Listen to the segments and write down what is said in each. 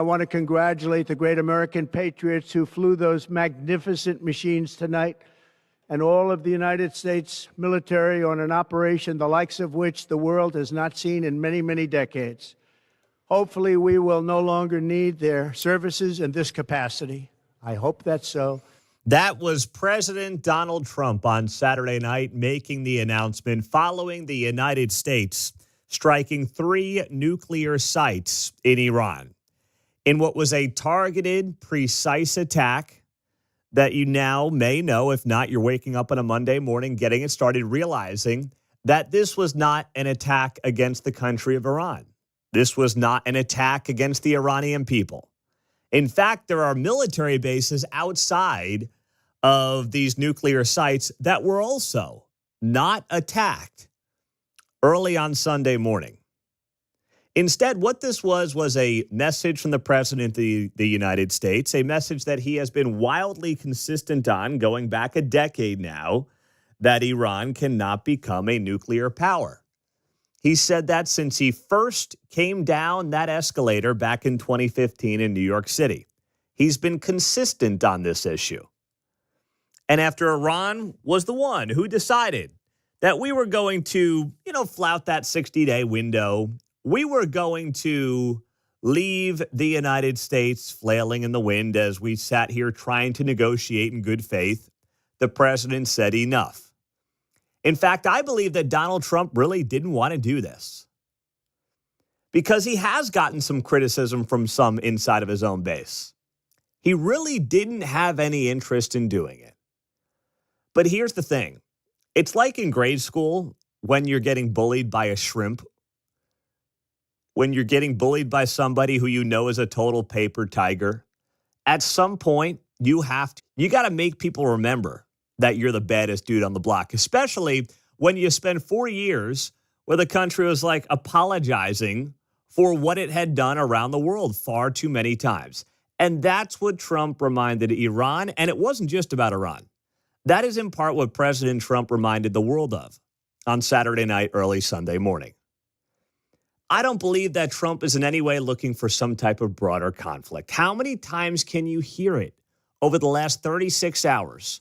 I want to congratulate the great American patriots who flew those magnificent machines tonight, and all of the United States military on an operation the likes of which the world has not seen in many, many decades. Hopefully, we will no longer need their services in this capacity. I hope that's so. That was President Donald Trump on Saturday night making the announcement following the United States striking 3 nuclear sites in Iran in what was a targeted, precise attack that you now may know. If not, you're waking up on a Monday morning, getting it started, realizing that this was not an attack against the country of Iran. This was not an attack against the Iranian people. In fact, there are military bases outside of these nuclear sites that were also not attacked early on Sunday morning. Instead, what this was a message from the President of the United States, a message that he has been wildly consistent on going back a decade now, that Iran cannot become a nuclear power. He said that since he first came down that escalator back in 2015 in New York City. He's been consistent on this issue. And after Iran was the one who decided that we were going to, flout that 60-day window, we were going to leave the United States flailing in the wind as we sat here trying to negotiate in good faith, the president said enough. In fact, I believe that Donald Trump really didn't want to do this because he has gotten some criticism from some inside of his own base. He really didn't have any interest in doing it. But here's the thing. It's like in grade school when you're getting bullied by a shrimp, when you're getting bullied by somebody who you know is a total paper tiger. At some point, you got to make people remember that you're the baddest dude on the block, especially when you spend 4 years where the country was like apologizing for what it had done around the world far too many times. And that's what Trump reminded Iran. And it wasn't just about Iran. That is in part what President Trump reminded the world of on Saturday night, early Sunday morning. I don't believe that Trump is in any way looking for some type of broader conflict. How many times can you hear it over the last 36 hours?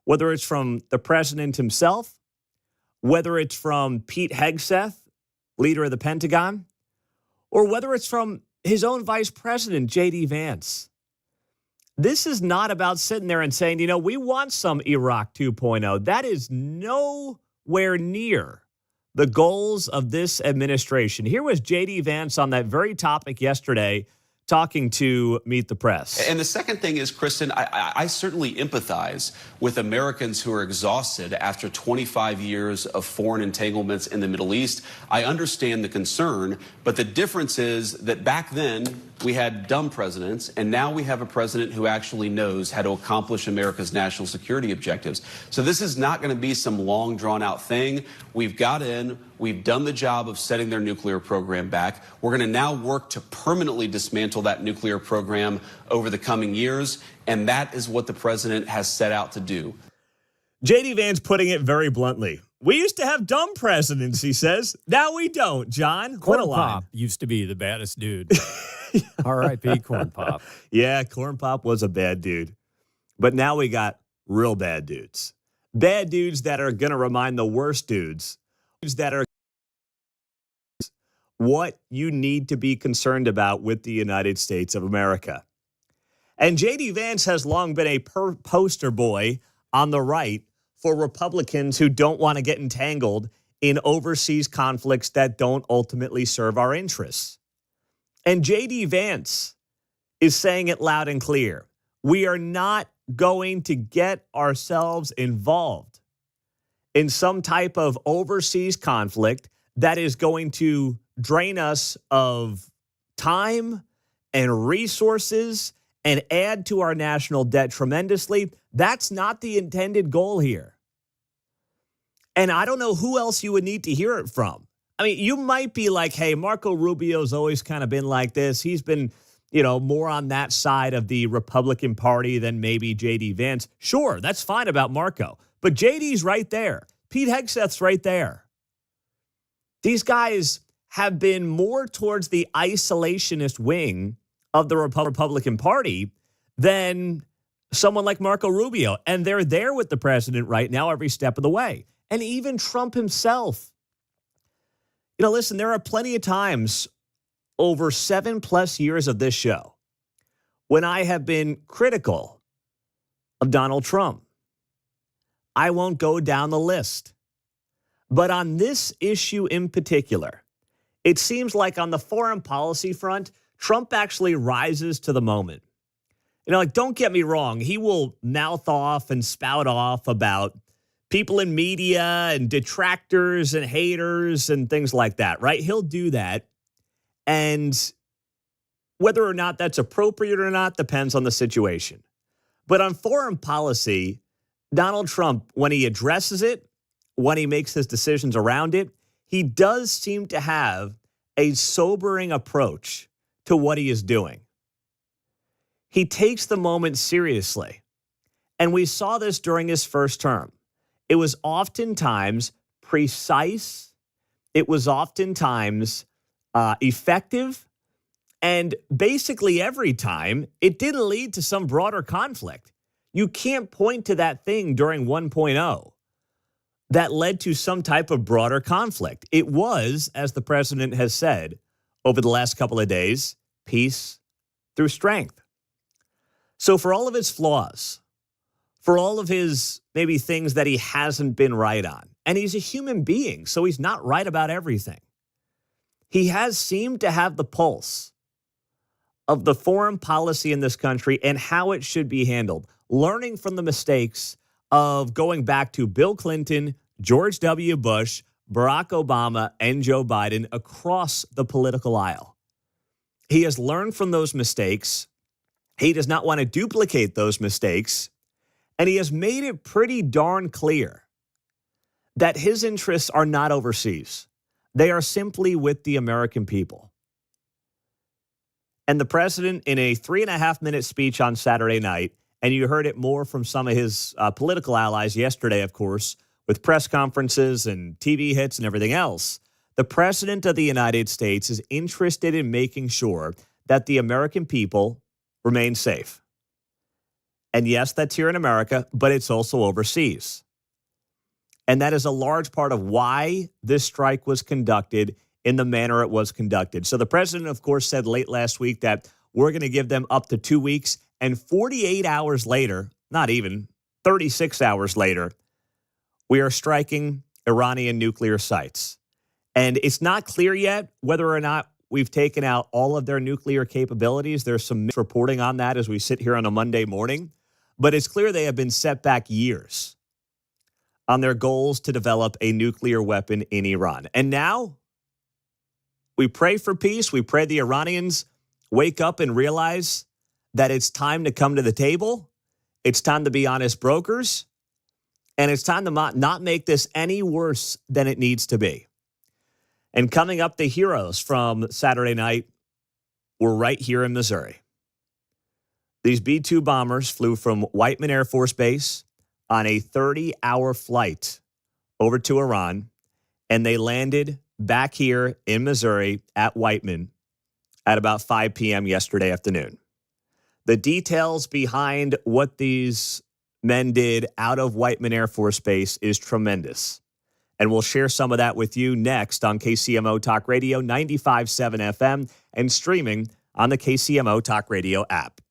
Whether it's from the president himself, whether it's from Pete Hegseth, leader of the Pentagon, or whether it's from his own vice president, J.D. Vance. This is not about sitting there and saying, we want some Iraq 2.0. That is nowhere near the goals of this administration. Here was J.D. Vance on that very topic yesterday, talking to Meet the Press. And the second thing is, Kristen, I certainly empathize with Americans who are exhausted after 25 years of foreign entanglements in the Middle East. I understand the concern, but the difference is that back then we had dumb presidents, and now we have a president who actually knows how to accomplish America's national security objectives. So this is not going to be some long, drawn-out thing. We've got in. We've done the job of setting their nuclear program back. We're going to now work to permanently dismantle that nuclear program over the coming years, and that is what the president has set out to do. J.D. Vance putting it very bluntly. We used to have dumb presidents, he says. Now we don't, John. Corn Pop used to be the baddest dude. R.I.P. Corn Pop. Yeah, Corn Pop was a bad dude. But now we got real bad dudes. Bad dudes that are going to remind the worst dudes that are what you need to be concerned about with the United States of America. And J.D. Vance has long been a poster boy on the right for Republicans who don't want to get entangled in overseas conflicts that don't ultimately serve our interests. And J.D. Vance is saying it loud and clear. We are not going to get ourselves involved in some type of overseas conflict that is going to drain us of time and resources and add to our national debt tremendously. That's not the intended goal here. And I don't know who else you would need to hear it from. I mean, you might be like, hey, Marco Rubio's always kind of been like this. He's been, more on that side of the Republican Party than maybe J.D. Vance. Sure, that's fine about Marco. But J.D.'s right there. Pete Hegseth's right there. These guys have been more towards the isolationist wing of the Republican Party than someone like Marco Rubio. And they're there with the president right now every step of the way. And even Trump himself. Listen, there are plenty of times over 7+ years of this show when I have been critical of Donald Trump. I won't go down the list. But on this issue in particular, it seems like on the foreign policy front, Trump actually rises to the moment. Don't get me wrong. He will mouth off and spout off about people in media and detractors and haters and things like that, right? He'll do that. And whether or not that's appropriate or not depends on the situation. But on foreign policy, Donald Trump, when he addresses it, when he makes his decisions around it, he does seem to have a sobering approach to what he is doing. He takes the moment seriously. And we saw this during his first term. It was oftentimes precise. It was oftentimes effective. And basically every time, it didn't lead to some broader conflict. You can't point to that thing during 1.0 that led to some type of broader conflict. It was, as the president has said over the last couple of days, peace through strength. So for all of his flaws, for all of his maybe things that he hasn't been right on, and he's a human being, so he's not right about everything, he has seemed to have the pulse of the foreign policy in this country and how it should be handled, learning from the mistakes of going back to Bill Clinton, George W. Bush, Barack Obama, and Joe Biden across the political aisle. He has learned from those mistakes. He does not want to duplicate those mistakes. And he has made it pretty darn clear that his interests are not overseas. They are simply with the American people. And the president, in a 3.5-minute speech on Saturday night, and you heard it more from some of his political allies yesterday, of course, with press conferences and TV hits and everything else, the president of the United States is interested in making sure that the American people remain safe. And yes, that's here in America, but it's also overseas. And that is a large part of why this strike was conducted in the manner it was conducted. So the president, of course, said late last week that we're going to give them up to 2 weeks. And 48 hours later, not even 36 hours later, we are striking Iranian nuclear sites. And it's not clear yet whether or not we've taken out all of their nuclear capabilities. There's some reporting on that as we sit here on a Monday morning. But it's clear they have been set back years on their goals to develop a nuclear weapon in Iran. And now we pray for peace. We pray the Iranians wake up and realize that it's time to come to the table. It's time to be honest brokers. And it's time to not make this any worse than it needs to be. And coming up, the heroes from Saturday night were right here in Missouri. These B-2 bombers flew from Whiteman Air Force Base on a 30-hour flight over to Iran, and they landed back here in Missouri at Whiteman at about 5 p.m. yesterday afternoon. The details behind what these men did out of Whiteman Air Force Base is tremendous. And we'll share some of that with you next on KCMO Talk Radio 95.7 FM and streaming on the KCMO Talk Radio app.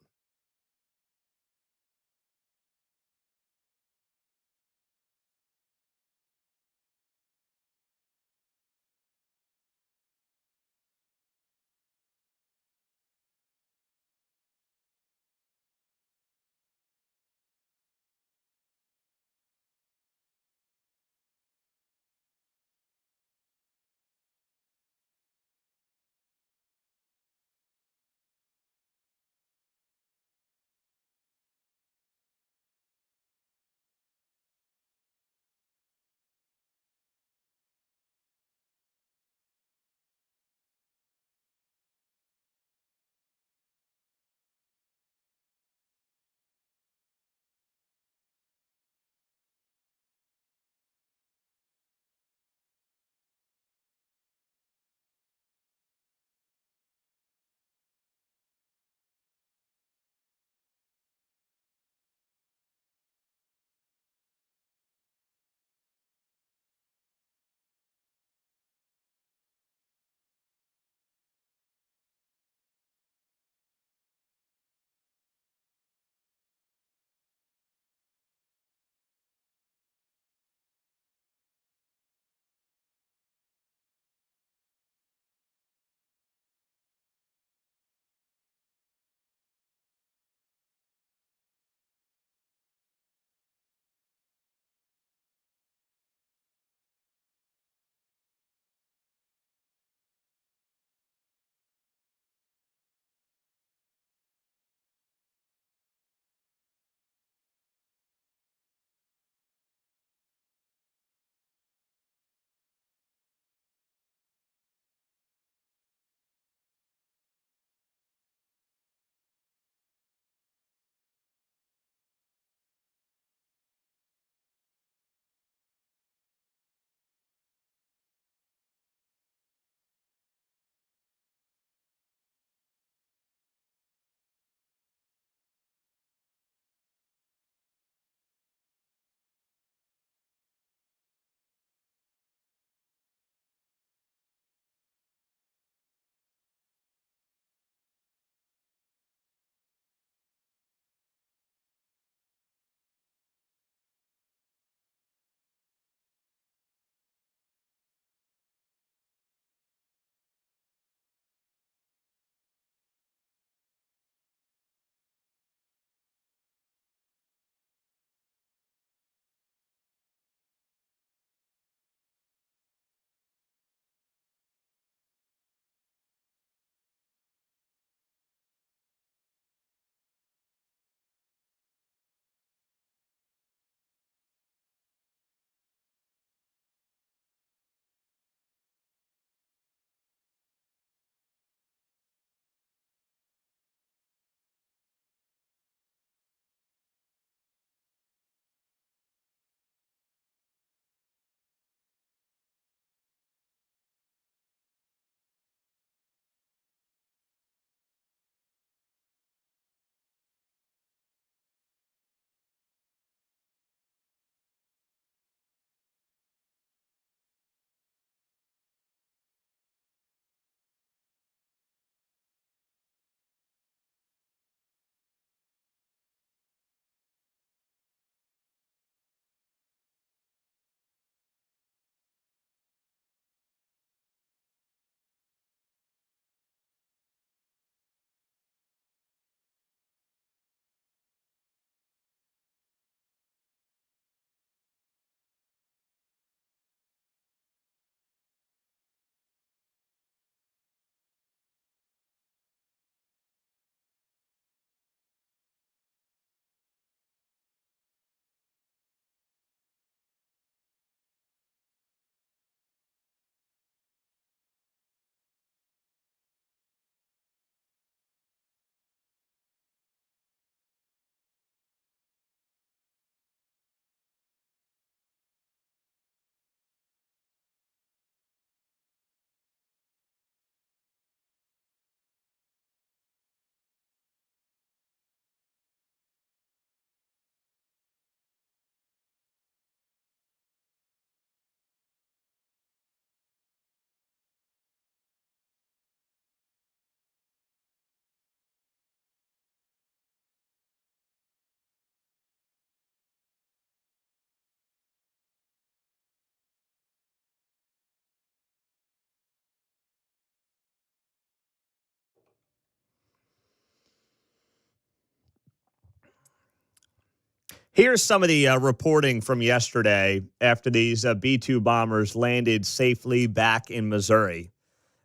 Here's some of the reporting from yesterday after these B-2 bombers landed safely back in Missouri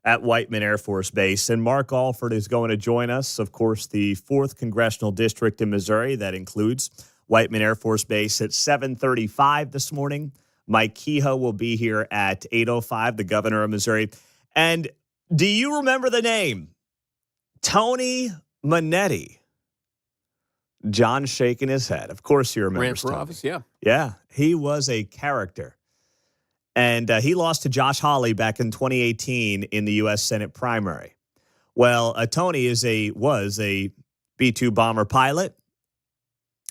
at Whiteman Air Force Base. And Mark Alford is going to join us, of course, the 4th Congressional District in Missouri. That includes Whiteman Air Force Base at 7:35 this morning. Mike Kehoe will be here at 8:05, the governor of Missouri. And do you remember the name? Tony Monetti. John shaking his head. Of course he remembers Ran for Tony. office, yeah. Yeah, he was a character. And he lost to Josh Hawley back in 2018 in the U.S. Senate primary. Well, Tony was a B-2 bomber pilot,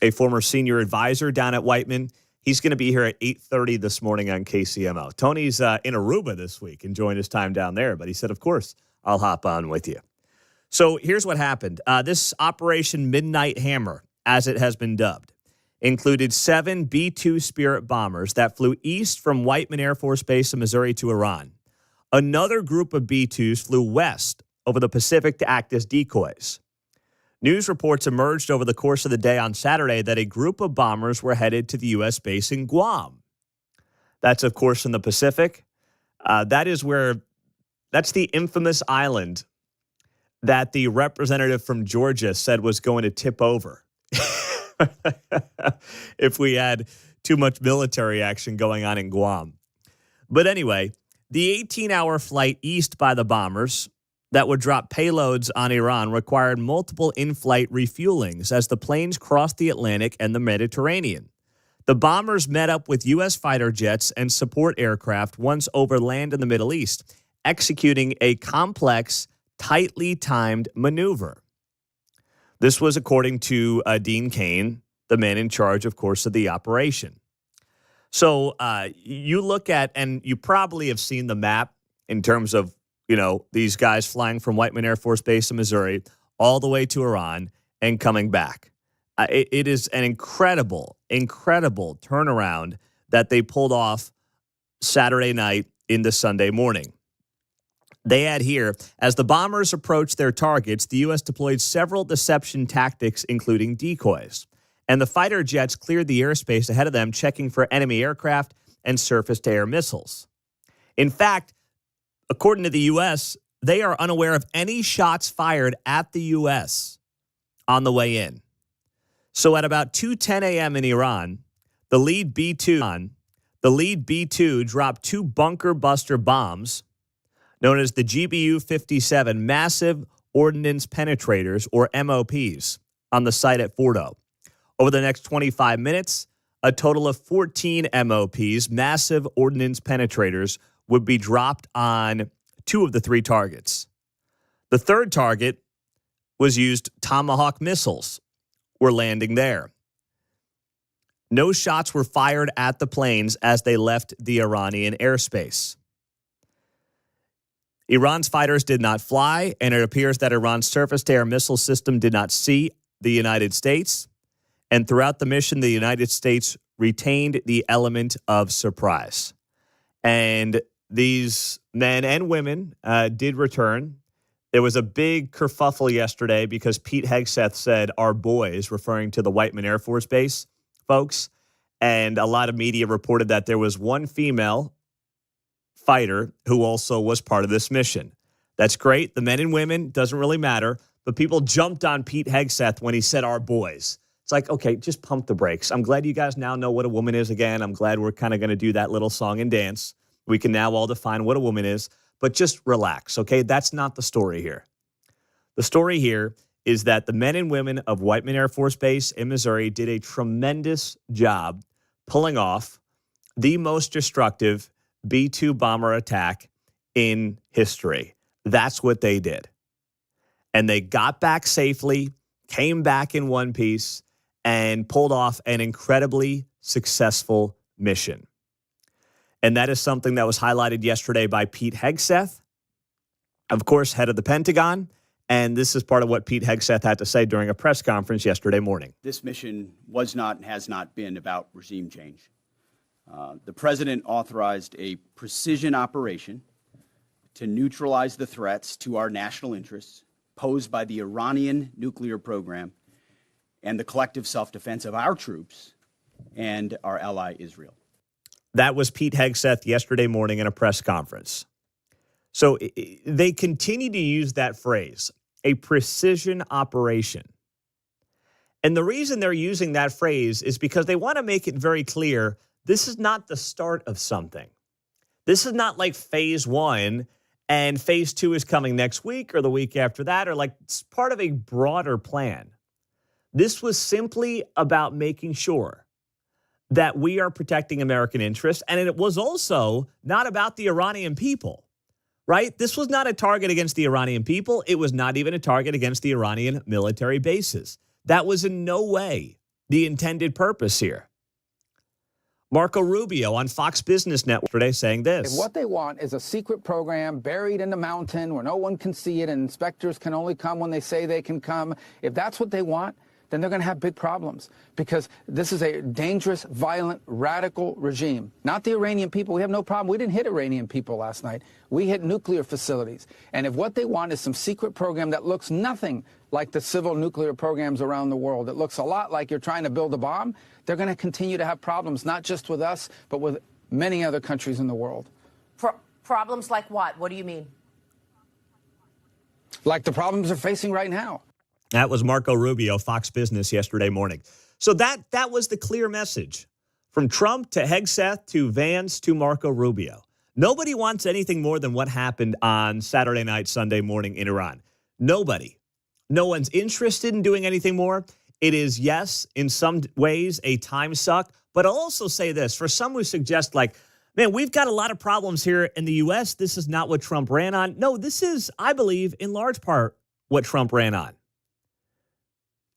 a former senior advisor down at Whiteman. He's going to be here at 8:30 this morning on KCMO. Tony's in Aruba this week, enjoying his time down there. But he said, of course, I'll hop on with you. So here's what happened. This Operation Midnight Hammer, as it has been dubbed, included 7 B-2 Spirit bombers that flew east from Whiteman Air Force Base in Missouri to Iran. Another group of B-2s flew west over the Pacific to act as decoys. News reports emerged over the course of the day on Saturday that a group of bombers were headed to the U.S. base in Guam. That's, of course, in the Pacific. That's the infamous island that the representative from Georgia said was going to tip over if we had too much military action going on in Guam. But anyway, the 18-hour flight east by the bombers that would drop payloads on Iran required multiple in-flight refuelings as the planes crossed the Atlantic and the Mediterranean. The bombers met up with U.S. fighter jets and support aircraft once over land in the Middle East, executing a complex, tightly timed maneuver. This was according to Dean Cain, the man in charge, of course, of the operation. So you look at, and you probably have seen the map in terms of, these guys flying from Whiteman Air Force Base in Missouri all the way to Iran and coming back. It is an incredible, incredible turnaround that they pulled off Saturday night into Sunday morning. They add here, as the bombers approached their targets, the U.S. deployed several deception tactics, including decoys. And the fighter jets cleared the airspace ahead of them, checking for enemy aircraft and surface-to-air missiles. In fact, according to the U.S., they are unaware of any shots fired at the U.S. on the way in. So at about 2:10 a.m. in Iran, the lead B-2 dropped 2 bunker buster bombs known as the GBU-57 Massive Ordnance Penetrators, or MOPs, on the site at Fordo. Over the next 25 minutes, a total of 14 MOPs, Massive Ordnance Penetrators, would be dropped on 2 of the 3 targets. The third target was used Tomahawk missiles were landing there. No shots were fired at the planes as they left the Iranian airspace. Iran's fighters did not fly, and it appears that Iran's surface-to-air missile system did not see the United States. And throughout the mission, the United States retained the element of surprise. And these men and women did return. There was a big kerfuffle yesterday because Pete Hegseth said, "our boys," referring to the Whiteman Air Force Base folks. And a lot of media reported that there was one female fighter who also was part of this mission. That's great. The men and women, doesn't really matter. But people jumped on Pete Hegseth when he said "our boys." It's like, okay, just pump the brakes. I'm glad you guys now know what a woman is again. I'm glad we're kind of going to do that little song and dance. We can now all define what a woman is. But just relax, okay? That's not the story here. The story here is that the men and women of Whiteman Air Force Base in Missouri did a tremendous job pulling off the most destructive B-2 bomber attack in history. That's what they did. And they got back safely, came back in one piece, and pulled off an incredibly successful mission. And that is something that was highlighted yesterday by Pete Hegseth, of course, head of the Pentagon. And this is part of what Pete Hegseth had to say during a press conference yesterday morning. This mission was not and has not been about regime change. The president authorized a precision operation to neutralize the threats to our national interests posed by the Iranian nuclear program and the collective self-defense of our troops and our ally Israel. That was Pete Hegseth yesterday morning in a press conference. So they continue to use that phrase, a precision operation. And the reason they're using that phrase is because they want to make it very clear this is not the start of something. This is not like phase one and phase two is coming next week or the week after that, or like it's part of a broader plan. This was simply about making sure that we are protecting American interests. And it was also not about the Iranian people, right? This was not a target against the Iranian people. It was not even a target against the Iranian military bases. That was in no way the intended purpose here. Marco Rubio on Fox Business Network today saying this. If what they want is a secret program buried in the mountain where no one can see it and inspectors can only come when they say they can come, if that's what they want, then they're going to have big problems because this is a dangerous, violent, radical regime. Not the Iranian people. We have no problem. We didn't hit Iranian people last night. We hit nuclear facilities. And if what they want is some secret program that looks nothing like the civil nuclear programs around the world, it looks a lot like you're trying to build a bomb, they're going to continue to have problems, not just with us, but with many other countries in the world. Problems like what? What do you mean? Like the problems they're facing right now. That was Marco Rubio, Fox Business, yesterday morning. So that was the clear message from Trump to Hegseth to Vance to Marco Rubio. Nobody wants anything more than what happened on Saturday night, Sunday morning in Iran. Nobody. No one's interested in doing anything more. It is, yes, in some ways a time suck. But I'll also say this, for some who suggest like, man, we've got a lot of problems here in the U.S. This is not what Trump ran on. No, this is, I believe, in large part what Trump ran on.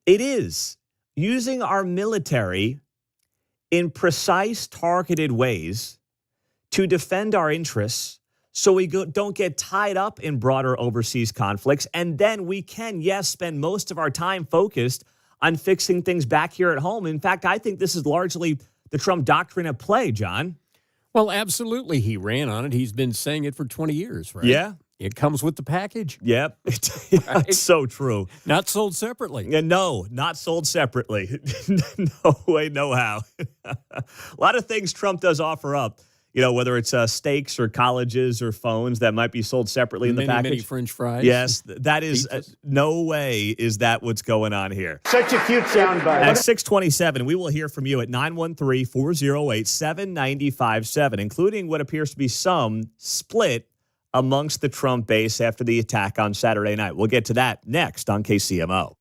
It is using our military in precise, targeted ways to defend our interests so we don't get tied up in broader overseas conflicts. And then we can, yes, spend most of our time focused on fixing things back here at home. In fact, I think this is largely the Trump doctrine at play, John. Well, absolutely. He ran on it. He's been saying it for 20 years, right? Yeah. It comes with the package. Yep. It's so true. Not sold separately. Yeah, no, not sold separately. No way, no how. A lot of things Trump does offer up, you know, whether it's steaks or colleges or phones that might be sold separately in the package. Many French fries. Yes, that is no way is that what's going on here. Such a cute soundbite. At 6:27, we will hear from you at 913-408-7957, including what appears to be some split amongst the Trump base after the attack on Saturday night. We'll get to that next on KCMO.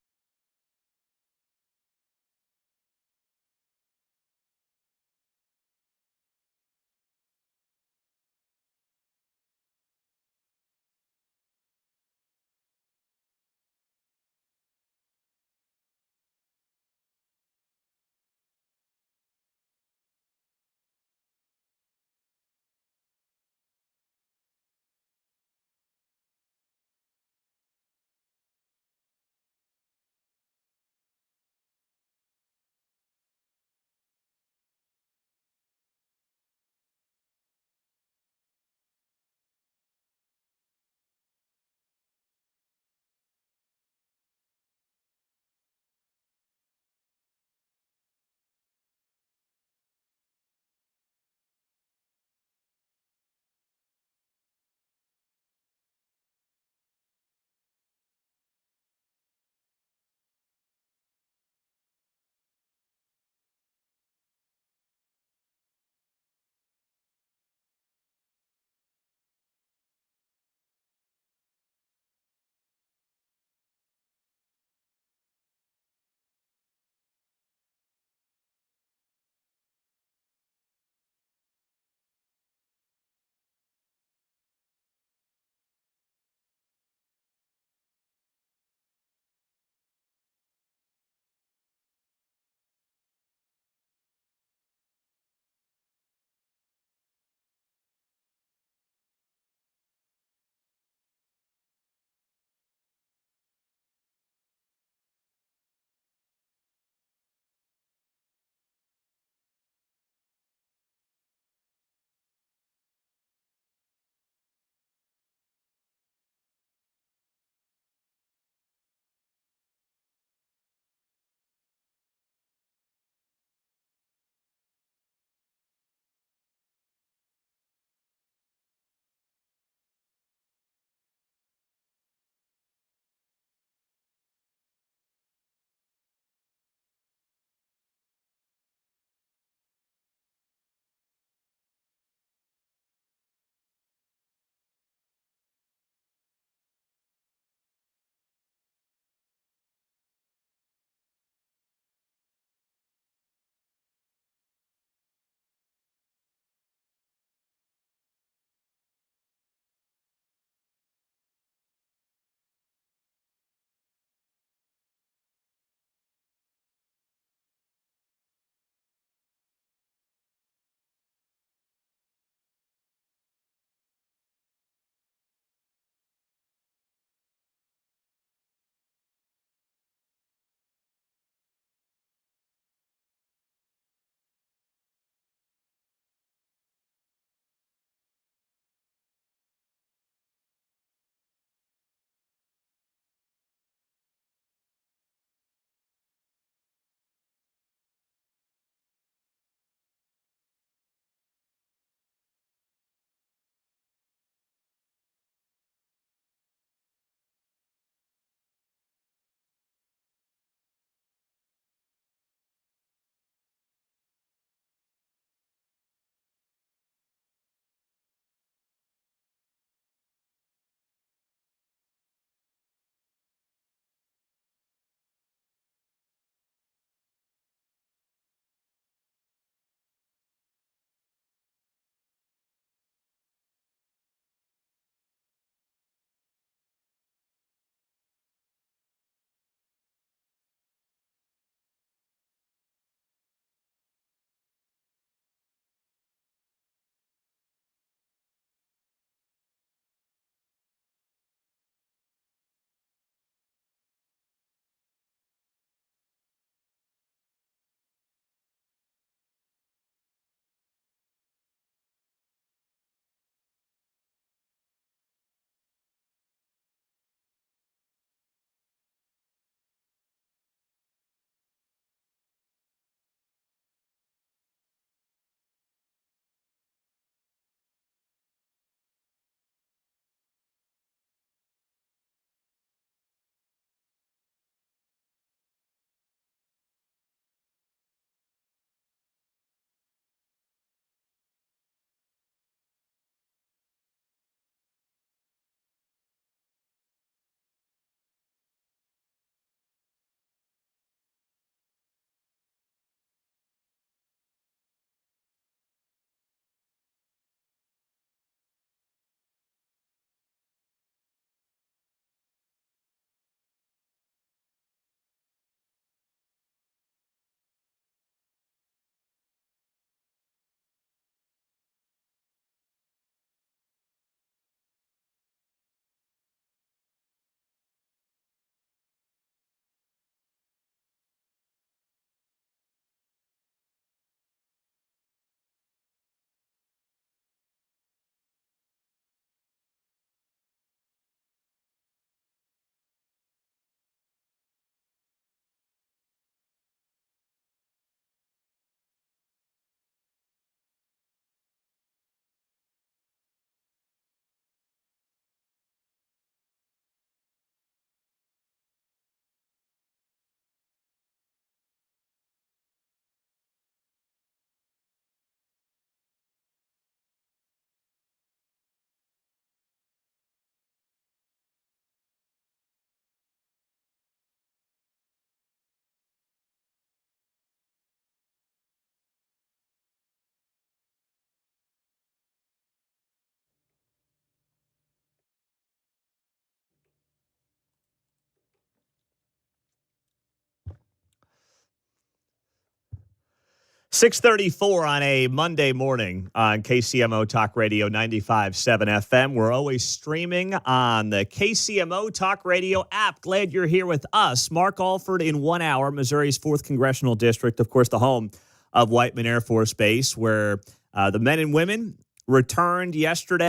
6:34 on a Monday morning on KCMO Talk Radio 95.7 FM. We're always streaming on the KCMO Talk Radio app. Glad you're here with us. Mark Alford in 1 hour, Missouri's 4th Congressional District, of course, the home of Whiteman Air Force Base, where the men and women returned yesterday.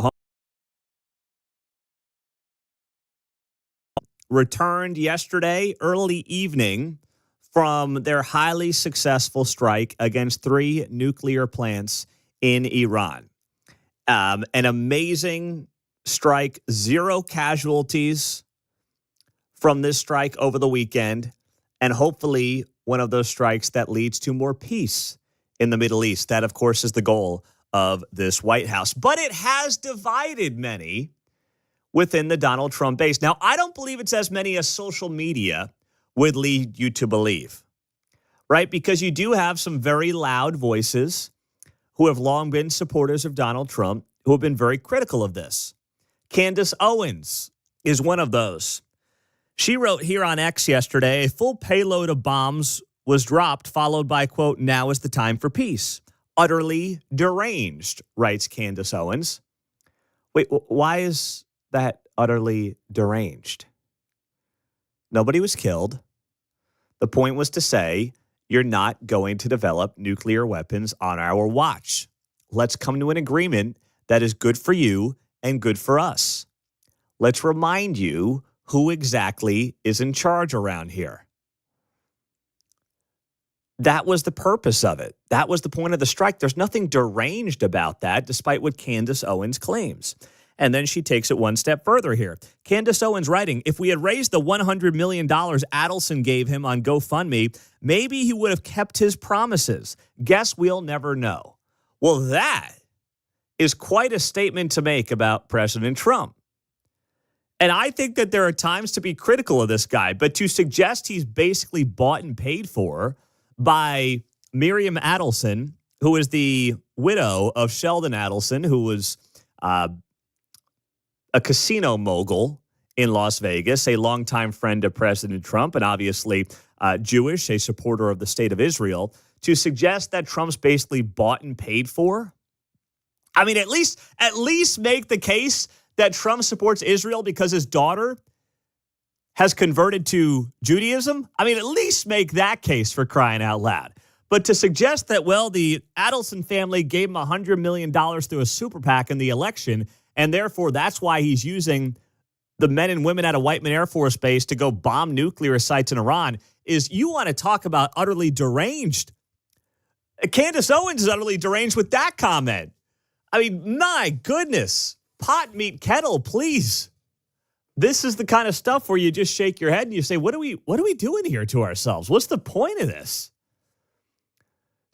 Early evening from their highly successful strike against 3 nuclear plants in Iran. An amazing strike, 0 casualties from this strike over the weekend, and hopefully one of those strikes that leads to more peace in the Middle East. That, of course, is the goal of this White House. But it has divided many within the Donald Trump base. Now, I don't believe it's as many as social media would lead you to believe, right? Because you do have some very loud voices who have long been supporters of Donald Trump who have been very critical of this. Candace Owens is one of those. She wrote here on X yesterday, a full payload of bombs was dropped, followed by, quote, "Now is the time for peace." Utterly deranged, writes Candace Owens. Wait, why is that utterly deranged? Nobody was killed. The point was to say, you're not going to develop nuclear weapons on our watch. Let's come to an agreement that is good for you and good for us. Let's remind you who exactly is in charge around here. That was the purpose of it. That was the point of the strike. There's nothing deranged about that, despite what Candace Owens claims. And then she takes it one step further here. Candace Owens writing, if we had raised the $100 million Adelson gave him on GoFundMe, maybe he would have kept his promises. Guess we'll never know. Well, that is quite a statement to make about President Trump. And I think that there are times to be critical of this guy, but to suggest he's basically bought and paid for by Miriam Adelson, who is the widow of Sheldon Adelson, who was a casino mogul in Las Vegas, a longtime friend of President Trump, and obviously Jewish, a supporter of the state of Israel, to suggest that Trump's basically bought and paid for. I mean, at least make the case that Trump supports Israel because his daughter has converted to Judaism. I mean, at least make that case, for crying out loud. But to suggest that, well, the Adelson family gave him $100 million through a super PAC in the election, and therefore that's why he's using the men and women at a Whiteman Air Force Base to go bomb nuclear sites in Iran, is you want to talk about utterly deranged. Candace Owens is utterly deranged with that comment. I mean, my goodness. Pot, meet, kettle, please. This is the kind of stuff where you just shake your head and you say, what are we doing here to ourselves? What's the point of this?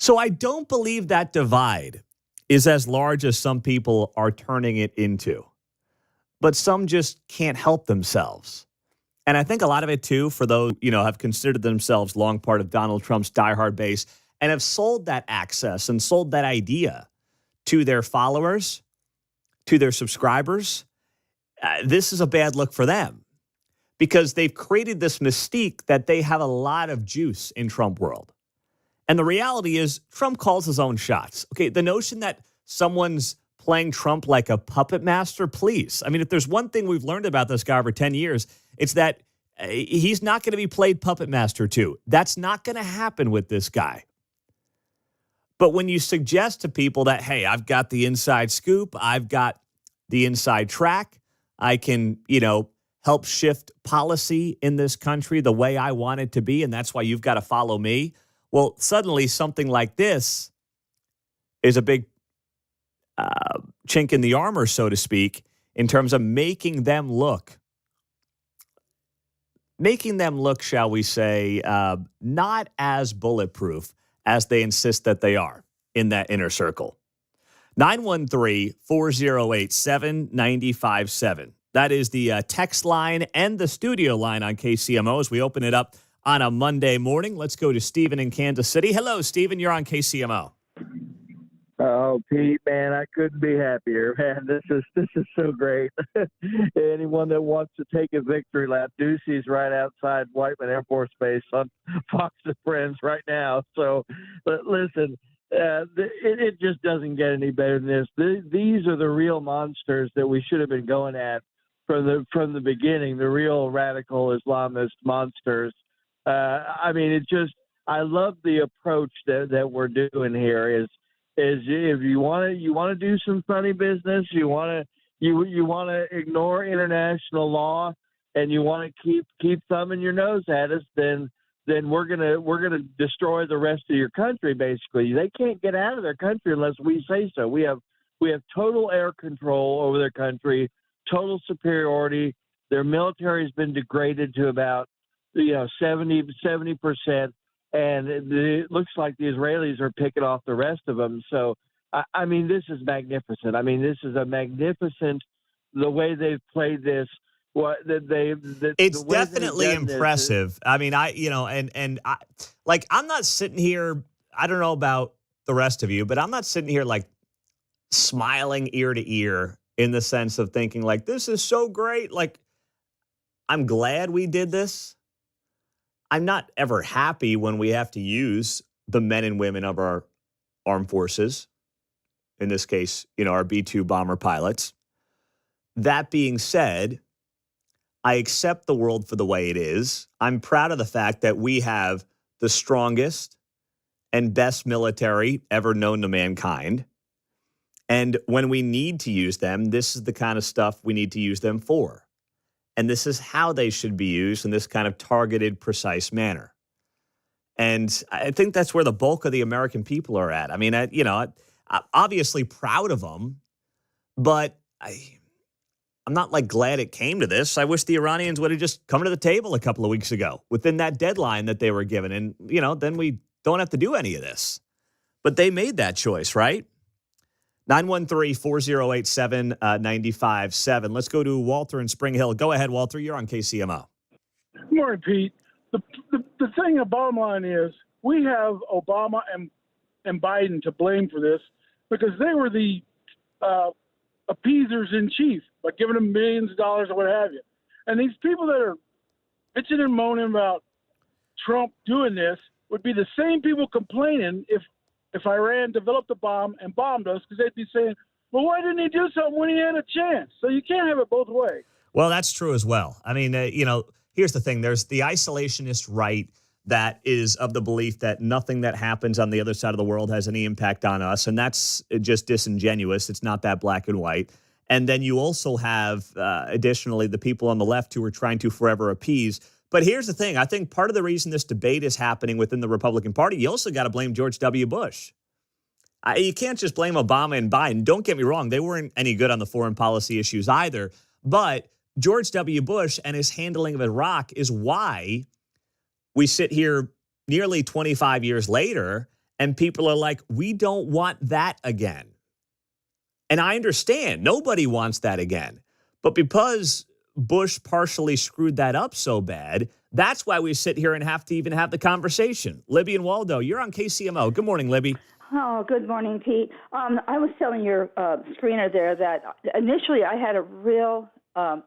So I don't believe that divide is as large as some people are turning it into. But some just can't help themselves. And I think a lot of it, too, for those, have considered themselves long part of Donald Trump's diehard base and have sold that access and sold that idea to their followers, to their subscribers. This is a bad look for them because they've created this mystique that they have a lot of juice in Trump world. And the reality is Trump calls his own shots. Okay, the notion that someone's playing Trump like a puppet master, please. I mean, if there's one thing we've learned about this guy over 10 years, it's that he's not going to be played puppet master to. That's not going to happen with this guy. But when you suggest to people that, hey, I've got the inside scoop, I've got the inside track, I can, help shift policy in this country the way I want it to be, and that's why you've got to follow me. Well, suddenly something like this is a big chink in the armor, so to speak, in terms of making them look, shall we say, not as bulletproof as they insist that they are in that inner circle. 913-408-7957. That is the text line and the studio line on KCMO as we open it up on a Monday morning. Let's go to Stephen in Kansas City. Hello, Stephen. You're on KCMO. Oh, Pete, man, I couldn't be happier, man. This is so great. Anyone that wants to take a victory lap, Ducey's right outside Whiteman Air Force Base on Fox and Friends right now. So, but listen, it just doesn't get any better than this. These are the real monsters that we should have been going at from the beginning. The real radical Islamist monsters. I mean, I love the approach that we're doing here. Is if you want to do some funny business, you want to ignore international law, and you want to keep thumbing your nose at us, then we're gonna destroy the rest of your country. Basically, they can't get out of their country unless we say so. We have total air control over their country, total superiority. Their military has been degraded to about 70%, and it looks like the Israelis are picking off the rest of them. So, I mean, this is magnificent. I mean, this is a magnificent the way they've played this. It's definitely impressive. I mean, I'm not sitting here. I don't know about the rest of you, but I'm not sitting here like smiling ear to ear in the sense of thinking like, this is so great. Like, I'm glad we did this. I'm not ever happy when we have to use the men and women of our armed forces. In this case, our B-2 bomber pilots. That being said, I accept the world for the way it is. I'm proud of the fact that we have the strongest and best military ever known to mankind. And when we need to use them, this is the kind of stuff we need to use them for. And this is how they should be used in this kind of targeted, precise manner. And I think that's where the bulk of the American people are at. I mean, I'm obviously proud of them, but I'm not like glad it came to this. I wish the Iranians would have just come to the table a couple of weeks ago within that deadline that they were given. And, then we don't have to do any of this. But they made that choice, right? 913-4087-95.7. Let's go to Walter in Spring Hill. Go ahead, Walter. You're on KCMO. Good morning, Pete. The thing, the bottom line is we have Obama and Biden to blame for this because they were the appeasers in chief by giving them millions of dollars or what have you. And these people that are bitching and moaning about Trump doing this would be the same people complaining if Iran developed a bomb and bombed us, because they'd be saying, well, why didn't he do something when he had a chance? So you can't have it both ways. Well, that's true as well. I mean, here's the thing. There's the isolationist right that is of the belief that nothing that happens on the other side of the world has any impact on us. And that's just disingenuous. It's not that black and white. And then you also have, additionally, the people on the left who are trying to forever appease. But here's the thing. I think part of the reason this debate is happening within the Republican Party, you also got to blame George W. Bush. You can't just blame Obama and Biden. Don't get me wrong. They weren't any good on the foreign policy issues either. But George W. Bush and his handling of Iraq is why we sit here nearly 25 years later and people are like, we don't want that again. And I understand nobody wants that again. But because Bush partially screwed that up so bad, that's why we sit here and have to even have the conversation. Libby and Waldo, you're on KCMO. Good morning, Libby. Oh, good morning, Pete. I was telling your screener there that initially I had a real, not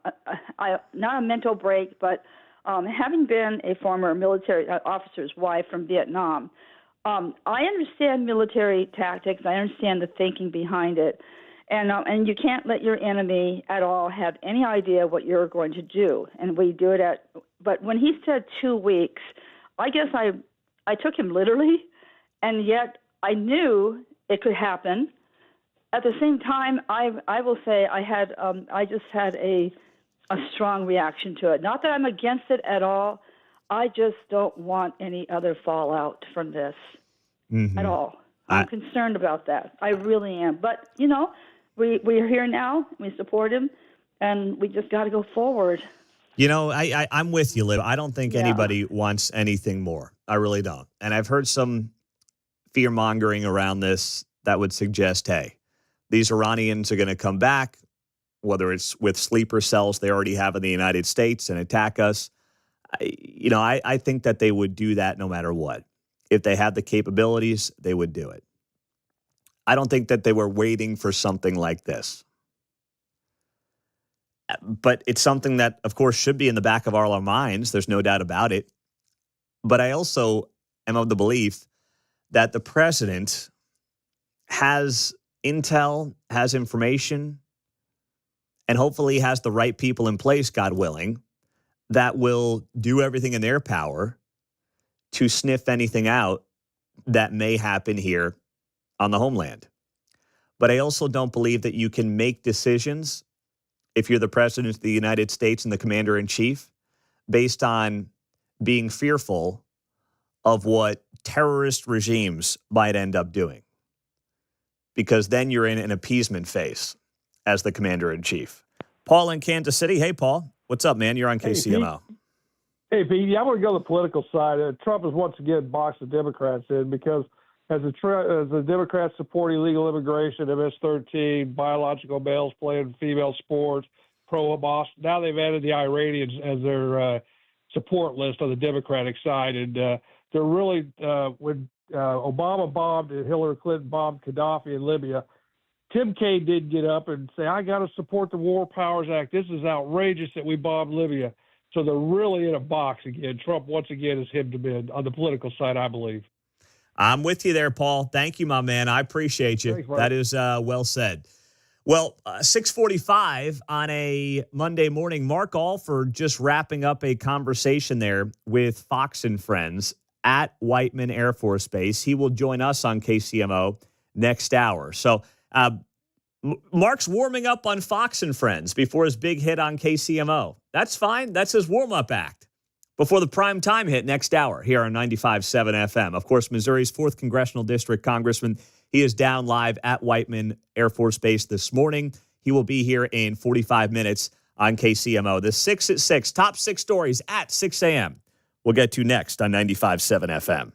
a mental break, but having been a former military officer's wife from Vietnam, I understand military tactics. I understand the thinking behind it. And you can't let your enemy at all have any idea what you're going to do. And we do it but when he said 2 weeks, I guess I took him literally, and yet I knew it could happen. At the same time, I will say I just had a strong reaction to it. Not that I'm against it at all. I just don't want any other fallout from this at all. I'm concerned about that. I really am. But, we're here now. We support him, and we just got to go forward. I'm with you, Liv. I don't think anybody wants anything more. I really don't. And I've heard some fear-mongering around this that would suggest, hey, these Iranians are going to come back, whether it's with sleeper cells they already have in the United States, and attack us. I think that they would do that no matter what. If they had the capabilities, they would do it. I don't think that they were waiting for something like this. But it's something that, of course, should be in the back of all our minds. There's no doubt about it. But I also am of the belief that the president has intel, has information, and hopefully has the right people in place, God willing, that will do everything in their power to sniff anything out that may happen here on the homeland. But I also don't believe that you can make decisions if you're the president of the United States and the commander in chief based on being fearful of what terrorist regimes might end up doing. Because then you're in an appeasement phase as the commander in chief. Paul in Kansas City. Hey, Paul. What's up, man? You're on KCMO. Hey, Pete, I want to go to the political side. Trump has once again boxed the Democrats in because as the Democrats support illegal immigration, MS-13, biological males playing female sports, pro-Hamas, now they've added the Iranians as their support list on the Democratic side. And they're really, when Obama bombed and Hillary Clinton bombed Gaddafi in Libya, Tim Kaine did get up and say, I got to support the War Powers Act. This is outrageous that we bombed Libya. So they're really in a box again. Trump, once again, is him to bid on the political side, I believe. I'm with you there, Paul. Thank you, my man. I appreciate you. Thanks, Mark. That is well said. Well, 6:45 on a Monday morning. Mark Alford just wrapping up a conversation there with Fox and Friends at Whiteman Air Force Base. He will join us on KCMO next hour. So Mark's warming up on Fox and Friends before his big hit on KCMO. That's fine. That's his warm-up act before the prime time hit next hour here on 95.7 FM. Of course, Missouri's 4th Congressional District Congressman, he is down live at Whiteman Air Force Base this morning. He will be here in 45 minutes on KCMO. The 6 at 6, top 6 stories at 6 a.m. We'll get to next on 95.7 FM.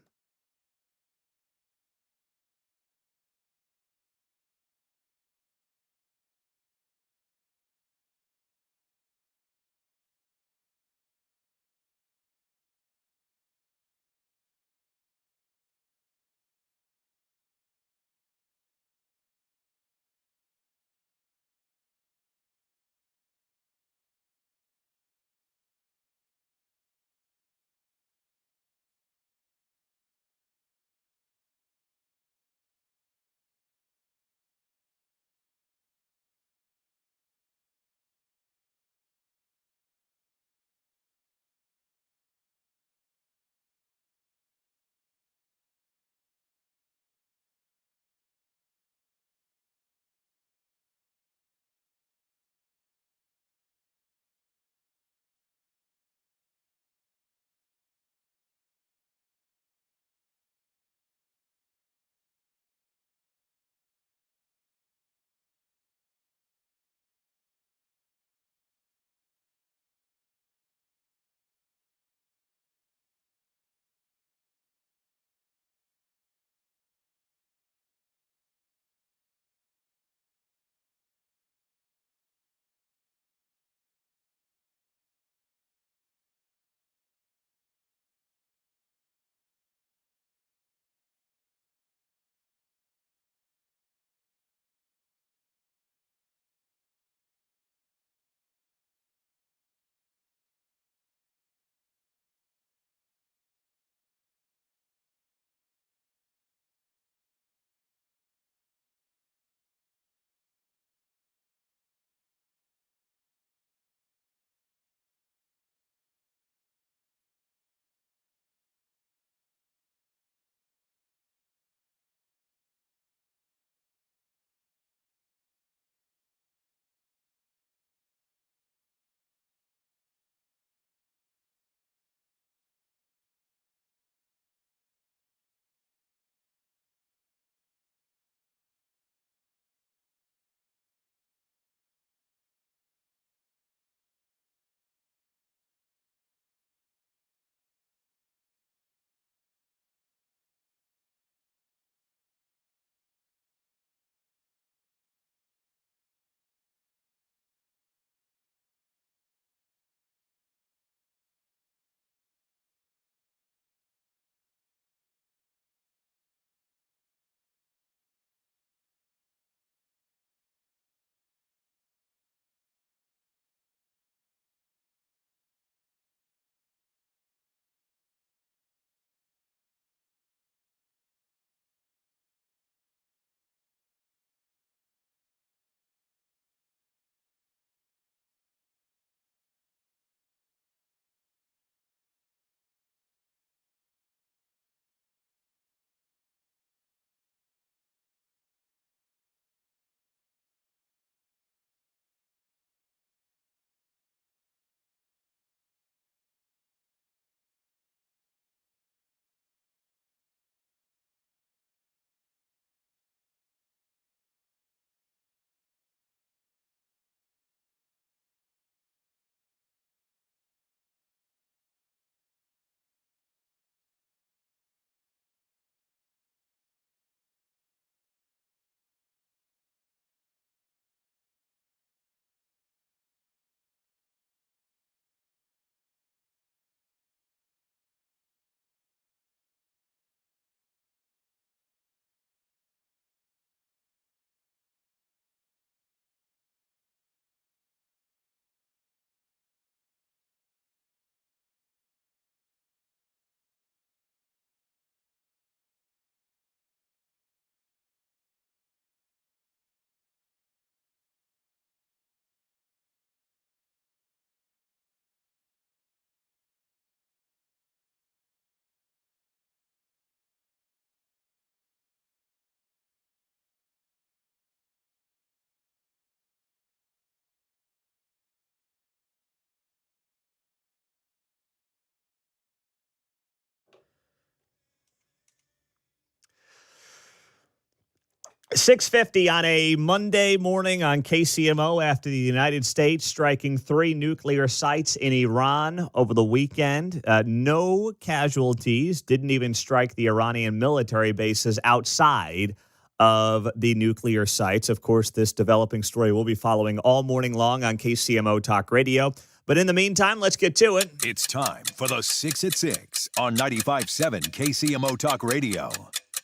6:50 on a Monday morning on KCMO after the United States striking 3 nuclear sites in Iran over the weekend. No casualties, didn't even strike the Iranian military bases outside of the nuclear sites. Of course, this developing story we'll be following all morning long on KCMO Talk Radio. But in the meantime, let's get to it. It's time for the 6 at 6 on 95.7 KCMO Talk Radio.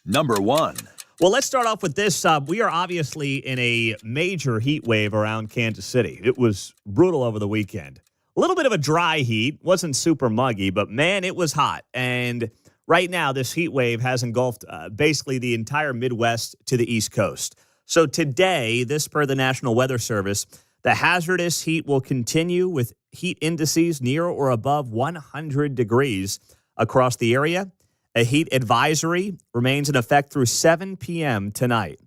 Number 1. Well, let's start off with this. We are obviously in a major heat wave around Kansas City. It was brutal over the weekend. A little bit of a dry heat. Wasn't super muggy, but, man, it was hot. And right now, this heat wave has engulfed basically the entire Midwest to the East Coast. So today, this per the National Weather Service, the hazardous heat will continue with heat indices near or above 100 degrees across the area. A heat advisory remains in effect through 7 p.m. tonight.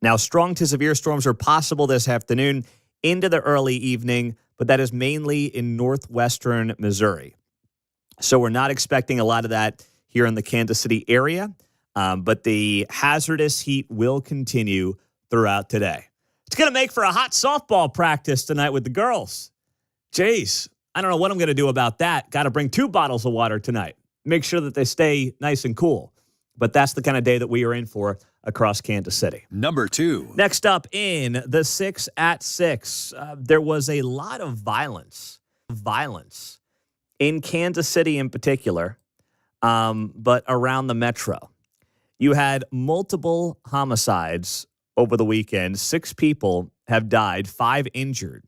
Now, strong to severe storms are possible this afternoon into the early evening, but that is mainly in northwestern Missouri. So we're not expecting a lot of that here in the Kansas City area, but the hazardous heat will continue throughout today. It's going to make for a hot softball practice tonight with the girls. Jeez, I don't know what I'm going to do about that. Got to bring 2 bottles of water tonight. Make sure that they stay nice and cool. But that's the kind of day that we are in for across Kansas City. Number 2. Next up in the 6 at 6, there was a lot of violence in Kansas City in particular, but around the metro. You had multiple homicides over the weekend. 6 people have died, 5 injured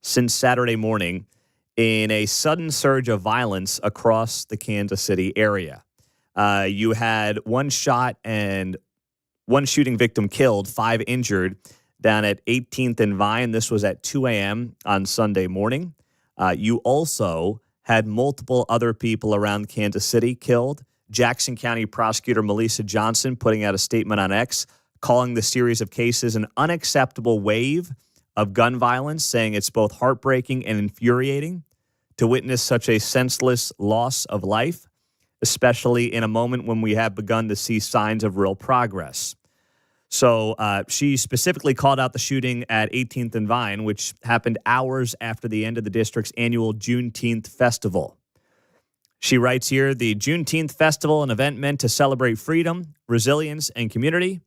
since Saturday morning in a sudden surge of violence across the Kansas City area. You had 1 shot and 1 shooting victim killed, 5 injured down at 18th and Vine. This was at 2 a.m. on Sunday morning. You also had multiple other people around Kansas City killed. Jackson County Prosecutor Melissa Johnson putting out a statement on X, calling the series of cases an unacceptable wave of gun violence, saying it's both heartbreaking and infuriating to witness such a senseless loss of life, especially in a moment when we have begun to see signs of real progress. So she specifically called out the shooting at 18th and Vine, which happened hours after the end of the district's annual Juneteenth festival. She writes here, the Juneteenth festival, an event meant to celebrate freedom, resilience, and community.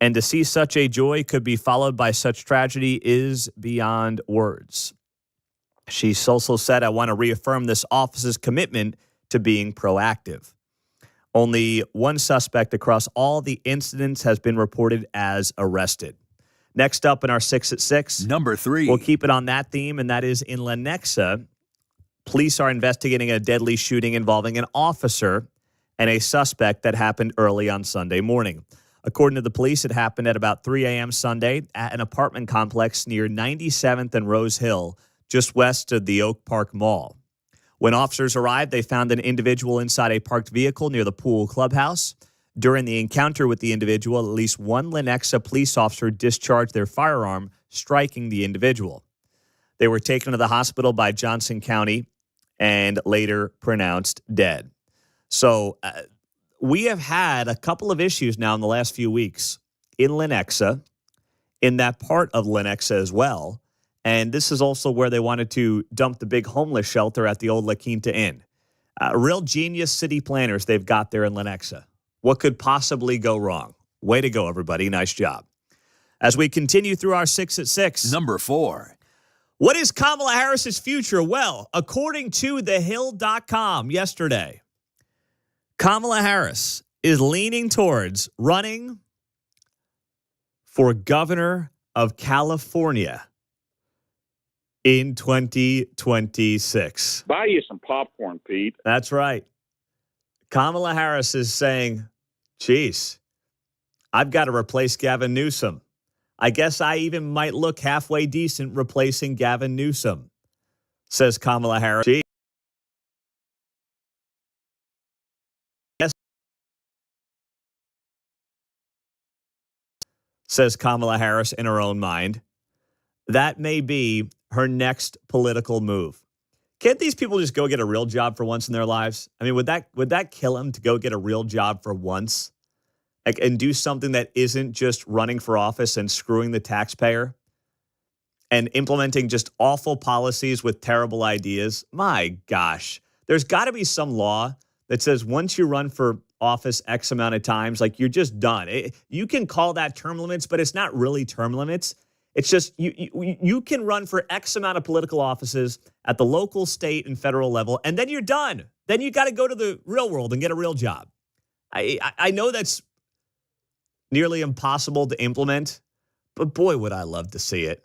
And to see such a joy could be followed by such tragedy is beyond words. She also said, I want to reaffirm this office's commitment to being proactive. Only 1 suspect across all the incidents has been reported as arrested. Next up in our 6 at 6. Number 3. We'll keep it on that theme, and that is in Lenexa. Police are investigating a deadly shooting involving an officer and a suspect that happened early on Sunday morning. According to the police, it happened at about 3 a.m. Sunday at an apartment complex near 97th and Rose Hill, just west of the Oak Park Mall. When officers arrived, they found an individual inside a parked vehicle near the pool clubhouse. During the encounter with the individual, at least 1 Lenexa police officer discharged their firearm, striking the individual. They were taken to the hospital by Johnson County and later pronounced dead. So we have had a couple of issues now in the last few weeks in Lenexa, in that part of Lenexa as well. And this is also where they wanted to dump the big homeless shelter at the old La Quinta Inn. Real genius city planners they've got there in Lenexa. What could possibly go wrong? Way to go, everybody. Nice job. As we continue through our 6 at 6. Number 4. What is Kamala Harris's future? Well, according to TheHill.com yesterday, Kamala Harris is leaning towards running for governor of California in 2026. Buy you some popcorn, Pete. That's right. Kamala Harris is saying, geez, I've got to replace Gavin Newsom. I guess I even might look halfway decent replacing Gavin Newsom, says Kamala Harris. Gee. Yes. Says Kamala Harris in her own mind. That may be her next political move. Can't these people just go get a real job for once in their lives? I mean, would that kill them to go get a real job for once? and do something that isn't just running for office and screwing the taxpayer and implementing just awful policies with terrible ideas. My gosh, there's got to be some law that says once you run for office X amount of times, like you're just done. You can call that term limits, but it's not really term limits. It's just you can run for X amount of political offices at the local, state, and federal level, and then you're done. Then you got to go to the real world and get a real job. I know that's nearly impossible to implement, but boy, would I love to see it.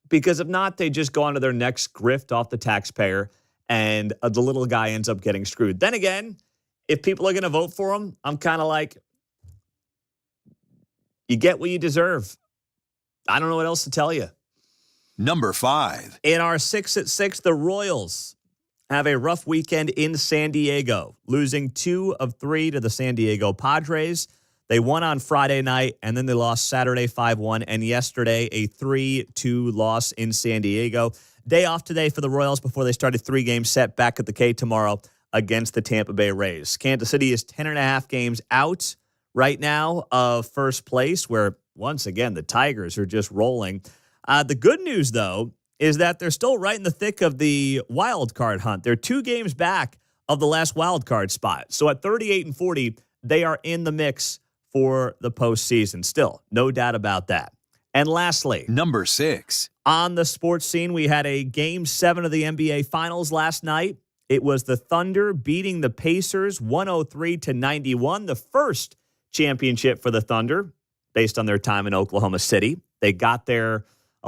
Because if not, they just go on to their next grift off the taxpayer, and the little guy ends up getting screwed. Then again, if people are going to vote for him, I'm kind of like, you get what you deserve. I don't know what else to tell you. Number 5. In our 6 at 6, the Royals have a rough weekend in San Diego, losing 2 of 3 to the San Diego Padres. They won on Friday night, and then they lost Saturday 5-1, and yesterday a 3-2 loss in San Diego. Day off today for the Royals before they start a 3-game set back at the K tomorrow against the Tampa Bay Rays. Kansas City is 10.5 games out right now of first place, where, once again, the Tigers are just rolling. The good news, though, is that they're still right in the thick of the wild card hunt. They're 2 games back of the last wild card spot. So at 38-40, they are in the mix for the postseason. Still, no doubt about that. And lastly, Number 6. on the sports scene, we had a Game 7 of the NBA Finals last night. It was the Thunder beating the Pacers 103-91, the first championship for the Thunder based on their time in Oklahoma City. They got there,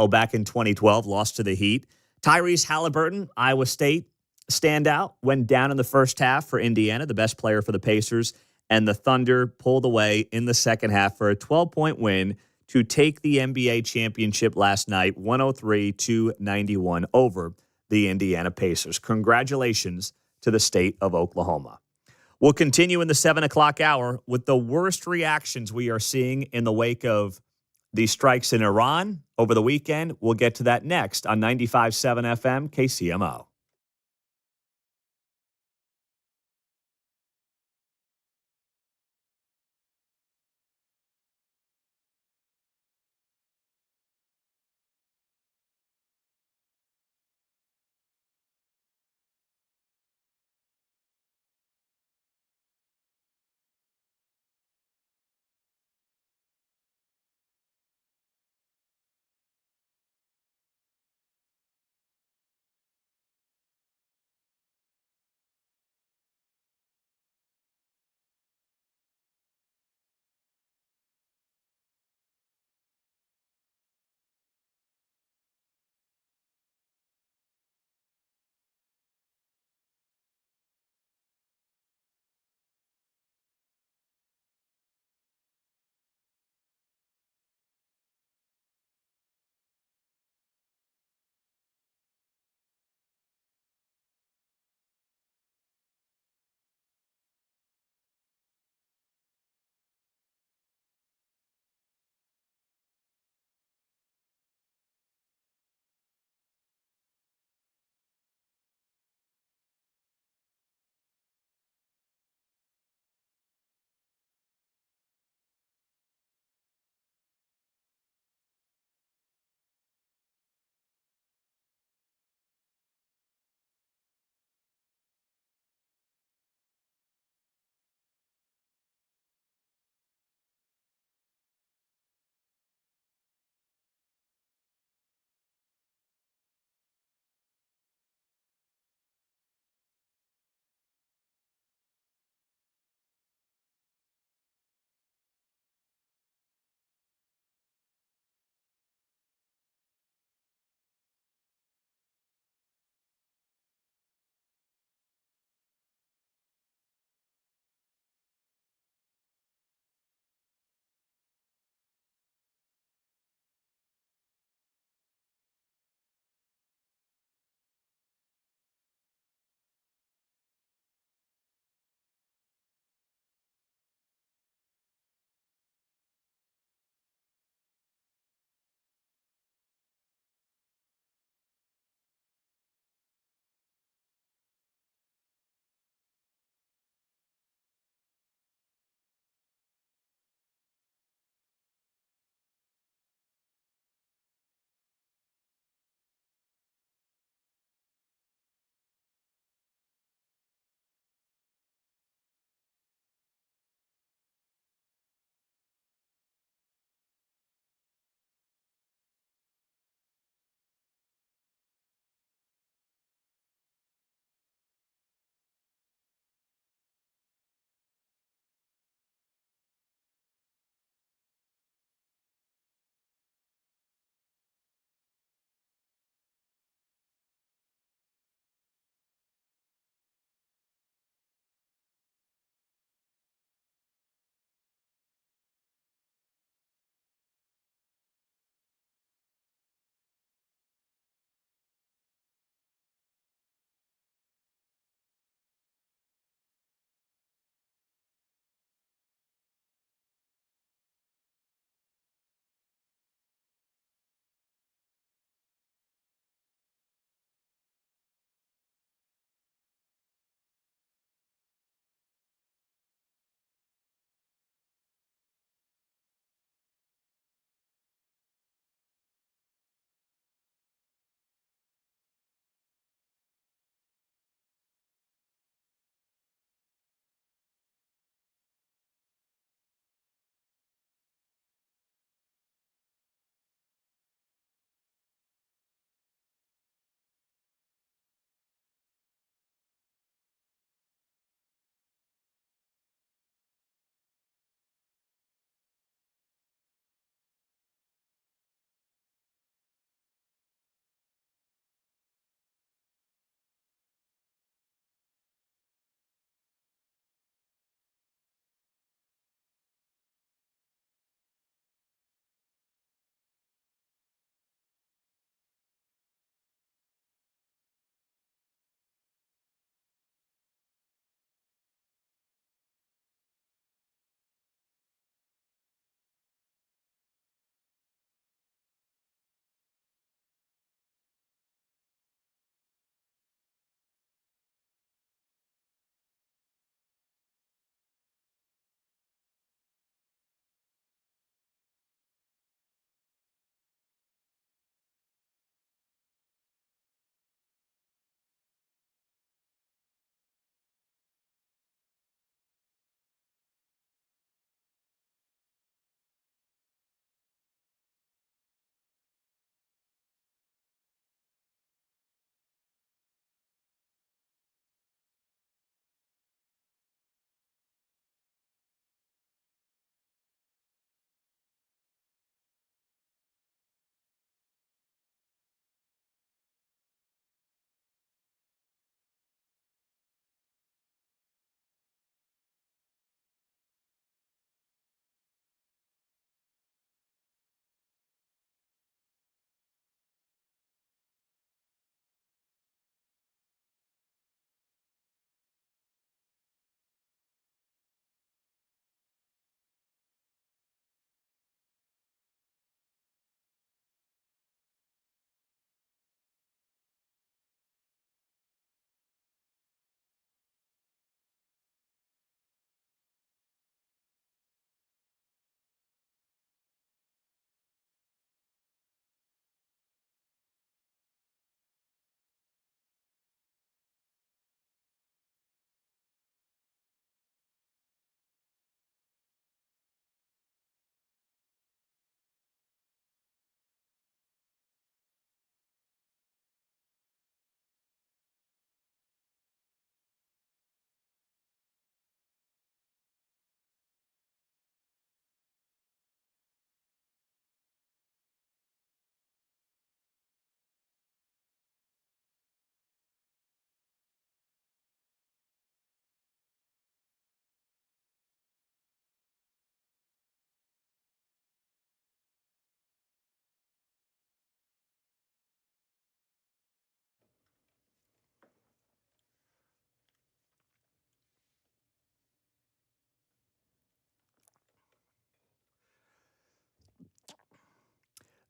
back in 2012, lost to the Heat. Tyrese Halliburton, Iowa State standout, went down in the first half for Indiana, the best player for the Pacers, and the Thunder pulled away in the second half for a 12-point win to take the NBA championship last night, 103-91 over the Indiana Pacers. Congratulations to the state of Oklahoma. We'll continue in the 7 o'clock hour with the worst reactions we are seeing in the wake of the strikes in Iran over the weekend. We'll get to that next on 95.7 FM KCMO.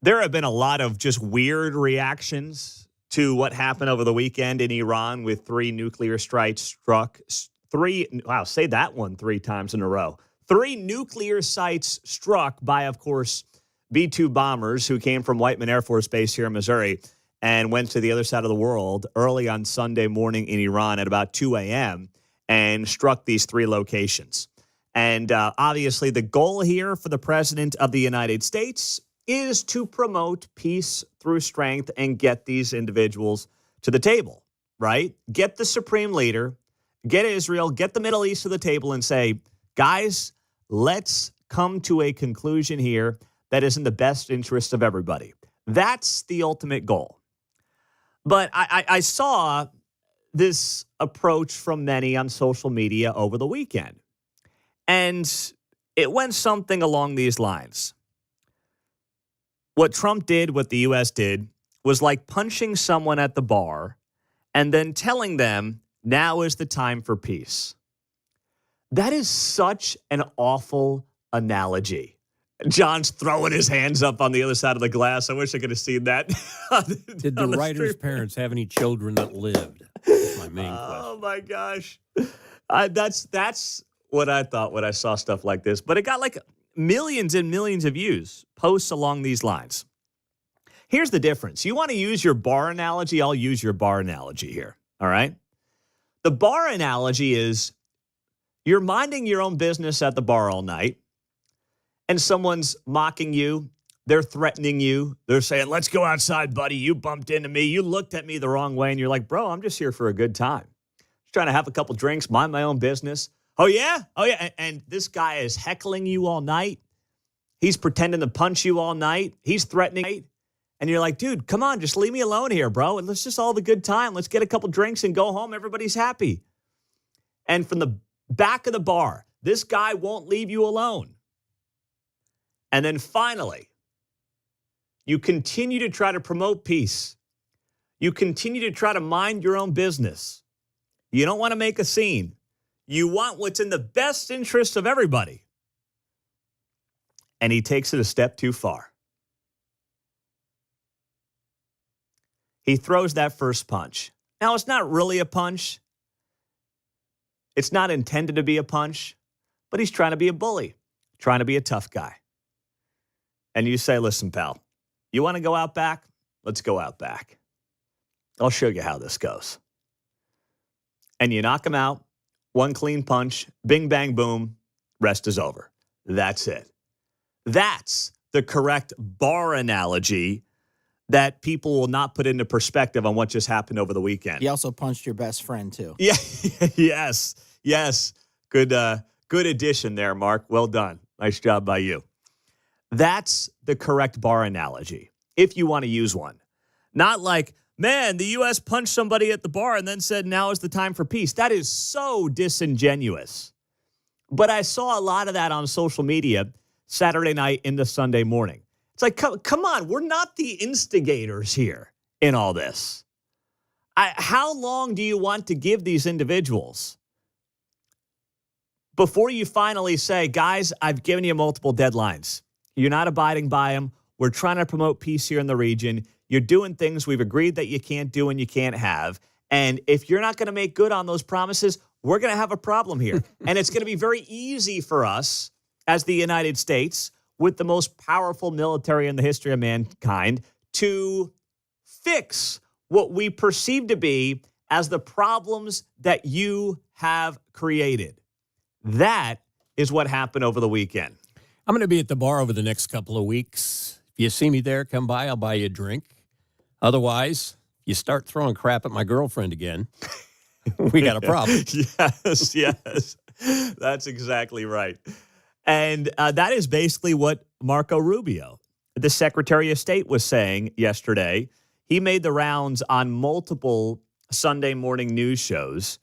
There have been a lot of just weird reactions to what happened over the weekend in Iran with 3 nuclear strikes struck. Say that one 3 times in a row. 3 nuclear sites struck by, of course, B-2 bombers who came from Whiteman Air Force Base here in Missouri and went to the other side of the world early on Sunday morning in Iran at about 2 a.m. and struck these 3 locations. And obviously the goal here for the President of the United States is to promote peace through strength and get these individuals to the table, right? Get the supreme leader, get Israel, get the Middle East to the table and say, guys, let's come to a conclusion here that is in the best interest of everybody. That's the ultimate goal. But I saw this approach from many on social media over the weekend. And it went something along these lines. What Trump did, what the U.S. did, was like punching someone at the bar and then telling them, now is the time for peace. That is such an awful analogy. John's throwing his hands up on the other side of the glass. I wish I could have seen that. Did the writer's parents have any children that lived? That's my main question. Oh, my gosh. That's what I thought when I saw stuff like this. But it got like millions and millions of views, posts along these lines. Here's the difference. You want to use your bar analogy? I'll use your bar analogy here. All right? The bar analogy is you're minding your own business at the bar all night, and someone's mocking you. They're threatening you. They're saying, let's go outside, buddy. You bumped into me. You looked at me the wrong way. And you're like, bro, I'm just here for a good time. Just trying to have a couple drinks, mind my own business. Oh, yeah? Oh, yeah. And this guy is heckling you all night. He's pretending to punch you all night. He's threatening. And you're like, dude, come on, just leave me alone here, bro. And let's just all have a good time. Let's get a couple drinks and go home. Everybody's happy. And from the back of the bar, this guy won't leave you alone. And then finally, you continue to try to promote peace. You continue to try to mind your own business. You don't want to make a scene. You want what's in the best interest of everybody. And he takes it a step too far. He throws that first punch. Now, it's not really a punch. It's not intended to be a punch, but he's trying to be a bully, trying to be a tough guy. And you say, listen, pal, you want to go out back? Let's go out back. I'll show you how this goes. And you knock him out, one clean punch, bing, bang, boom, rest is over. That's it. That's the correct bar analogy that people will not put into perspective on what just happened over the weekend. He also punched your best friend, too. Yeah, yes. Good addition there, Mark. Well done. Nice job by you. That's the correct bar analogy, if you want to use one. Not like, man, the U.S. punched somebody at the bar and then said, now is the time for peace. That is so disingenuous. But I saw a lot of that on social media Saturday night into Sunday morning. It's like, come on, we're not the instigators here in all this. How long do you want to give these individuals before you finally say, guys, I've given you multiple deadlines. You're not abiding by them. We're trying to promote peace here in the region. You're doing things we've agreed that you can't do and you can't have. And if you're not going to make good on those promises, we're going to have a problem here. And it's going to be very easy for us as the United States, with the most powerful military in the history of mankind, to fix what we perceive to be as the problems that you have created. That is what happened over the weekend. I'm going to be at the bar over the next couple of weeks. If you see me there, come by, I'll buy you a drink. Otherwise, you start throwing crap at my girlfriend again, we got a problem. Yes. That's exactly right. And that is basically what Marco Rubio, the Secretary of State, was saying yesterday. He made the rounds on multiple Sunday morning news shows.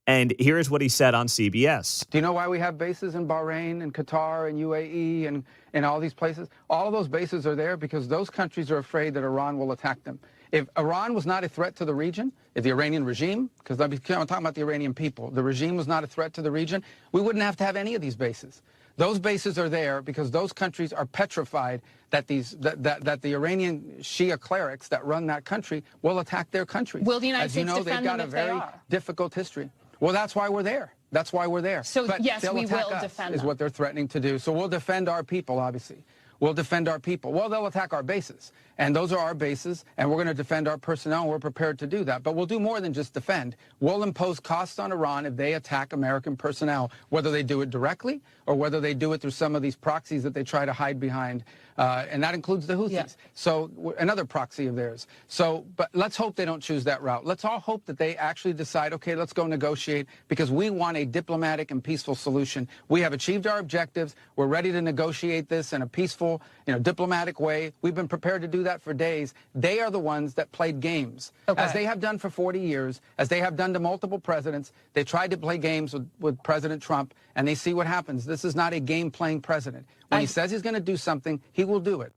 And here's what he said on CBS. Do you know why we have bases in Bahrain and Qatar and UAE and all these places? All of those bases are there because those countries are afraid that Iran will attack them. If Iran was not a threat to the region, if the Iranian regime, because I'm talking about the Iranian people, the regime was not a threat to the region, we wouldn't have to have any of these bases. Those bases are there because those countries are petrified that that the Iranian Shia clerics that run that country will attack their country. Will the United As you States know, they've defend got them a if they very are? difficult history. Well, that's why we're there. That's why we're there. So, but yes, they'll we attack will us, defend is them. what they're threatening to do. So we'll defend our people, obviously. We'll defend our people. Well, they'll attack our bases. And those are our bases, and we're going to defend our personnel, and we're prepared to do that. But we'll do more than just defend. We'll impose costs on Iran if they attack American personnel, whether they do it directly or whether they do it through some of these proxies that they try to hide behind. And that includes the Houthis. Yeah. So another proxy of theirs. So, but let's hope they don't choose that route. Let's all hope that they actually decide, okay, let's go negotiate, because we want a diplomatic and peaceful solution. We have achieved our objectives. We're ready to negotiate this in a peaceful, diplomatic way. We've been prepared to do that for days. They are the ones that played games, as they have done for 40 years, as they have done to multiple presidents. They tried to play games with President Trump, and they see what happens. This is not a game-playing president. When he says he's going to do something, he will do it.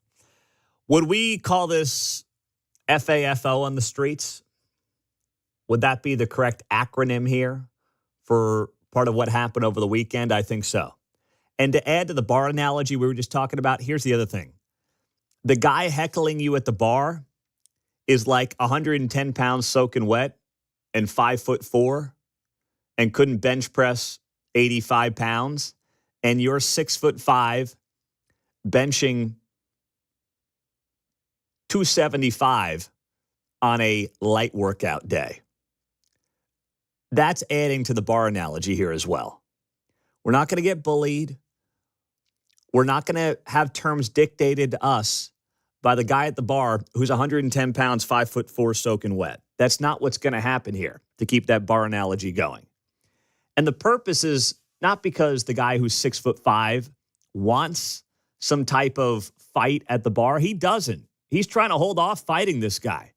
Would we call this FAFO on the streets? Would that be the correct acronym here for part of what happened over the weekend? I think so. And to add to the bar analogy we were just talking about, here's the other thing. The guy heckling you at the bar is like 110 pounds soaking wet and 5'4" and couldn't bench press 85 pounds. And you're 6'5", benching 275 on a light workout day. That's adding to the bar analogy here as well. We're not going to get bullied. We're not going to have terms dictated to us by the guy at the bar who's 110 pounds, 5'4", soaking wet. That's not what's going to happen here, to keep that bar analogy going. And the purpose is not because the guy who's 6'5" wants some type of fight at the bar. He doesn't. He's trying to hold off fighting this guy.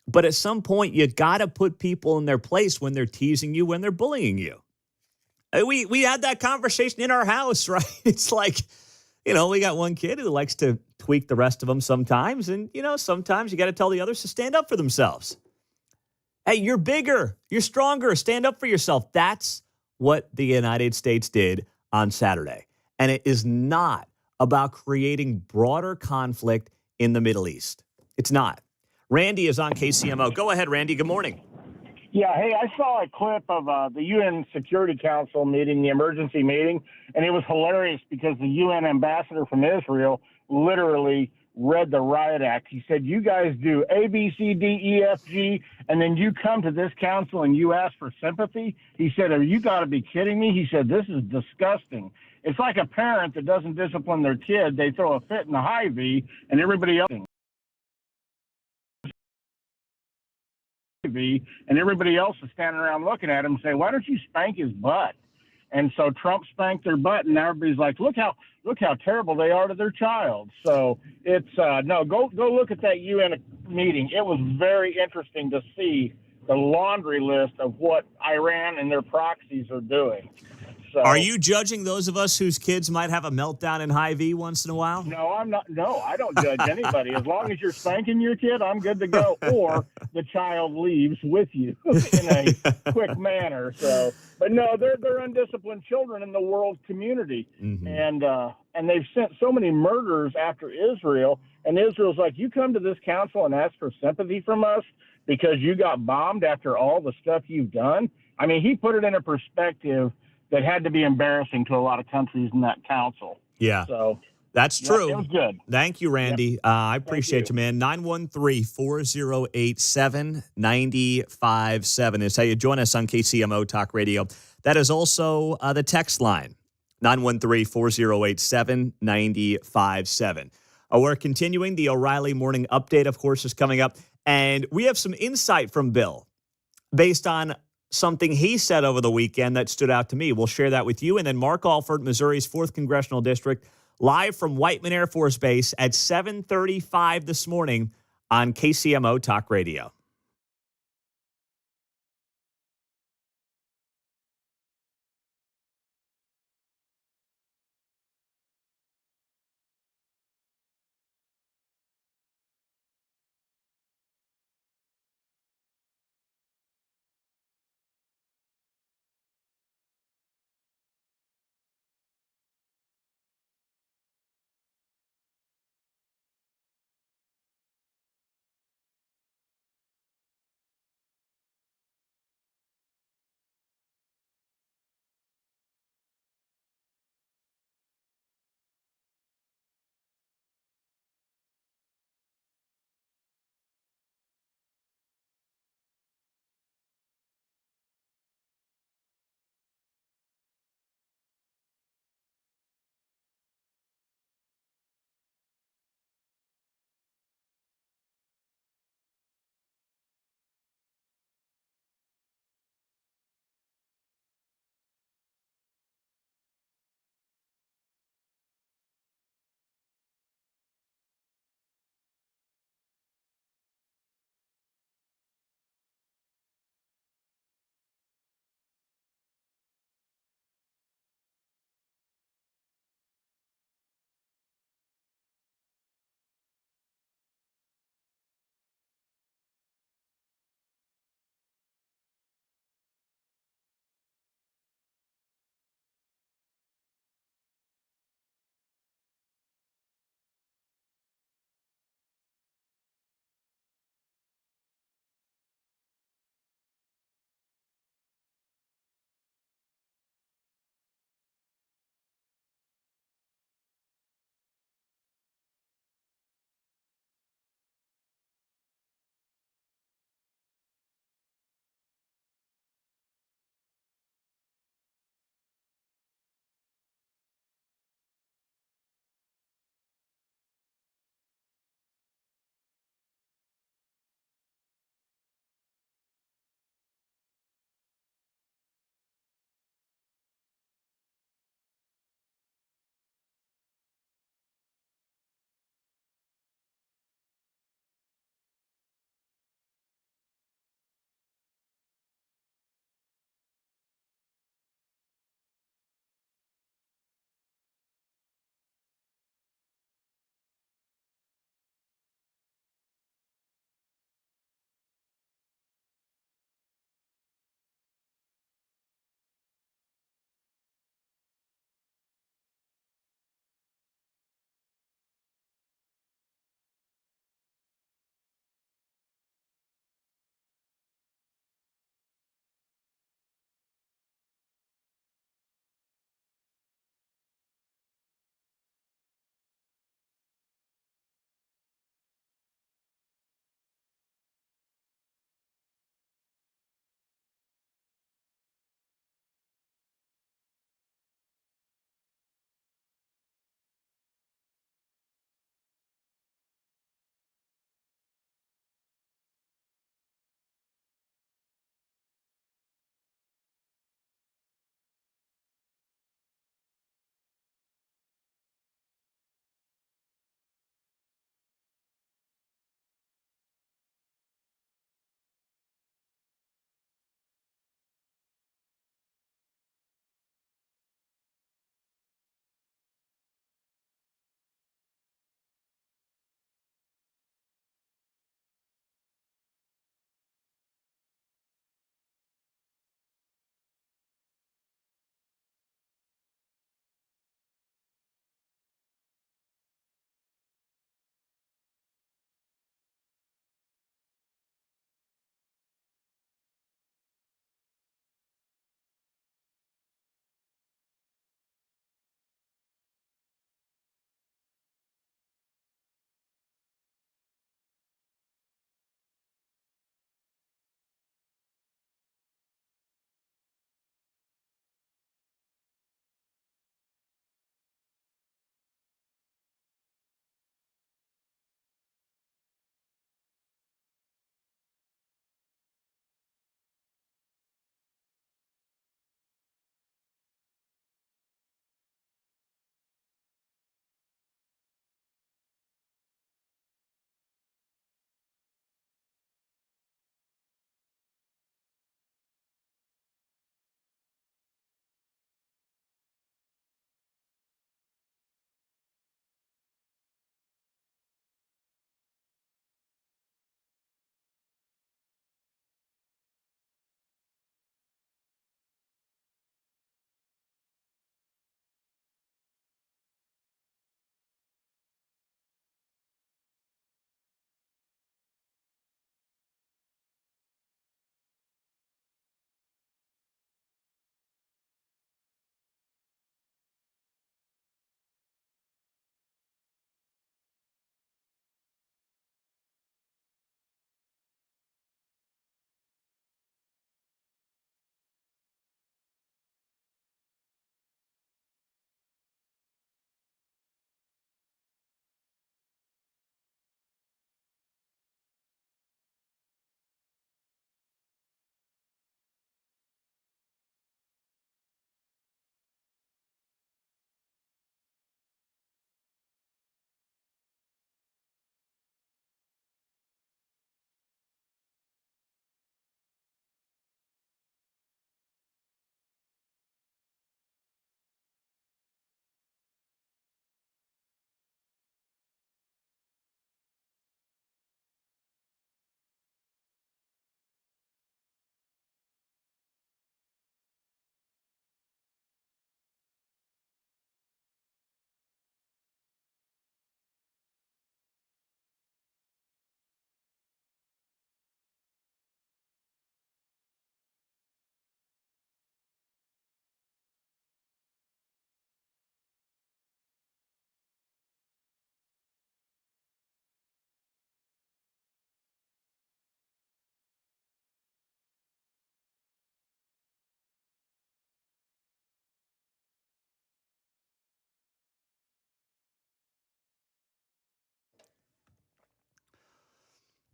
But at some point, you got to put people in their place when they're teasing you, when they're bullying you. We had that conversation in our house, right? It's like, we got one kid who likes to tweak the rest of them sometimes. And, sometimes you got to tell the others to stand up for themselves. Hey, you're bigger. You're stronger. Stand up for yourself. That's what the United States did on Saturday. And it is not about creating broader conflict in the Middle East. It's not. Randy is on KCMO. Go ahead, Randy. Good morning. Yeah, hey, I saw a clip of the UN Security Council meeting, the emergency meeting, and it was hilarious because the UN ambassador from Israel literally read the riot act. He said, you guys do A, B, C, D, E, F, G, and then you come to this council and you ask for sympathy? He said, you got to be kidding me. He said, this is disgusting. It's like a parent that doesn't discipline their kid. They throw a fit in the Hy-Vee, and everybody else is standing around looking at him and saying, why don't you spank his butt? And so Trump spanked their butt, and everybody's like, look how terrible they are to their child. So it's go look at that UN meeting. It was very interesting to see the laundry list of what Iran and their proxies are doing. So, are you judging those of us whose kids might have a meltdown in Hy-Vee once in a while? No, I'm not. No, I don't judge anybody. As long as you're spanking your kid, I'm good to go. Or the child leaves with you in a quick manner. So, but no, they're undisciplined children in the world community, and they've sent so many murders after Israel. And Israel's like, you come to this council and ask for sympathy from us because you got bombed after all the stuff you've done. I mean, he put it in a perspective that had to be embarrassing to a lot of countries in that council. Yeah. So that's true. It was good. Thank you, Randy. Yep. I appreciate you, man. 913-408-7957 is how you join us on KCMO Talk Radio. That is also the text line, 913-408-7957. We're continuing. The O'Reilly Morning Update, of course, is coming up. And we have some insight from Bill based on something he said over the weekend that stood out to me. We'll share that with you. And then Mark Alford, Missouri's 4th Congressional District, live from Whiteman Air Force Base at 7:35 this morning on KCMO Talk Radio.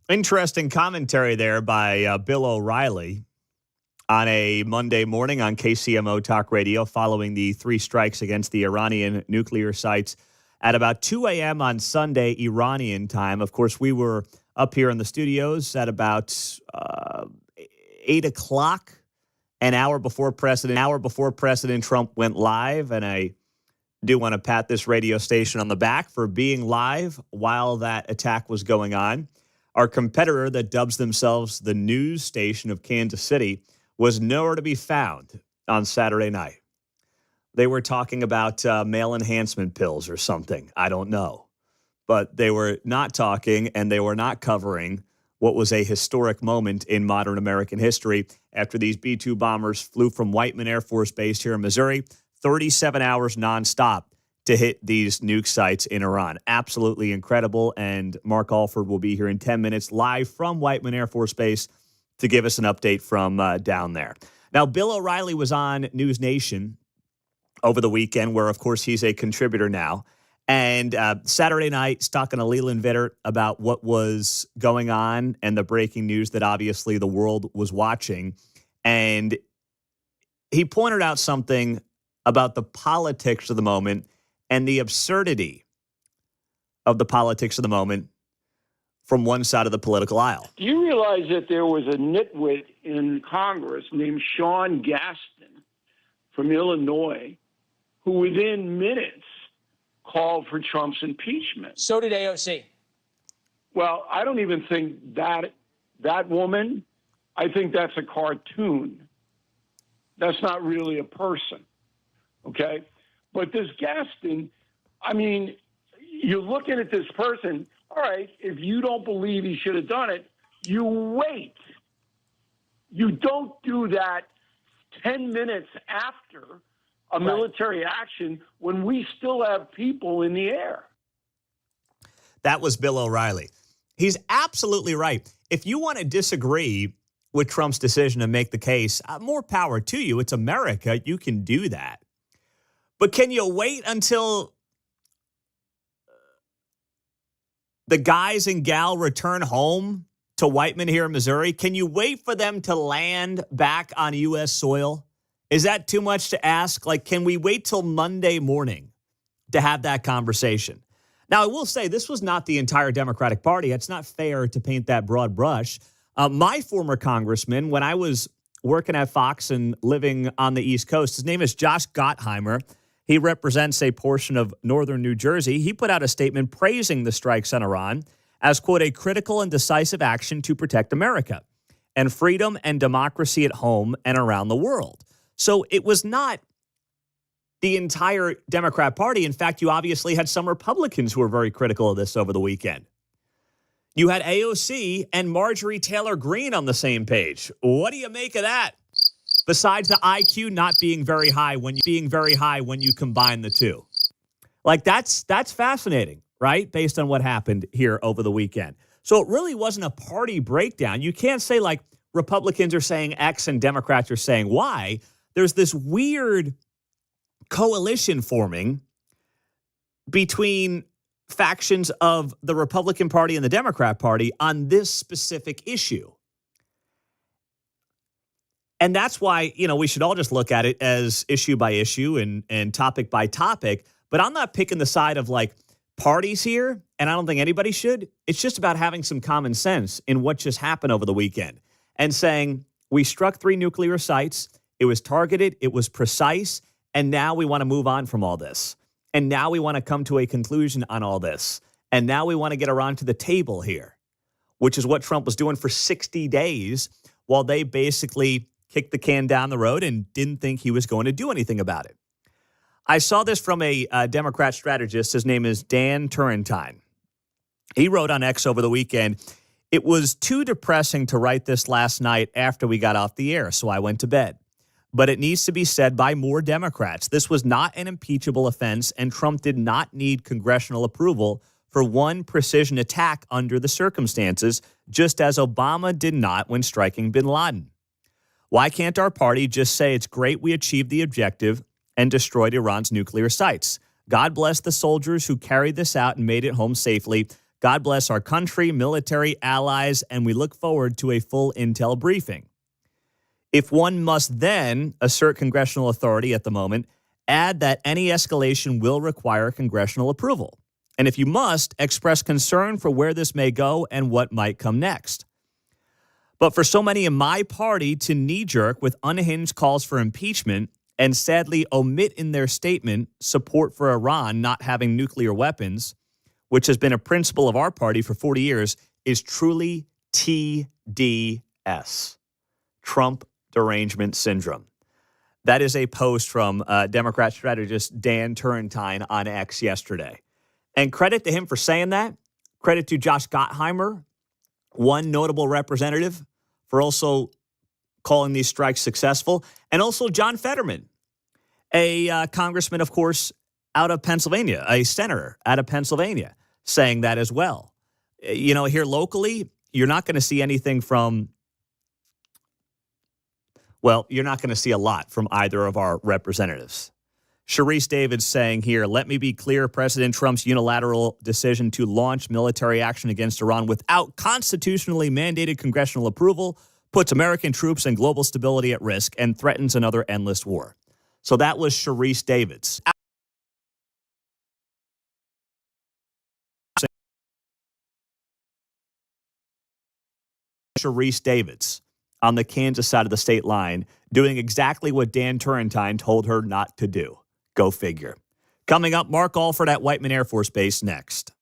Interesting commentary there by Bill O'Reilly on a Monday morning on KCMO Talk Radio following the 3 strikes against the Iranian nuclear sites at about 2 a.m. on Sunday, Iranian time. Of course, we were up here in the studios at about 8 o'clock, an hour before President Trump went live. And I do want to pat this radio station on the back for being live while that attack was going on. Our competitor that dubs themselves the news station of Kansas City was nowhere to be found on Saturday night. They were talking about male enhancement pills or something. I don't know. But they were not talking and they were not covering what was a historic moment in modern American history after these B-2 bombers flew from Whiteman Air Force Base here in Missouri, 37 hours nonstop to hit these nuke sites in Iran. Absolutely incredible. And Mark Alford will be here in 10 minutes live from Whiteman Air Force Base to give us an update from down there. Now, Bill O'Reilly was on News Nation over the weekend, where, of course, he's a contributor now. And Saturday night, talking to Leland Vittert about what was going on and the breaking news that obviously the world was watching. And he pointed out something about the politics of the moment and the absurdity of the politics of the moment from one side of the political aisle. Do you realize that there was a nitwit in Congress named Sean Gaston from Illinois who within minutes called for Trump's impeachment? So did AOC. Well, I don't even think that woman, I think that's a cartoon. That's not really a person, okay? But this Gaston, I mean, you're looking at this person, all right, if you don't believe he should have done it, you wait. You don't do that 10 minutes after a military action when we still have people in the air. That was Bill O'Reilly. He's absolutely right. If you want to disagree with Trump's decision to make the case, more power to you. It's America. You can do that. But can you wait until the guys and gal return home to Whiteman here in Missouri? Can you wait for them to land back on U.S. soil? Is that too much to ask? Like, can we wait till Monday morning to have that conversation? Now, I will say this was not the entire Democratic Party. It's not fair to paint that broad brush. My former congressman, when I was working at Fox and living on the East Coast, his name is Josh Gottheimer. He represents a portion of northern New Jersey. He put out a statement praising the strikes on Iran as, quote, a critical and decisive action to protect America and freedom and democracy at home and around the world. So it was not the entire Democrat Party. In fact, you obviously had some Republicans who were very critical of this over the weekend. You had AOC and Marjorie Taylor Greene on the same page. What do you make of that? Besides the IQ not being very high when you combine the two. Like, that's fascinating, right? Based on what happened here over the weekend. So it really wasn't a party breakdown. You can't say like Republicans are saying X and Democrats are saying Y. There's this weird coalition forming between factions of the Republican Party and the Democrat Party on this specific issue. And that's why, we should all just look at it as issue by issue and topic by topic. But I'm not picking the side of like parties here, and I don't think anybody should. It's just about having some common sense in what just happened over the weekend and saying we struck 3 nuclear sites. It was targeted. It was precise. And now we want to move on from all this. And now we want to come to a conclusion on all this. And now we want to get around to the table here, which is what Trump was doing for 60 days while they basically kicked the can down the road and didn't think he was going to do anything about it. I saw this from a Democrat strategist. His name is Dan Turrentine. He wrote on X over the weekend, "It was too depressing to write this last night after we got off the air, so I went to bed. But it needs to be said by more Democrats. This was not an impeachable offense, and Trump did not need congressional approval for one precision attack under the circumstances, just as Obama did not when striking bin Laden. Why can't our party just say it's great we achieved the objective and destroyed Iran's nuclear sites? God bless the soldiers who carried this out and made it home safely. God bless our country, military, allies, and we look forward to a full intel briefing. If one must then assert congressional authority at the moment, add that any escalation will require congressional approval. And if you must, express concern for where this may go and what might come next. But for so many in my party to knee-jerk with unhinged calls for impeachment and sadly omit in their statement support for Iran not having nuclear weapons, which has been a principle of our party for 40 years, is truly TDS, Trump derangement syndrome. That is a post from Democrat strategist Dan Turrentine on X yesterday. And credit to him for saying that. Credit to Josh Gottheimer, one notable representative, for also calling these strikes successful. And also John Fetterman, a congressman, of course, out of Pennsylvania, a senator out of Pennsylvania, saying that as well. You know, here locally, you're not going to see anything from, well, you're not going to see a lot from either of our representatives. Sharice Davids saying here, let me be clear, President Trump's unilateral decision to launch military action against Iran without constitutionally mandated congressional approval puts American troops and global stability at risk and threatens another endless war. So that was Sharice Davids. Sharice Davids on the Kansas side of the state line doing exactly what Dan Turrentine told her not to do. Go figure. Coming up, Mark Alford at Whiteman Air Force Base next.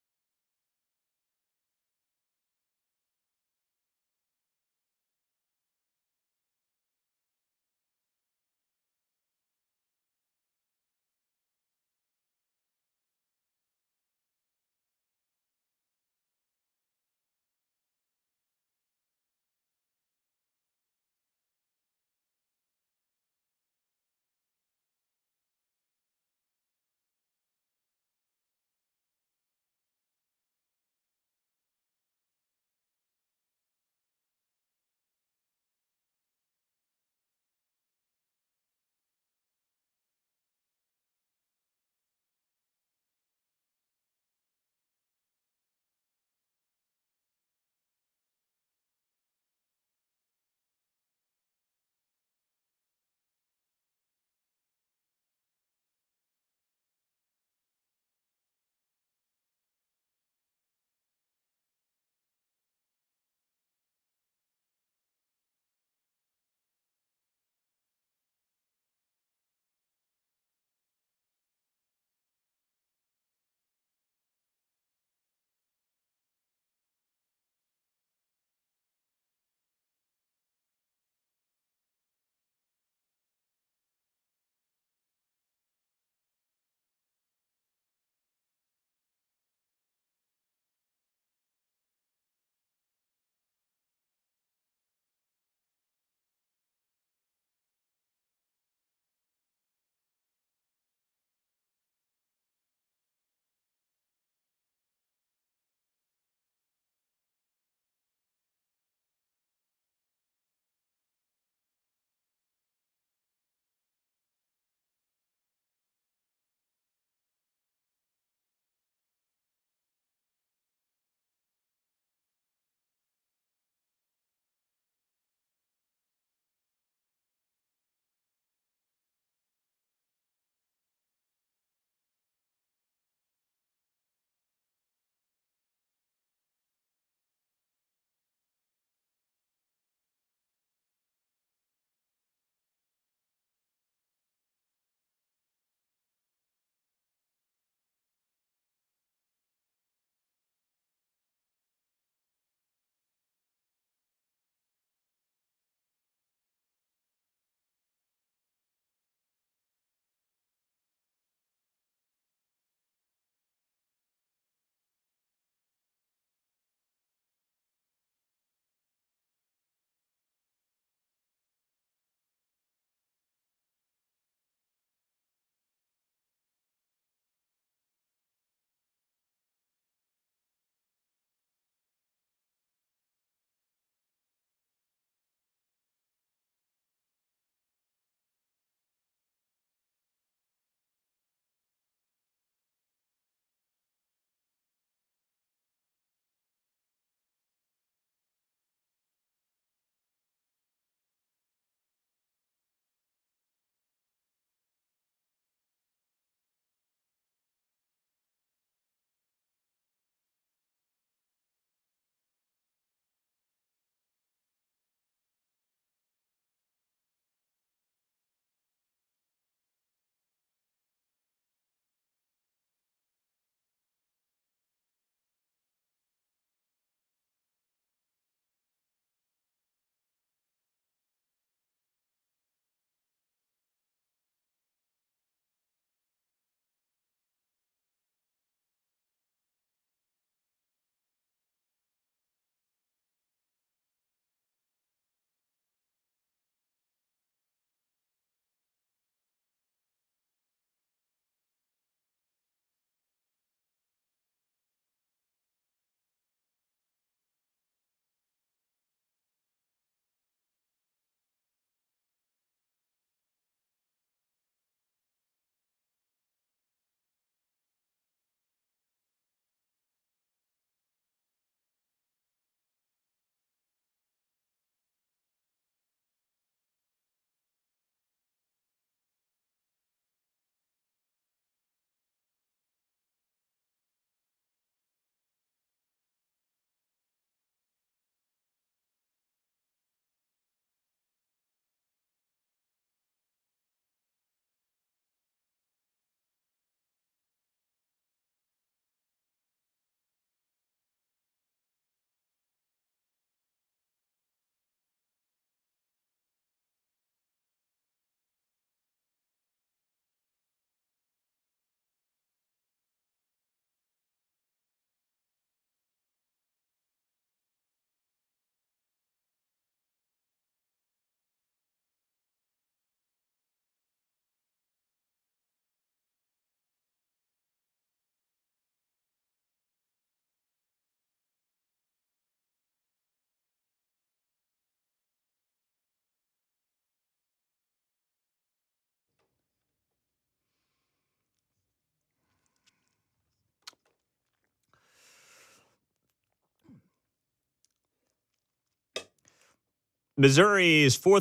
Missouri's fourth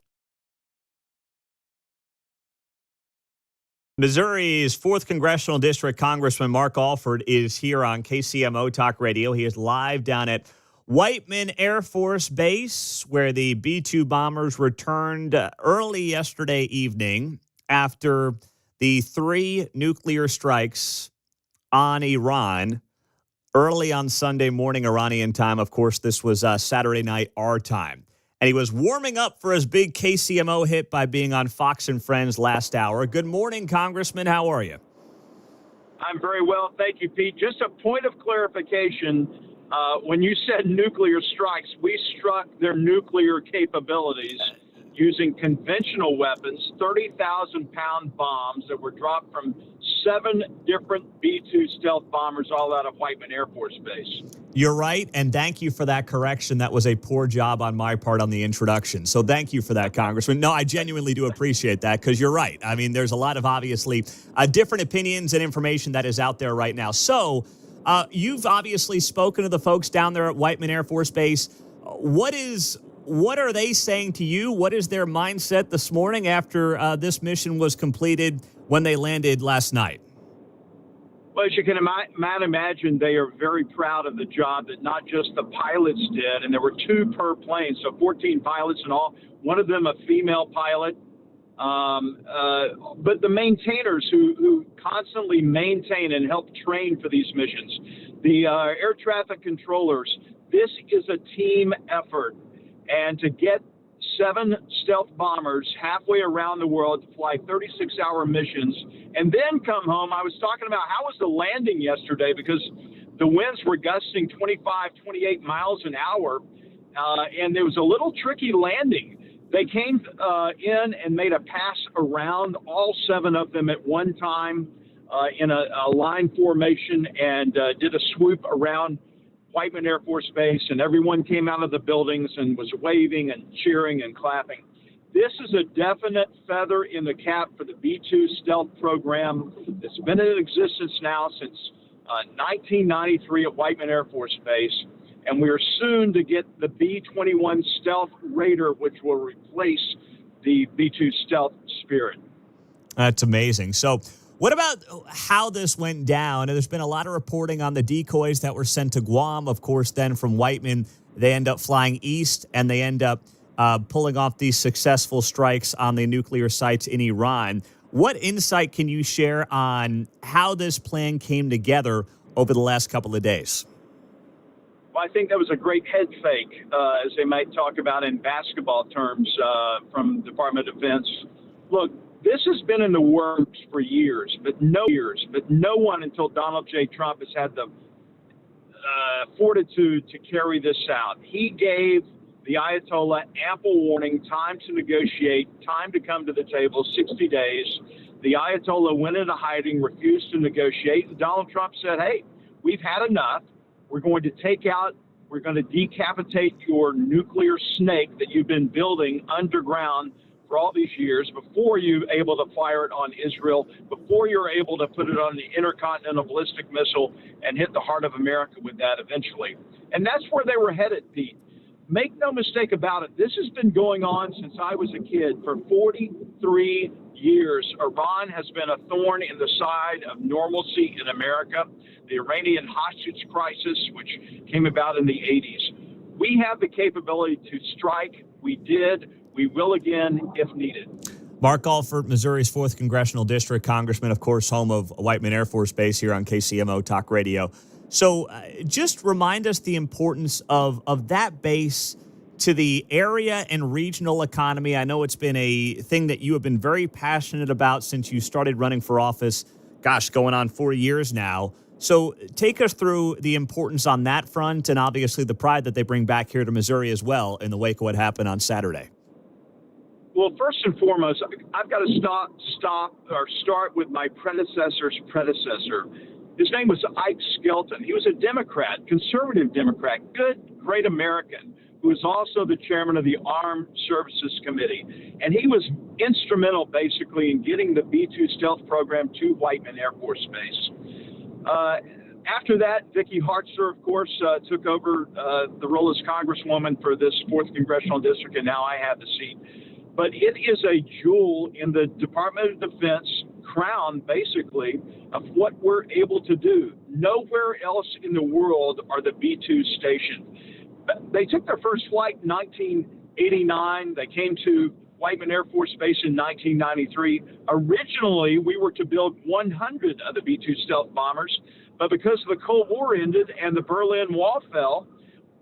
congressional district Congressman Mark Alford is here on KCMO Talk Radio. He is live down at Whiteman Air Force Base, where the B-2 bombers returned early yesterday evening after the 3 nuclear strikes on Iran early on Sunday morning Iranian time. Of course, this was Saturday night our time. And he was warming up for his big KCMO hit by being on Fox and Friends last hour. Good morning, Congressman. How are you? I'm very well. Thank you, Pete. Just a point of clarification. When you said nuclear strikes, we struck their nuclear capabilities using conventional weapons, 30,000-pound bombs that were dropped from 7 different B-2 stealth bombers all out of Whiteman Air Force Base. You're right, and thank you for that correction. That was a poor job on my part on the introduction. So thank you for that, Congressman. No, I genuinely do appreciate that because you're right. I mean, there's a lot of obviously different opinions and information that is out there right now. So you've obviously spoken to the folks down there at Whiteman Air Force Base. What are they saying to you? What is their mindset this morning after this mission was completed when they landed last night? Well, as you can imagine, they are very proud of the job that not just the pilots did, and there were 2 per plane, so 14 pilots in all, one of them a female pilot, but the maintainers who constantly maintain and help train for these missions. The air traffic controllers, this is a team effort, and to get 7 stealth bombers halfway around the world to fly 36-hour missions and then come home. I was talking about how was the landing yesterday because the winds were gusting 25, 28 miles an hour, and it was a little tricky landing. They came in and made a pass around all 7 of them at one time in a line formation and did a swoop around Whiteman Air Force Base, and everyone came out of the buildings and was waving and cheering and clapping. This is a definite feather in the cap for the B-2 stealth program that's been in existence now since 1993 at Whiteman Air Force Base, and we are soon to get the B-21 Stealth Raider, which will replace the B-2 Stealth Spirit. That's amazing. So what about how this went down? There's been a lot of reporting on the decoys that were sent to Guam. Of course, then from Whiteman, they end up flying east, and they end up pulling off these successful strikes on the nuclear sites in Iran. What insight can you share on how this plan came together over the last couple of days? Well, I think that was a great head fake, as they might talk about in basketball terms from the Department of Defense. Look, this has been in the works for years, but no one until Donald J. Trump has had the fortitude to carry this out. He gave the Ayatollah ample warning, time to negotiate, time to come to the table, 60 days. The Ayatollah went into hiding, refused to negotiate, and Donald Trump said, hey, we've had enough. We're going to decapitate your nuclear snake that you've been building underground for all these years before you're able to fire it on Israel, before you're able to put it on the intercontinental ballistic missile and hit the heart of America with that eventually. And that's where they were headed, Pete. Make no mistake about it. This has been going on since I was a kid. For 43 years, Iran has been a thorn in the side of normalcy in America. The Iranian hostage crisis, which came about in the 80s. We have the capability to strike. We did. We will again if needed. Mark Alford, Missouri's 4th Congressional District Congressman, of course, home of Whiteman Air Force Base here on KCMO Talk Radio. So just remind us the importance of that base to the area and regional economy. I know it's been a thing that you have been very passionate about since you started running for office, going on 4 years now. So take us through the importance on that front and obviously the pride that they bring back here to Missouri as well in the wake of what happened on Saturday. Well, first and foremost, I've got to start with my predecessor's predecessor. His name was Ike Skelton. He was a Democrat, conservative Democrat, good, great American, who was also the chairman of the Armed Services Committee. And he was instrumental, basically, in getting the B-2 stealth program to Whiteman Air Force Base. After that, Vicky Hartzler, of course, took over the role as Congresswoman for this 4th Congressional District, and now I have the seat. But it is a jewel in the Department of Defense crown, basically, of what we're able to do. Nowhere else in the world are the B-2 stationed. They took their first flight in 1989. They came to Whiteman Air Force Base in 1993. Originally, we were to build 100 of the B-2 stealth bombers, but because the Cold War ended and the Berlin Wall fell,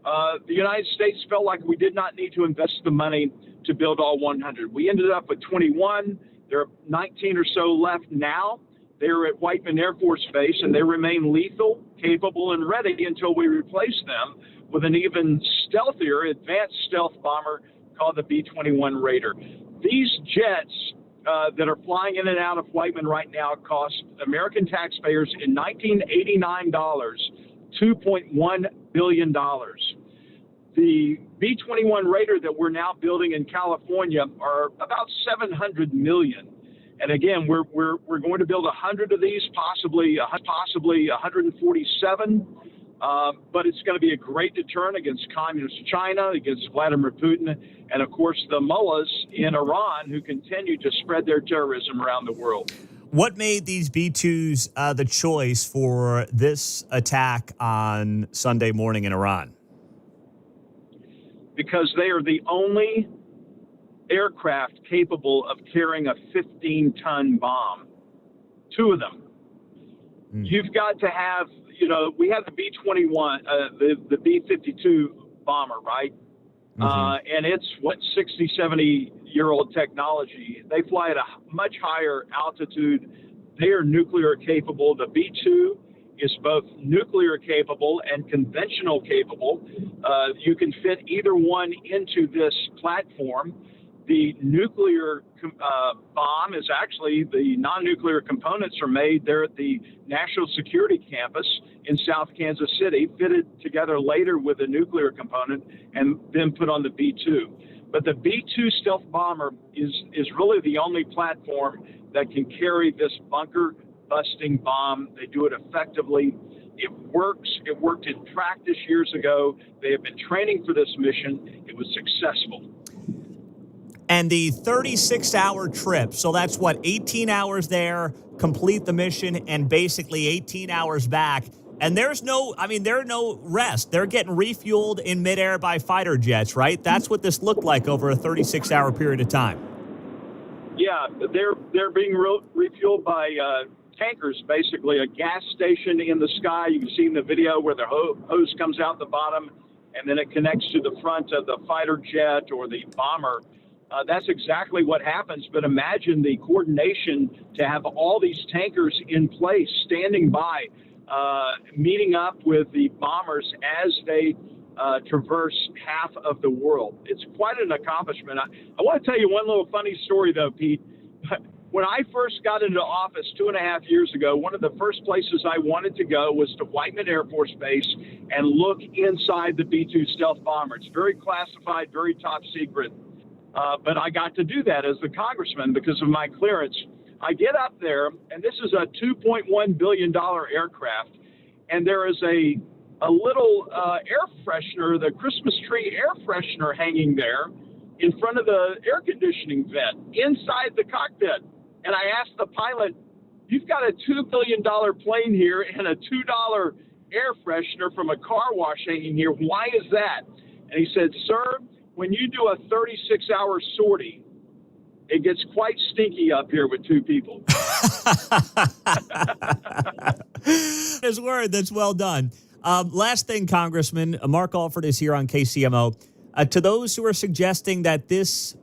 the United States felt like we did not need to invest the money to build all 100. We ended up with 21. There are 19 or so left now. They're at Whiteman Air Force Base, and they remain lethal, capable, and ready until we replace them with an even stealthier, advanced stealth bomber called the B-21 Raider. These jets that are flying in and out of Whiteman right now cost American taxpayers in 1989 $2.1 billion. The B-21 Raider that we're now building in California are about $700 million. And again, we're going to build 100 of these, possibly 147. But it's going to be a great deterrent against communist China, against Vladimir Putin, and of course the mullahs in Iran who continue to spread their terrorism around the world. What made these B-2s the choice for this attack on Sunday morning in Iran? Because they are the only aircraft capable of carrying a 15-ton bomb. 2 of them. You've got to have, we have the B-21, the B-52 bomber, right? And it's, 60, 70-year-old technology. They fly at a much higher altitude. They are nuclear capable. The B-2 is both nuclear capable and conventional capable. You can fit either one into this platform. The nuclear bomb is actually, the non-nuclear components are made there at the National Security Campus in South Kansas City, fitted together later with a nuclear component, and then put on the B-2. But the B-2 stealth bomber is really the only platform that can carry this bunker-busting bomb. They do it effectively. It works. It worked in practice years ago. They have been training for this mission. It was successful. And the 36-hour trip, so that's 18 hours there, complete the mission, and basically 18 hours back. And there's no rest. They're getting refueled in midair by fighter jets, right? That's what this looked like over a 36-hour period of time. Yeah, they're being refueled by tankers, basically, a gas station in the sky. You can see in the video where the hose comes out the bottom, and then it connects to the front of the fighter jet or the bomber. That's exactly what happens, but imagine the coordination to have all these tankers in place, standing by, meeting up with the bombers as they traverse half of the world. It's quite an accomplishment. I want to tell you one little funny story, though, Pete. When I first got into office 2.5 years ago, one of the first places I wanted to go was to Whiteman Air Force Base and look inside the B-2 stealth bomber. It's very classified, very top secret. But I got to do that as the congressman because of my clearance. I get up there, and this is a $2.1 billion aircraft, and there is a little air freshener, the Christmas tree air freshener hanging there in front of the air conditioning vent inside the cockpit. And I asked the pilot, you've got a $2 billion plane here and a $2 air freshener from a car wash hanging here. Why is that? And he said, sir, when you do a 36-hour sortie, it gets quite stinky up here with 2 people. His word, that's well done. Last thing, Congressman, Mark Alford is here on KCMO. To those who are suggesting that this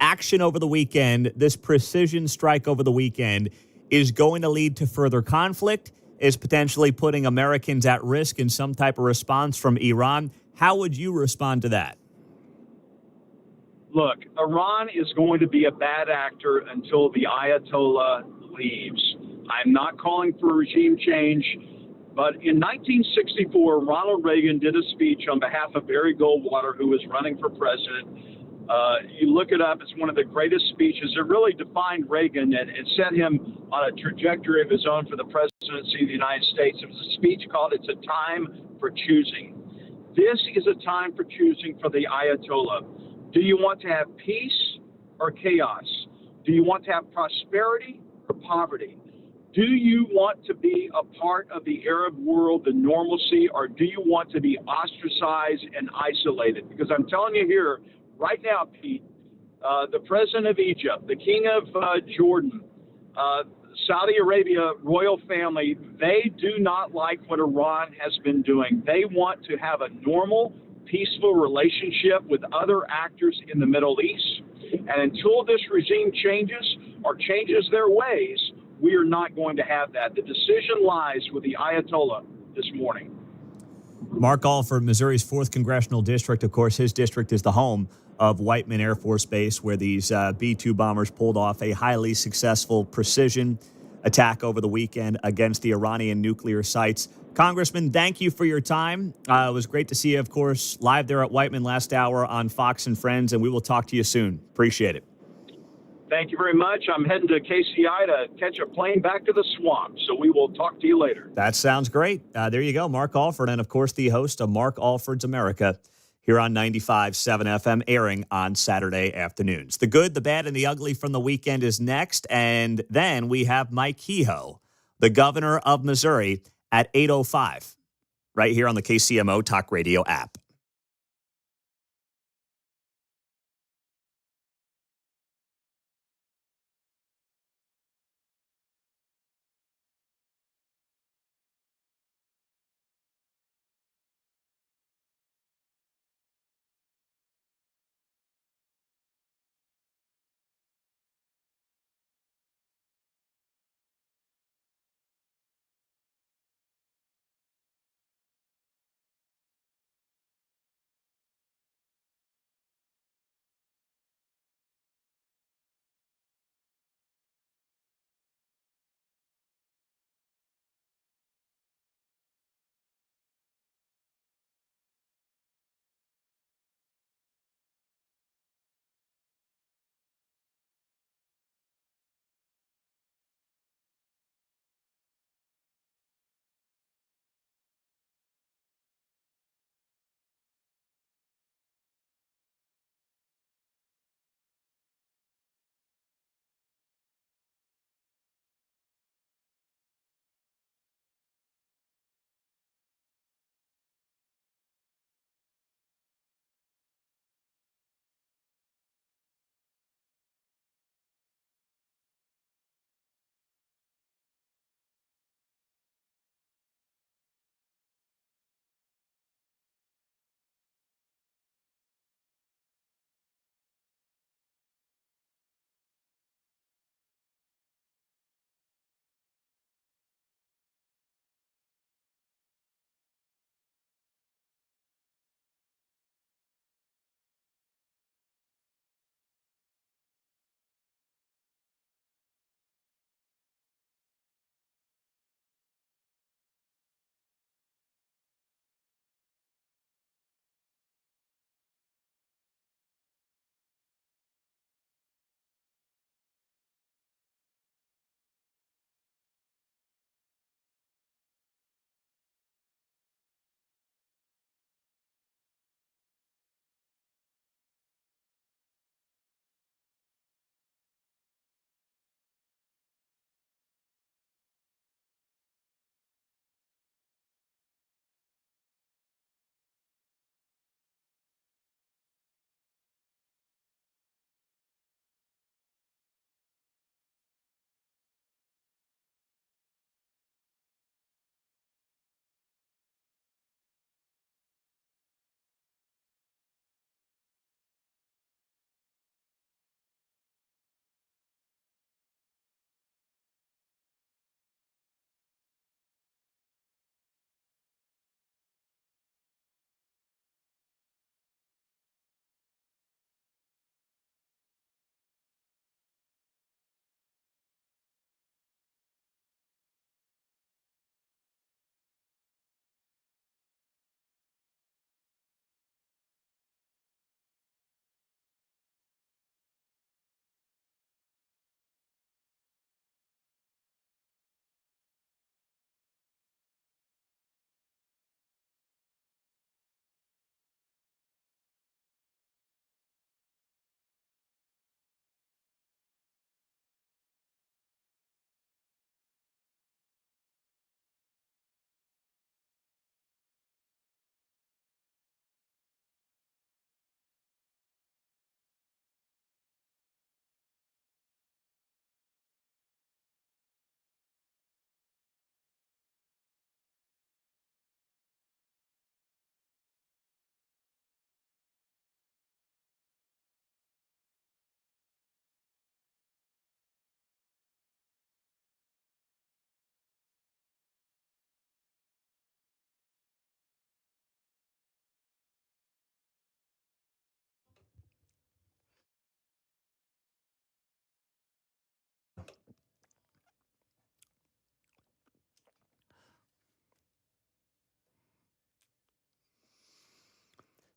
action over the weekend, this precision strike over the weekend, is going to lead to further conflict, is potentially putting Americans at risk in some type of response from Iran, how would you respond to that? Look, Iran is going to be a bad actor until the Ayatollah leaves. I'm not calling for regime change, but in 1964, Ronald Reagan did a speech on behalf of Barry Goldwater, who was running for president. You look it up, it's one of the greatest speeches. It really defined Reagan and set him on a trajectory of his own for the presidency presidency of the United States. It was a speech called "It's a Time for Choosing." This is a time for choosing for the Ayatollah. Do you want to have peace or chaos? Do you want to have prosperity or poverty? Do you want to be a part of the Arab world, the normalcy, or do you want to be ostracized and isolated? Because I'm telling you here, right now, Pete, the president of Egypt, the king of Jordan, Saudi Arabia royal family, they do not like what Iran has been doing. They want to have a normal, peaceful relationship with other actors in the Middle East. And until this regime changes or changes their ways, we are not going to have that. The decision lies with the Ayatollah this morning. Mark Alford, Missouri's 4th Congressional District. Of course, his district is the home of Whiteman Air Force Base, where these B-2 bombers pulled off a highly successful precision attack over the weekend against the Iranian nuclear sites. Congressman, thank you for your time. It was great to see you, of course, live there at Whiteman last hour on Fox and Friends, and we will talk to you soon. Appreciate it. Thank you very much. I'm heading to KCI to catch a plane back to the swamp, so we will talk to you later. That sounds great. There you go, Mark Alford, and of course the host of Mark Alford's America here on 95.7 FM, airing on Saturday afternoons. The good, the bad, and the ugly from the weekend is next, and then we have Mike Kehoe, the governor of Missouri, at 8:05, right here on the KCMO Talk Radio app.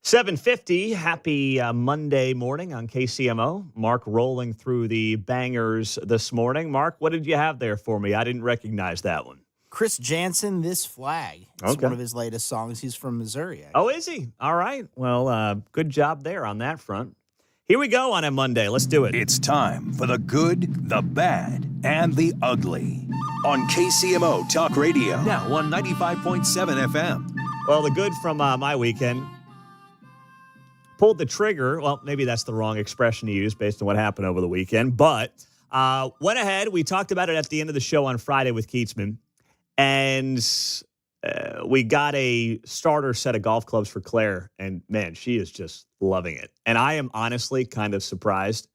7:50, happy Monday morning on KCMO. Mark rolling through the bangers this morning. Mark, what did you have there for me? I didn't recognize that one. Chris Jansen, This Flag. It's Okay. one of his latest songs. He's from Missouri. Actually. Oh, is he? All right. Well, good job there on that front. Here we go on a Monday. Let's do it. It's time for the good, the bad, and the ugly on KCMO Talk Radio. Now on 95.7 FM. Well, the good from my weekend. Pulled the trigger. Well, maybe that's the wrong expression to use based on what happened over the weekend. But went ahead. We talked about it at the end of the show on Friday with Keatsman. And we got a starter set of golf clubs for Claire. And, man, she is just loving it. And I am honestly kind of surprised.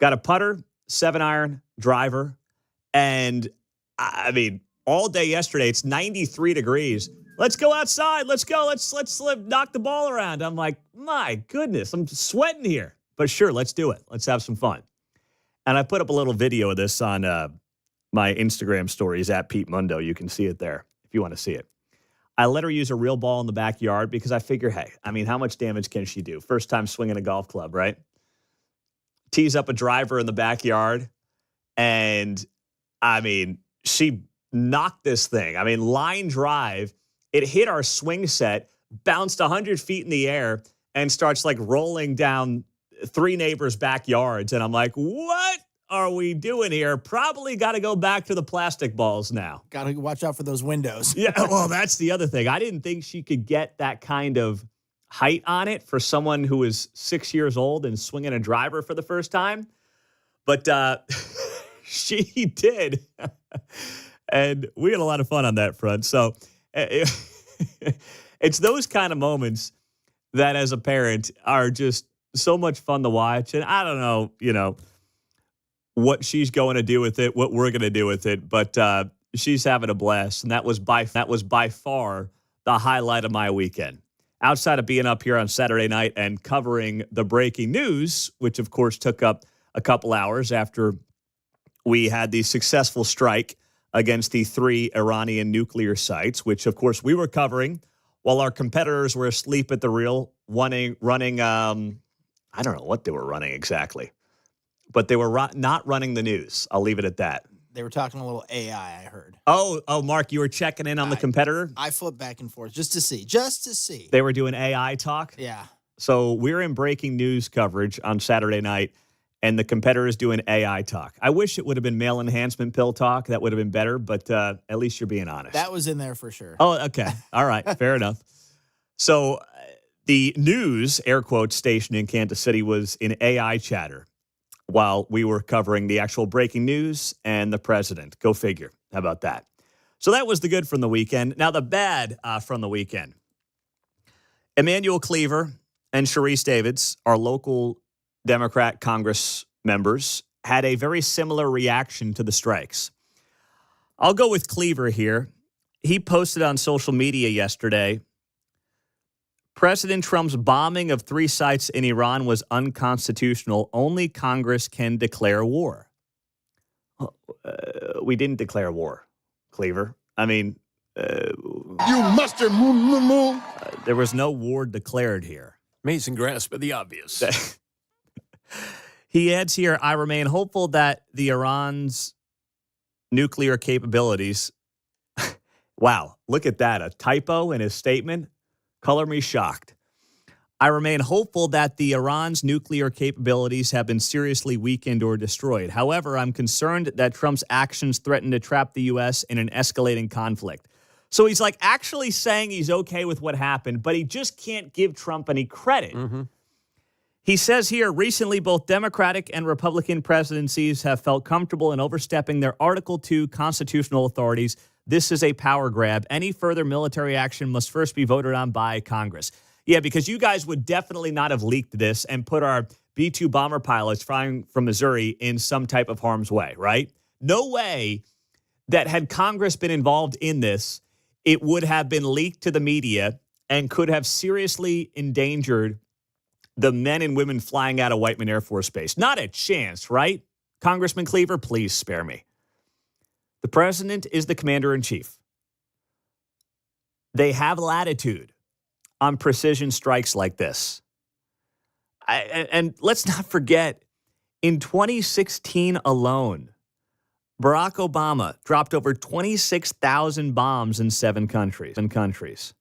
Got a putter, 7-iron, driver. And, I mean, all day yesterday, it's 93 degrees. Let's go outside. Let's go. Let's knock the ball around. I'm like, my goodness, I'm sweating here. But sure, let's do it. Let's have some fun. And I put up a little video of this on my Instagram stories at Pete Mundo. You can see it there if you want to see it. I let her use a real ball in the backyard because I figure, hey, I mean, how much damage can she do? First time swinging a golf club, right? Tees up a driver in the backyard. And, I mean, she knocked this thing. I mean, line drive. It hit our swing set, bounced 100 feet in the air, and starts like rolling down 3 neighbors' backyards. And I'm like, what are we doing here? Probably got to go back to the plastic balls now. Got to watch out for those windows. Yeah, well, that's the other thing. I didn't think she could get that kind of height on it for someone who is 6 years old and swinging a driver for the first time. But she did. And we had a lot of fun on that front. So it's those kind of moments that as a parent are just so much fun to watch. And I don't know, what she's going to do with it, what we're going to do with it, but she's having a blast. And that was by far the highlight of my weekend. Outside of being up here on Saturday night and covering the breaking news, which of course took up a couple hours after we had the successful strike against the 3 Iranian nuclear sites, which, of course, we were covering while our competitors were asleep at the wheel, running I don't know what they were running exactly, but they were not running the news. I'll leave it at that. They were talking a little AI, I heard. Oh, Mark, you were checking in on the competitor? I flipped back and forth just to see. They were doing AI talk? Yeah. So we're in breaking news coverage on Saturday night, and the competitor is doing AI talk. I wish it would have been male enhancement pill talk. That would have been better, but at least you're being honest. That was in there for sure. Oh, okay. All right. Fair enough. So the news, air quotes, station in Kansas City was in AI chatter while we were covering the actual breaking news and the president. Go figure. How about that? So that was the good from the weekend. Now the bad from the weekend. Emmanuel Cleaver and Sharice Davids, our local Democrat Congress members, had a very similar reaction to the strikes. I'll go with Cleaver here. He posted on social media yesterday, President Trump's bombing of 3 sites in Iran was unconstitutional. Only Congress can declare war. We didn't declare war, Cleaver. I mean, you muster moo. There was no war declared here. Amazing grasp of the obvious. He adds here, I remain hopeful that the Iran's nuclear capabilities. Wow, look at that. A typo in his statement. Color me shocked. I remain hopeful that the Iran's nuclear capabilities have been seriously weakened or destroyed. However, I'm concerned that Trump's actions threaten to trap the U.S. in an escalating conflict. So he's like actually saying he's okay with what happened, but he just can't give Trump any credit. Mm-hmm. He says here, recently both Democratic and Republican presidencies have felt comfortable in overstepping their Article 2 constitutional authorities. This is a power grab. Any further military action must first be voted on by Congress. Yeah, because you guys would definitely not have leaked this and put our B-2 bomber pilots flying from Missouri in some type of harm's way, right? No way that had Congress been involved in this, it would have been leaked to the media and could have seriously endangered the men and women flying out of Whiteman Air Force Base. Not a chance, right? Congressman Cleaver, please spare me. The president is the commander-in-chief. They have latitude. on precision strikes like this. And let's not forget, in 2016 alone, Barack Obama dropped over 26,000 bombs in 7 countries.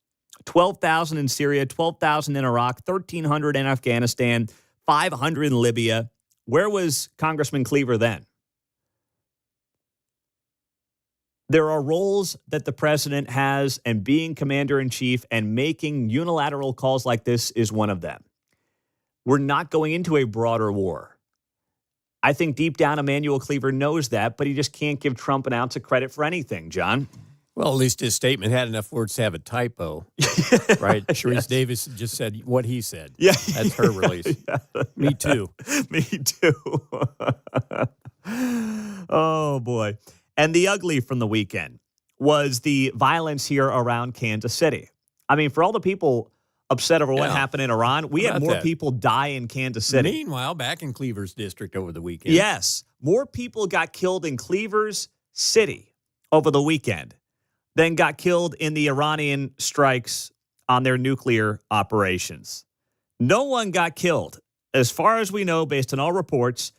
12,000 in Syria, 12,000 in Iraq, 1,300 in Afghanistan, 500 in Libya. Where was Congressman Cleaver then? There are roles that the president has, and being commander-in-chief and making unilateral calls like this is one of them. We're not going into a broader war. I think deep down Emmanuel Cleaver knows that, but he just can't give Trump an ounce of credit for anything, John. Well, at least his statement had enough words to have a typo, right? Sharice Davis just said what he said. Yeah. That's her release. Me too. Me too. Oh, boy. And the ugly from the weekend was the violence here around Kansas City. I mean, for all the people upset over what happened in Iran, we had more people die in Kansas City. Meanwhile, back in Cleaver's district over the weekend. Yes. More people got killed in Cleaver's city over the weekend than got killed in the Iranian strikes on their nuclear operations. No one got killed. As far as we know, based on all reports,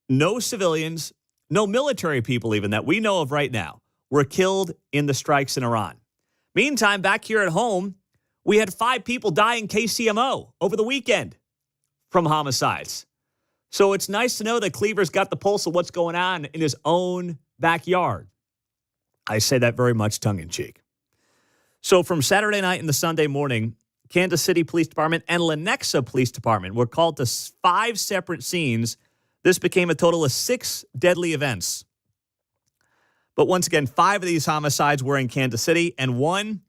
no civilians, no military people even that we know of right now were killed in the strikes in Iran. Meantime, back here at home, we had 5 people die in KCMO over the weekend from homicides. So it's nice to know that Cleaver's got the pulse of what's going on in his own backyard. I say that very much tongue-in-cheek. So from Saturday night into Sunday morning, Kansas City Police Department and Lenexa Police Department were called to 5 separate scenes. This became a total of 6 deadly events. But once again, 5 of these homicides were in Kansas City and 1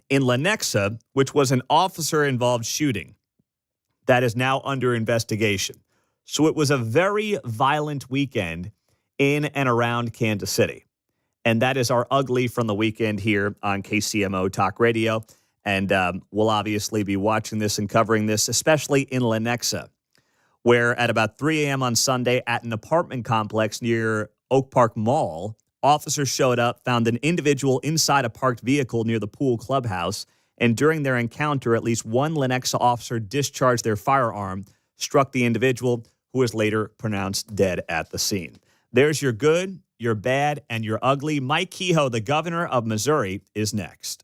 in Lenexa, which was an officer-involved shooting that is now under investigation. So it was a very violent weekend in and around Kansas City. And that is our ugly from the weekend here on KCMO Talk Radio. And we'll obviously be watching this and covering this, especially in Lenexa, where at about 3 a.m. on Sunday at an apartment complex near Oak Park Mall, officers showed up, found an individual inside a parked vehicle near the pool clubhouse, and during their encounter, at least one Lenexa officer discharged their firearm, struck the individual, who was later pronounced dead at the scene. There's your good, your bad, and your ugly. Mike Kehoe, the governor of Missouri, is next.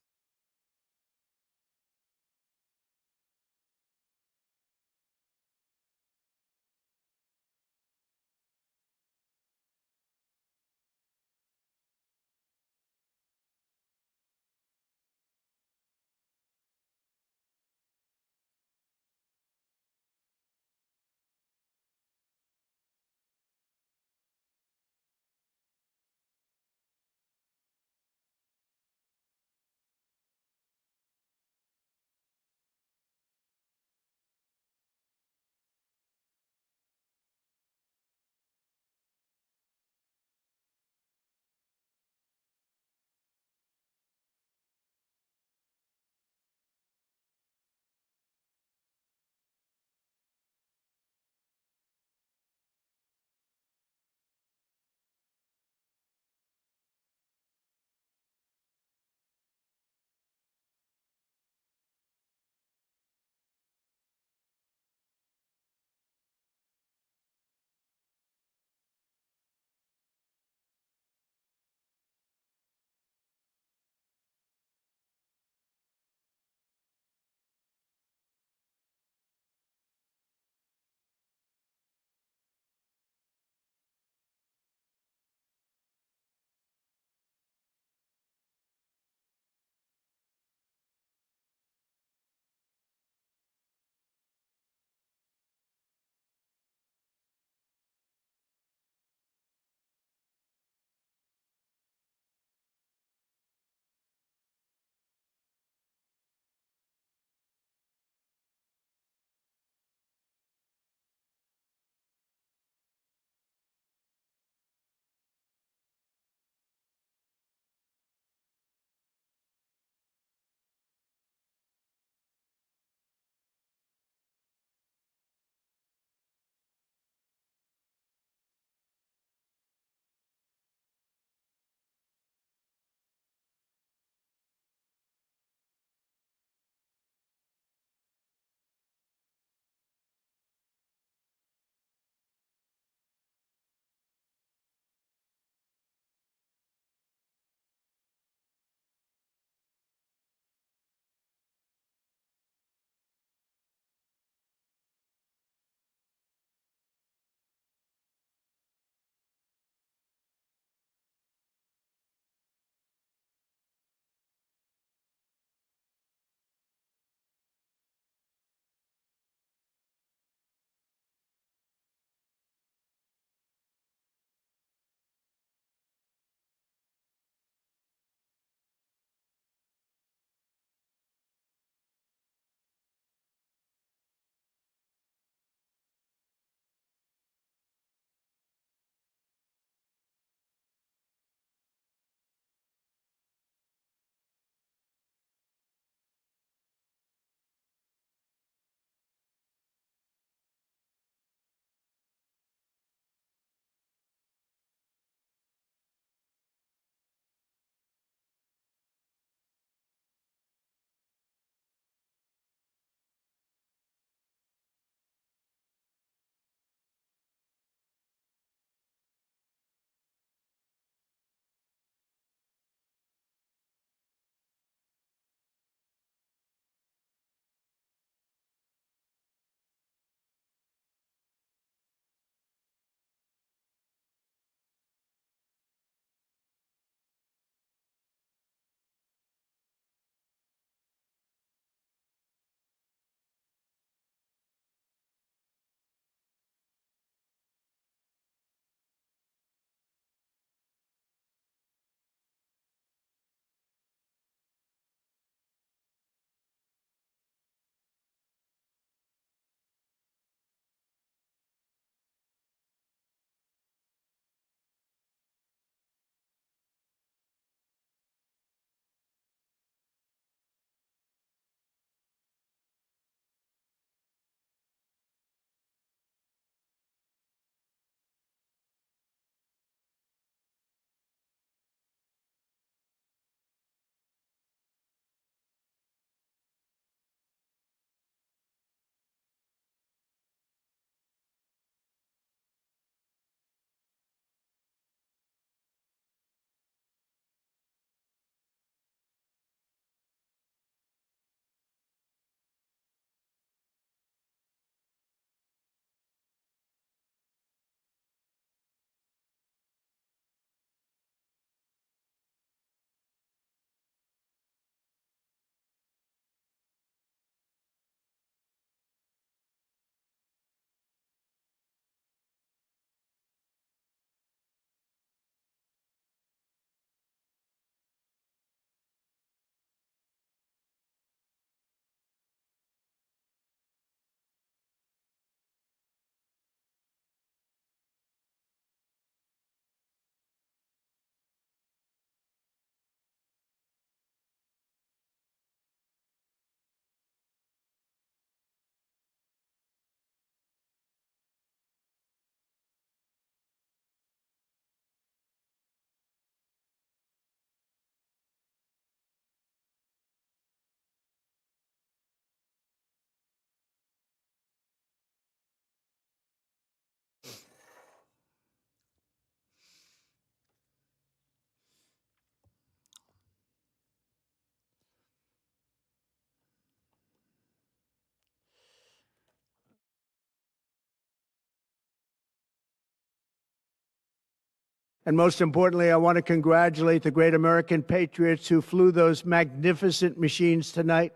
And most importantly, I want to congratulate the great American patriots who flew those magnificent machines tonight,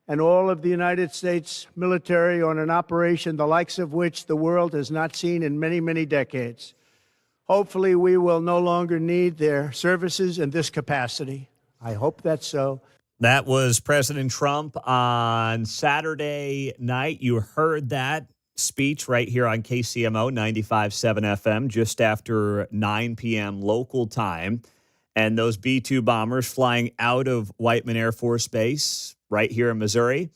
and all of the United States military on an operation the likes of which the world has not seen in many, many decades. Hopefully, we will no longer need their services in this capacity. I hope that's so. That was President Trump on Saturday night. You heard that speech right here on KCMO 95.7 FM just after 9 p.m. local time. And those B-2 bombers flying out of Whiteman Air Force Base right here in Missouri,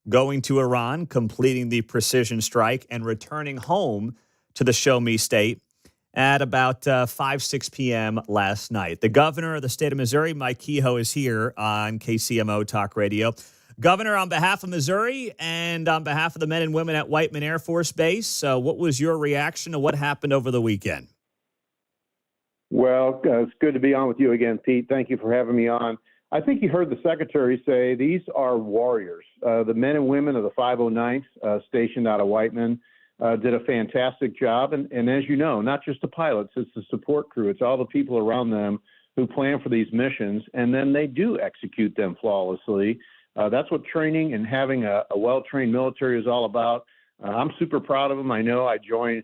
going to Iran, completing the precision strike, and returning home to the Show Me State at about 6 p.m. last night. The governor of the state of Missouri, Mike Kehoe, is here on KCMO Talk Radio. Governor, on behalf of Missouri and on behalf of the men and women at Whiteman Air Force Base, what was your reaction to what happened over the weekend? Well, it's good to be on with you again, Pete. Thank you for having me on. I think you heard the secretary say these are warriors. The men and women of the 509th stationed out of Whiteman did a fantastic job. And as you know, not just the pilots, it's the support crew. It's all the people around them who plan for these missions, and then they do execute them flawlessly. That's what training and having a well-trained military is all about. I'm super proud of them. I know I joined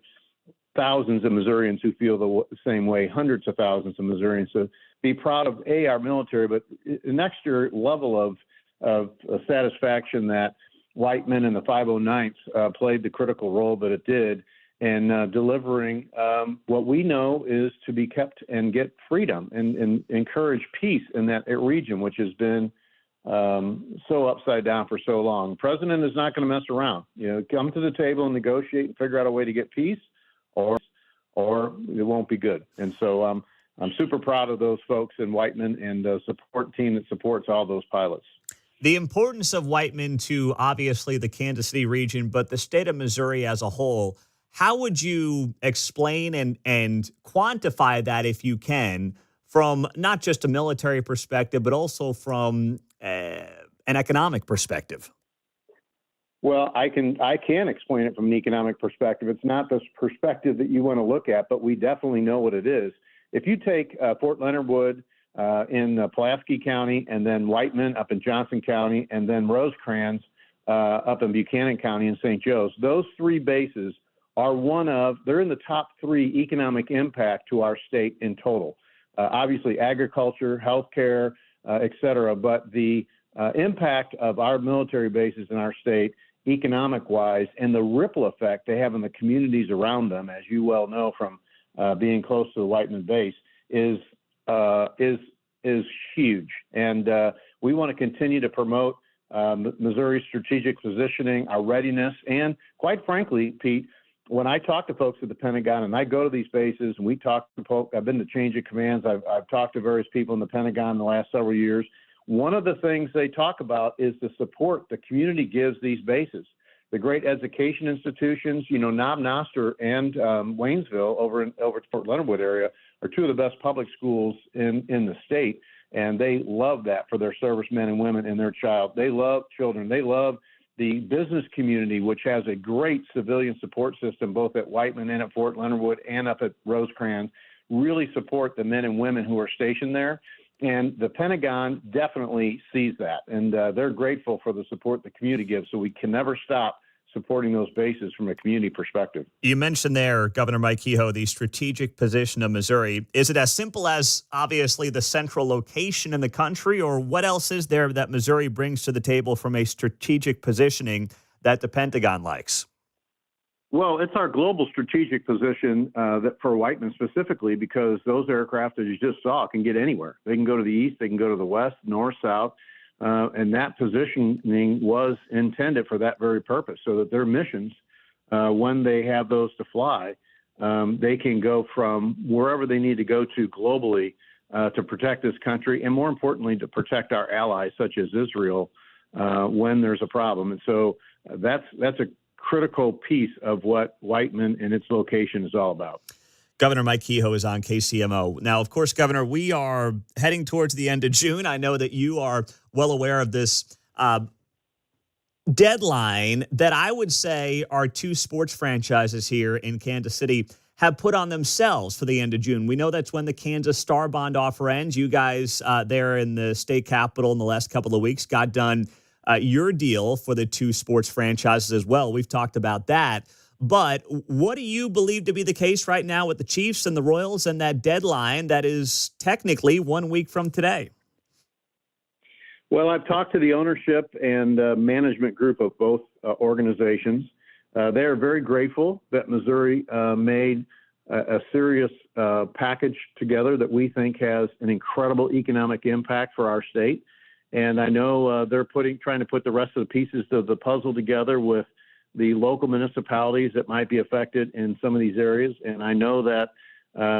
thousands of Missourians who feel the same way, hundreds of thousands of Missourians. So be proud of, our military, but an extra level of satisfaction that Whiteman and the 509th played the critical role that it did in delivering what we know is to be kept and get freedom and encourage peace in that region, which has been so upside down for so long. The president is not going to mess around. Come to the table and negotiate and figure out a way to get peace, or it won't be good. And so I'm super proud of those folks in Whiteman and the support team that supports all those pilots. The importance of Whiteman to obviously the Kansas City region, but the state of Missouri as a whole. How would you explain and quantify that, if you can, from not just a military perspective, but also from an economic perspective? Well, I can explain it from an economic perspective. It's not the perspective that you want to look at, but we definitely know what it is. If you take Fort Leonard Wood in Pulaski County, and then Whiteman up in Johnson County, and then Rosecrans up in Buchanan County in St. Joe's, those three bases are they're in the top three economic impact to our state in total. Obviously agriculture, healthcare, et cetera, but the impact of our military bases in our state economic-wise and the ripple effect they have in the communities around them, as you well know from being close to the Whiteman base, is huge. And we want to continue to promote Missouri's strategic positioning, our readiness, and quite frankly, Pete, when I talk to folks at the Pentagon and I go to these bases and we talk to folks, I've been to change of commands, I've talked to various people in the Pentagon in the last several years. One of the things they talk about is the support the community gives these bases. The great education institutions, Knob Noster and Waynesville over at Fort Leonard Wood area are two of the best public schools in the state, and they love that for their servicemen and women and their child. They love children. They love the business community, which has a great civilian support system, both at Whiteman and at Fort Leonard Wood and up at Rosecrans, really support the men and women who are stationed there. And the Pentagon definitely sees that, and they're grateful for the support the community gives, so we can never stop supporting those bases from a community perspective. You mentioned there, Governor Mike Kehoe, the strategic position of Missouri. Is it as simple as obviously the central location in the country, or what else is there that Missouri brings to the table from a strategic positioning that the Pentagon likes? Well, it's our global strategic position that for Whiteman specifically, because those aircraft, as you just saw, can get anywhere. They can go to the east, they can go to the west, north, south, and that positioning was intended for that very purpose, so that their missions, when they have those to fly, they can go from wherever they need to go to globally to protect this country, and more importantly, to protect our allies, such as Israel, when there's a problem. And so that's a critical piece of what Whiteman and its location is all about. Governor Mike Kehoe is on KCMO. Now, of course, Governor, we are heading towards the end of June. I know that you are well aware of this deadline that I would say our two sports franchises here in Kansas City have put on themselves for the end of June. We know that's when the Kansas Star Bond offer ends. You guys there in the state capitol in the last couple of weeks got done your deal for the two sports franchises as well. We've talked about that. But what do you believe to be the case right now with the Chiefs and the Royals and that deadline that is technically 1 week from today? Well, I've talked to the ownership and management group of both organizations. They are very grateful that Missouri made a serious package together that we think has an incredible economic impact for our state. And I know they're trying to put the rest of the pieces of the puzzle together with the local municipalities that might be affected in some of these areas. And I know that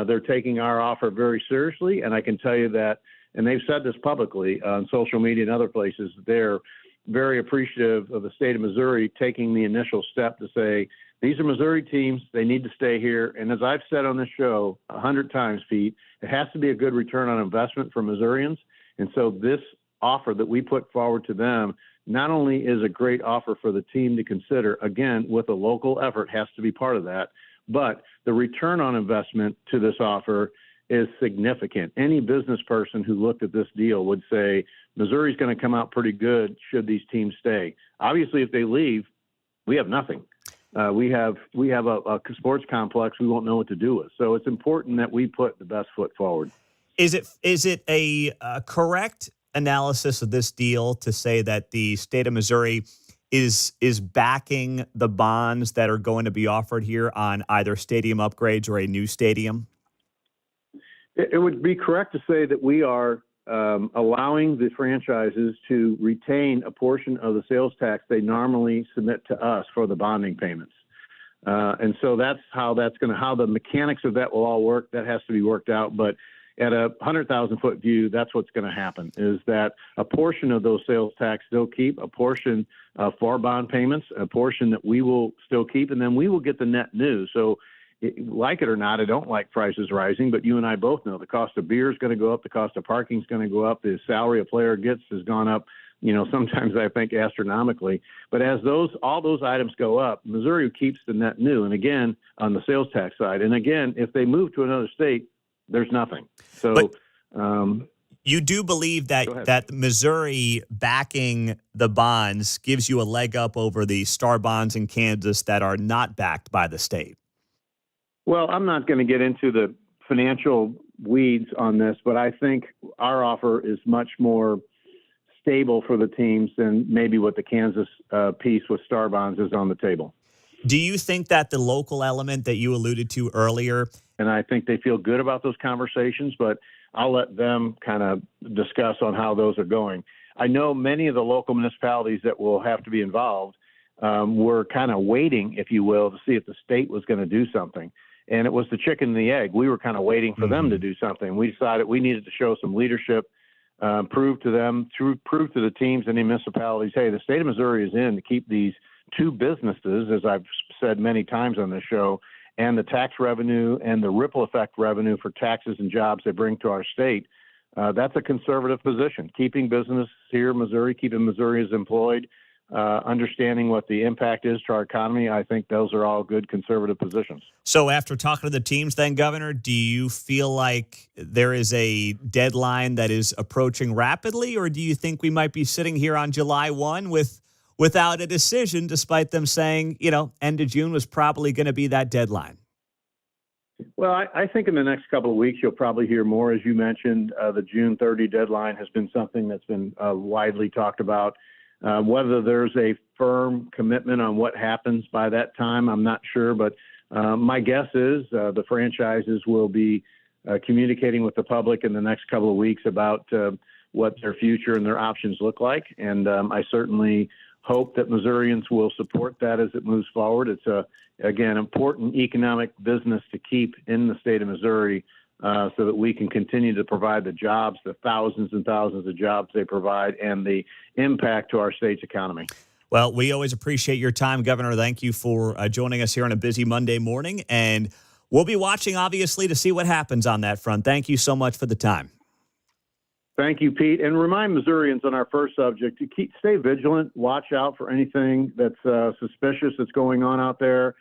they're taking our offer very seriously. And I can tell you that, and they've said this publicly on social media and other places, they're very appreciative of the state of Missouri taking the initial step to say, these are Missouri teams, they need to stay here. And as I've said on this show 100 times, Pete, it has to be a good return on investment for Missourians. And so this offer that we put forward to them not only is a great offer for the team to consider, again, with a local effort has to be part of that, but the return on investment to this offer is significant. Any business person who looked at this deal would say, Missouri's going to come out pretty good should these teams stay. Obviously, if they leave, we have nothing. We have a sports complex we won't know what to do with. So it's important that we put the best foot forward. Is it a correct analysis of this deal to say that the state of Missouri is backing the bonds that are going to be offered here on either stadium upgrades or a new stadium? It would be correct to say that we are allowing the franchises to retain a portion of the sales tax they normally submit to us for the bonding payments. And so that's how the mechanics of that will all work. That has to be worked out. But at a 100,000-foot view, that's what's going to happen, is that a portion of those sales tax they'll keep, a portion for bond payments, a portion that we will still keep, and then we will get the net new. So like it or not, I don't like prices rising, but you and I both know the cost of beer is going to go up, the cost of parking is going to go up, the salary a player gets has gone up, sometimes I think astronomically. But as all those items go up, Missouri keeps the net new, and again, on the sales tax side. And again, if they move to another state, there's nothing. So you do believe that Missouri backing the bonds gives you a leg up over the Star bonds in Kansas that are not backed by the state? Well, I'm not going to get into the financial weeds on this, but I think our offer is much more stable for the teams than maybe what the Kansas piece with Star bonds is on the table. Do you think that the local element that you alluded to earlier, and I think they feel good about those conversations, but I'll let them kind of discuss on how those are going. I know many of the local municipalities that will have to be involved were kind of waiting, if you will, to see if the state was going to do something. And it was the chicken and the egg. We were kind of waiting for them to do something. We decided we needed to show some leadership, prove to the teams and the municipalities, hey, the state of Missouri is in to keep these two businesses, as I've said many times on this show, and the tax revenue and the ripple effect revenue for taxes and jobs they bring to our state. That's a conservative position. Keeping business here in Missouri, keeping Missourians employed, understanding what the impact is to our economy, I think those are all good conservative positions. So after talking to the teams then, Governor, do you feel like there is a deadline that is approaching rapidly, or do you think we might be sitting here on July 1 without a decision, despite them saying, end of June was probably going to be that deadline? Well, I think in the next couple of weeks, you'll probably hear more. As you mentioned, the June 30 deadline has been something that's been widely talked about. Whether there's a firm commitment on what happens by that time, I'm not sure. But my guess is the franchises will be communicating with the public in the next couple of weeks about what their future and their options look like. And I certainly hope that Missourians will support that as it moves forward. It's again, important economic business to keep in the state of Missouri so that we can continue to provide the jobs, the thousands and thousands of jobs they provide, and the impact to our state's economy. Well, we always appreciate your time, Governor. Thank you for joining us here on a busy Monday morning. And we'll be watching, obviously, to see what happens on that front. Thank you so much for the time. Thank you, Pete. And remind Missourians on our first subject to stay vigilant, watch out for anything that's suspicious that's going on out there.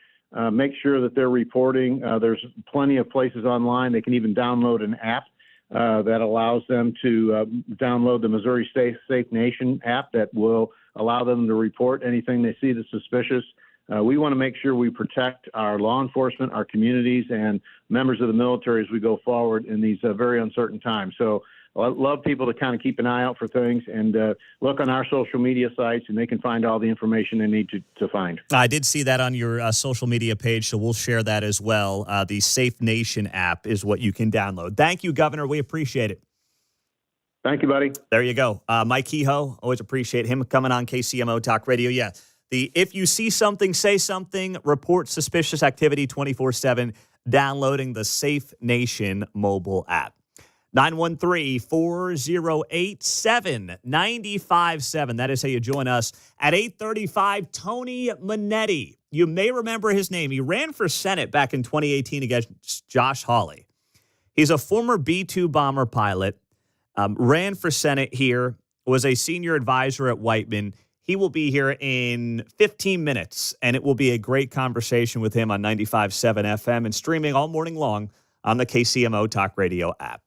make sure that they're reporting. There's plenty of places online. They can even download an app that allows them to download the Missouri Safe Nation app that will allow them to report anything they see that's suspicious. We want to make sure we protect our law enforcement, our communities, and members of the military as we go forward in these very uncertain times. So I love people to kind of keep an eye out for things and look on our social media sites, and they can find all the information they need to find. I did see that on your social media page, so we'll share that as well. The Safe Nation app is what you can download. Thank you, Governor. We appreciate it. Thank you, buddy. There you go. Mike Kehoe, always appreciate him coming on KCMO Talk Radio. Yeah, if you see something, say something, report suspicious activity 24/7, downloading the Safe Nation mobile app. 913-408-7957. That is how you join us. At 8:35, Tony Monetti. You may remember his name. He ran for Senate back in 2018 against Josh Hawley. He's a former B-2 bomber pilot, ran for Senate here, was a senior advisor at Whiteman. He will be here in 15 minutes, and it will be a great conversation with him on 95.7 FM and streaming all morning long on the KCMO Talk Radio app.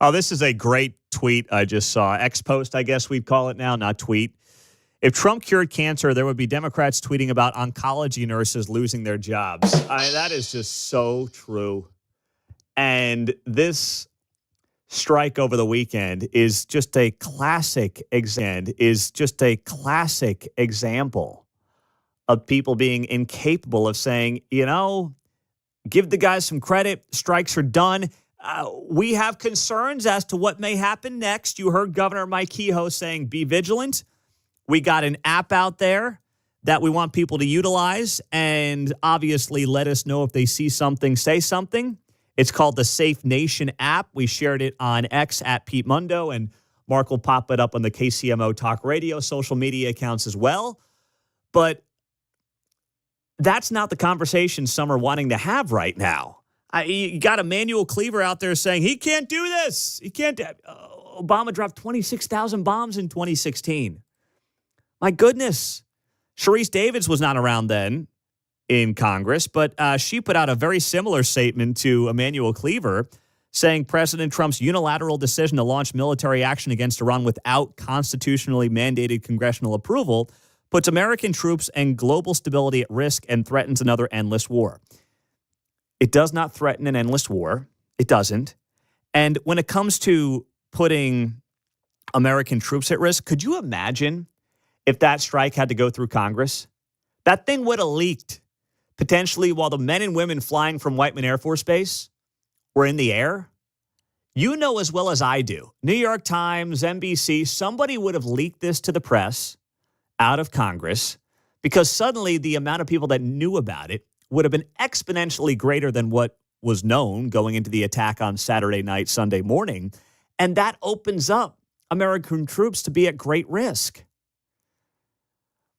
Oh, this is a great tweet I just saw. X-post, I guess we'd call it now, not tweet. If Trump cured cancer, there would be Democrats tweeting about oncology nurses losing their jobs. That is just so true. And this strike over the weekend is just a classic example of people being incapable of saying, give the guys some credit. Strikes are done. We have concerns as to what may happen next. You heard Governor Mike Kehoe saying, be vigilant. We got an app out there that we want people to utilize, and obviously let us know if they see something, say something. It's called the Safe Nation app. We shared it on X at Pete Mundo, and Mark will pop it up on the KCMO Talk Radio social media accounts as well. But that's not the conversation some are wanting to have right now. You got Emmanuel Cleaver out there saying he can't do this. He can't. Obama dropped 26,000 bombs in 2016. My goodness. Sharice Davids was not around then in Congress, but she put out a very similar statement to Emmanuel Cleaver saying President Trump's unilateral decision to launch military action against Iran without constitutionally mandated congressional approval puts American troops and global stability at risk and threatens another endless war. It does not threaten an endless war. It doesn't. And when it comes to putting American troops at risk, could you imagine if that strike had to go through Congress? That thing would have leaked potentially while the men and women flying from Whiteman Air Force Base were in the air. You know as well as I do, New York Times, NBC, somebody would have leaked this to the press out of Congress because suddenly the amount of people that knew about it would have been exponentially greater than what was known going into the attack on Saturday night, Sunday morning. And that opens up American troops to be at great risk.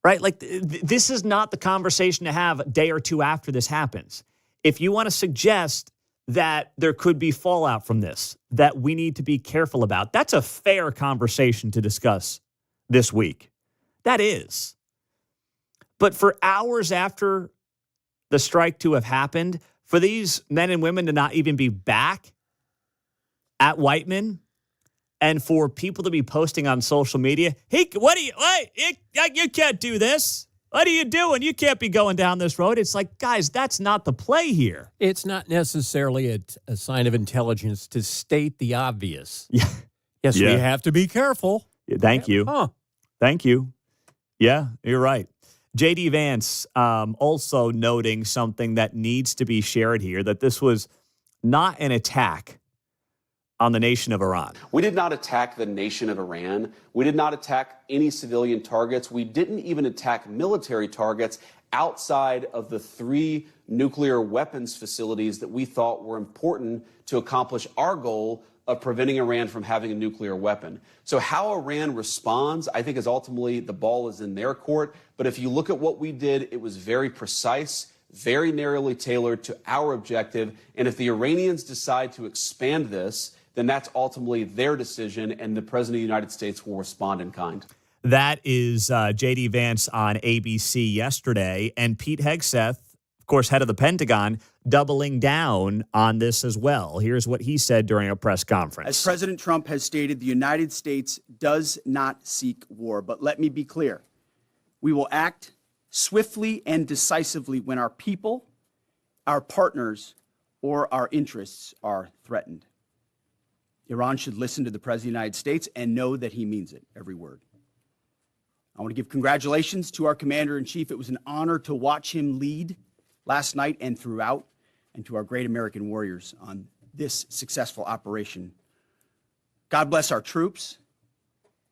Right? Like, this is not the conversation to have a day or two after this happens. If you want to suggest that there could be fallout from this, that we need to be careful about, that's a fair conversation to discuss this week. That is. But for hours after the strike to have happened, for these men and women to not even be back at Whiteman, and for people to be posting on social media, hey, you can't do this. What are you doing? You can't be going down this road. It's like, guys, that's not the play here. It's not necessarily a sign of intelligence to state the obvious. Yeah. Yes, Yeah. we have to be careful. Yeah, thank you. Thank you. Yeah, you're right. J.D. Vance also noting something that needs to be shared here, that this was not an attack on the nation of Iran. We did not attack the nation of Iran. We did not attack any civilian targets. We didn't even attack military targets outside of the 3 nuclear weapons facilities that we thought were important to accomplish our goal of preventing Iran from having a nuclear weapon. So how Iran responds, I think, is ultimately the ball is in their court. But if you look at what we did, it was very precise, very narrowly tailored to our objective. And if the Iranians decide to expand this, then that's ultimately their decision, and the President of the United States will respond in kind. That is J.D. Vance on ABC yesterday, and Pete Hegseth, of course, head of the Pentagon, doubling down on this as well. Here's what he said during a press conference. As President Trump has stated, the United States does not seek war. But let me be clear. We will act swiftly and decisively when our people, our partners, or our interests are threatened. Iran should listen to the President of the United States and know that he means it, every word. I want to give congratulations to our Commander-in-Chief. It was an honor to watch him lead last night and throughout, and to our great American warriors on this successful operation. God bless our troops.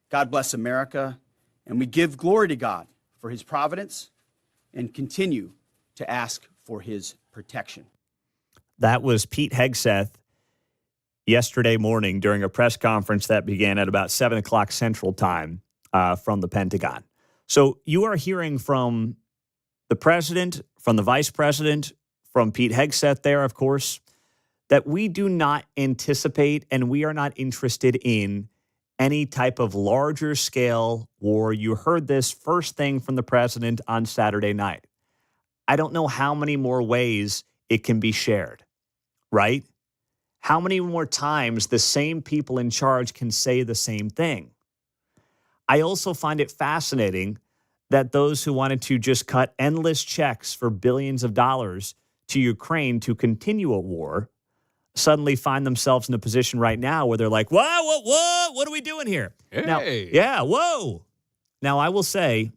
God bless America. And we give glory to God for his providence and continue to ask for his protection. That was Pete Hegseth yesterday morning during a press conference that began at about 7 o'clock Central Time from the Pentagon. So you are hearing from the president, from the vice president, from Pete Hegseth there, of course, that we do not anticipate and we are not interested in any type of larger scale war. You heard this first thing from the president on Saturday night. I don't know how many more ways it can be shared, right? How many more times the same people in charge can say the same thing? I also find it fascinating that those who wanted to just cut endless checks for billions of dollars to Ukraine to continue a war suddenly find themselves in a position right now where they're like, what are we doing here? Now, Hey. yeah, whoa. Now, I will say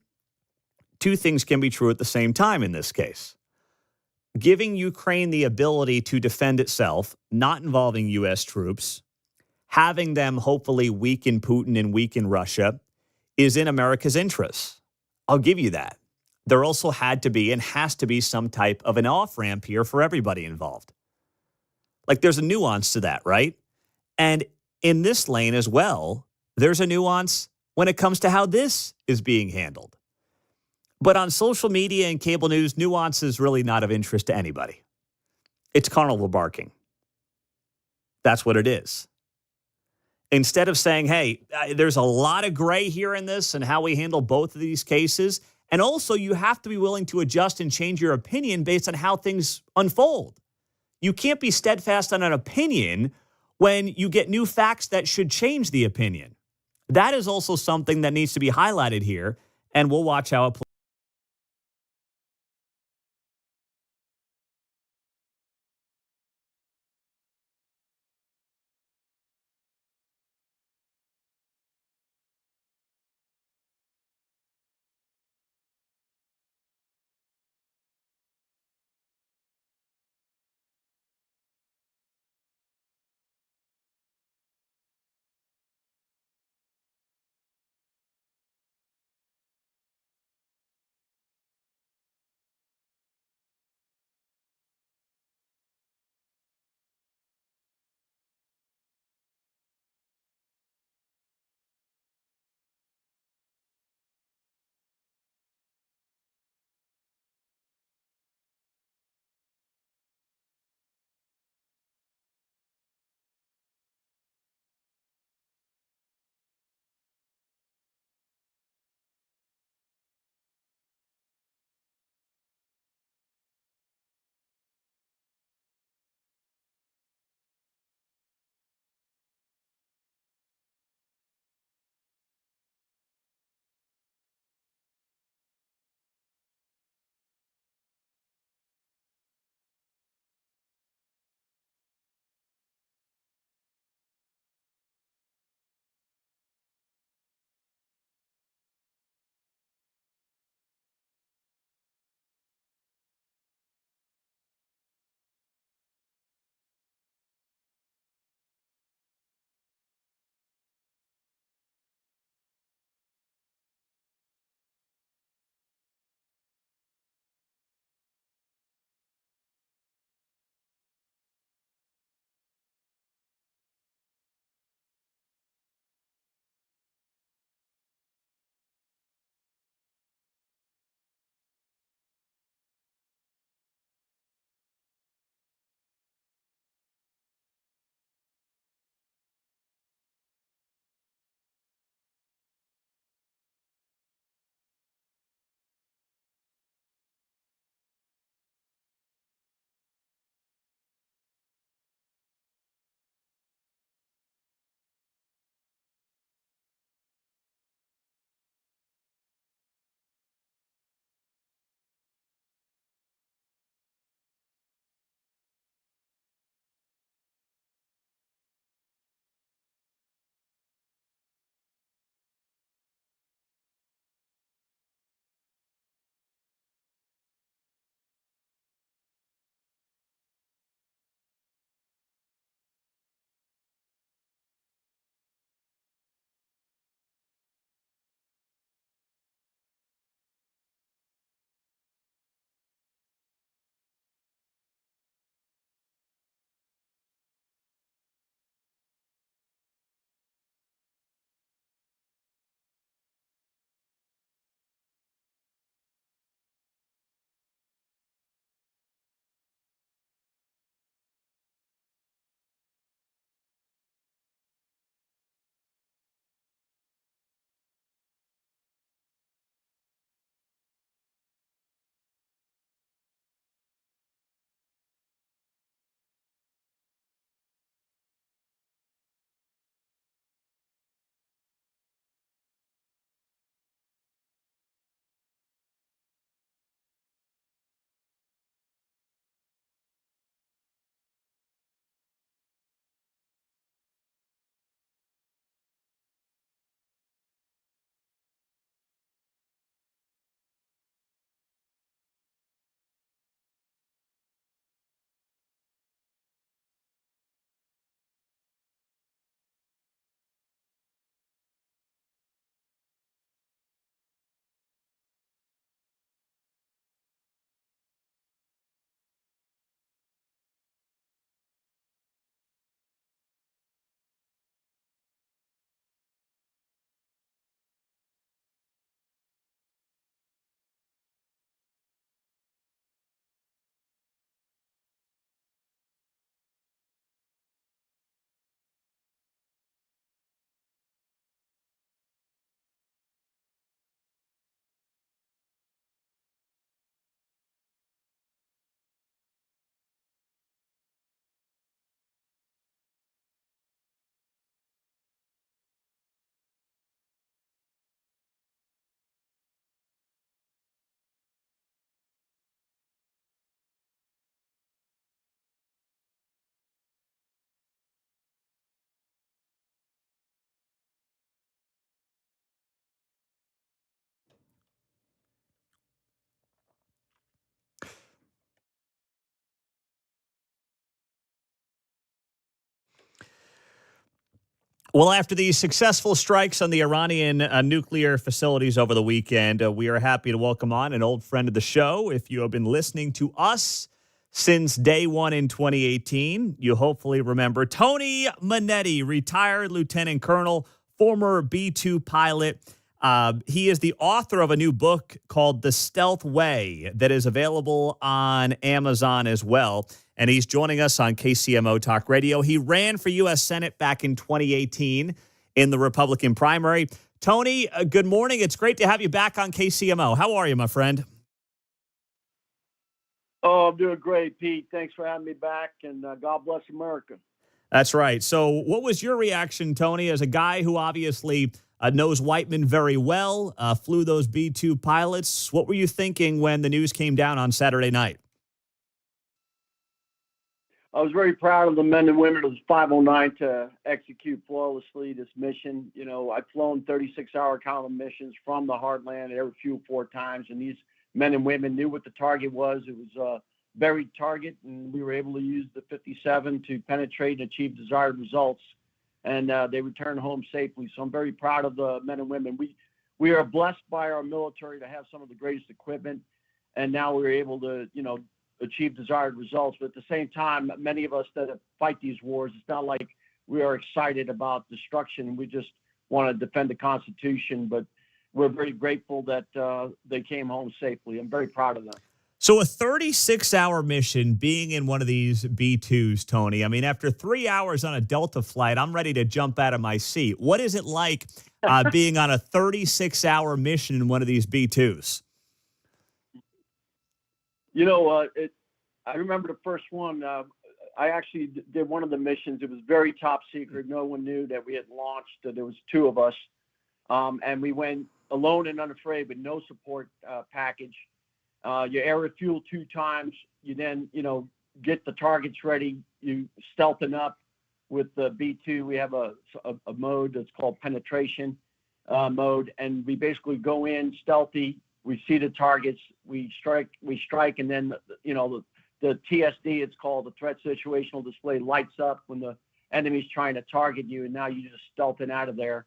two things can be true at the same time in this case. Giving Ukraine the ability to defend itself, not involving U.S. troops, having them hopefully weaken Putin and weaken Russia is in America's interests. I'll give you that. There also had to be and has to be some type of an off-ramp here for everybody involved. Like there's a nuance to that, right? And in this lane as well, there's a nuance when it comes to how this is being handled. But on social media and cable news, nuance is really not of interest to anybody. It's carnival barking. That's what it is. Instead of saying, hey, there's a lot of gray here in this and how we handle both of these cases. And also, you have to be willing to adjust and change your opinion based on how things unfold. You can't be steadfast on an opinion when you get new facts that should change the opinion. That is also something that needs to be highlighted here, and we'll watch how it plays. Well, after the successful strikes on the Iranian nuclear facilities over the weekend, we are happy to welcome on an old friend of the show. If you have been listening to us since day one in 2018, you hopefully remember Tony Monetti, retired lieutenant colonel, former B-2 pilot. He is the author of a new book called The Stealth Way that is available on Amazon as well. And he's joining us on KCMO Talk Radio. He ran for U.S. Senate back in 2018 in the Republican primary. Tony, good morning. It's great to have you back on KCMO. How are you, my friend? Oh, I'm doing great, Pete. Thanks for having me back, and God bless America. That's right. So what was your reaction, Tony, as a guy who obviously knows Whiteman very well, flew those B-2 pilots? What were you thinking when the news came down on Saturday night? I was very proud of the men and women of the 509 to execute flawlessly this mission. You know, I've flown 36-hour counter missions from the heartland, air fuel 4 times, and these men and women knew what the target was. It was a buried target, and we were able to use the 57 to penetrate and achieve desired results. And they returned home safely. So I'm very proud of the men and women. We are blessed by our military to have some of the greatest equipment, and now we're able to, achieve desired results. But at the same time, many of us that fight these wars, it's not like we are excited about destruction. We just want to defend the Constitution. But we're very grateful that they came home safely. I'm very proud of them. So a 36-hour mission being in one of these B-2s, Tony, I mean, after 3 hours on a Delta flight, I'm ready to jump out of my seat. What is it like being on a 36-hour mission in one of these B-2s? I remember the first one. I actually did one of the missions. It was very top secret. No one knew that we had launched. There was 2 of us, and we went alone and unafraid with no support package. You air refuel 2 times. You then, get the targets ready. You stealthing up with the B-2. We have a mode that's called penetration mode, and we basically go in stealthy. We see the targets. We strike, and then the TSD, it's called the threat situational display, lights up when the enemy's trying to target you, and now you just stealthing out of there.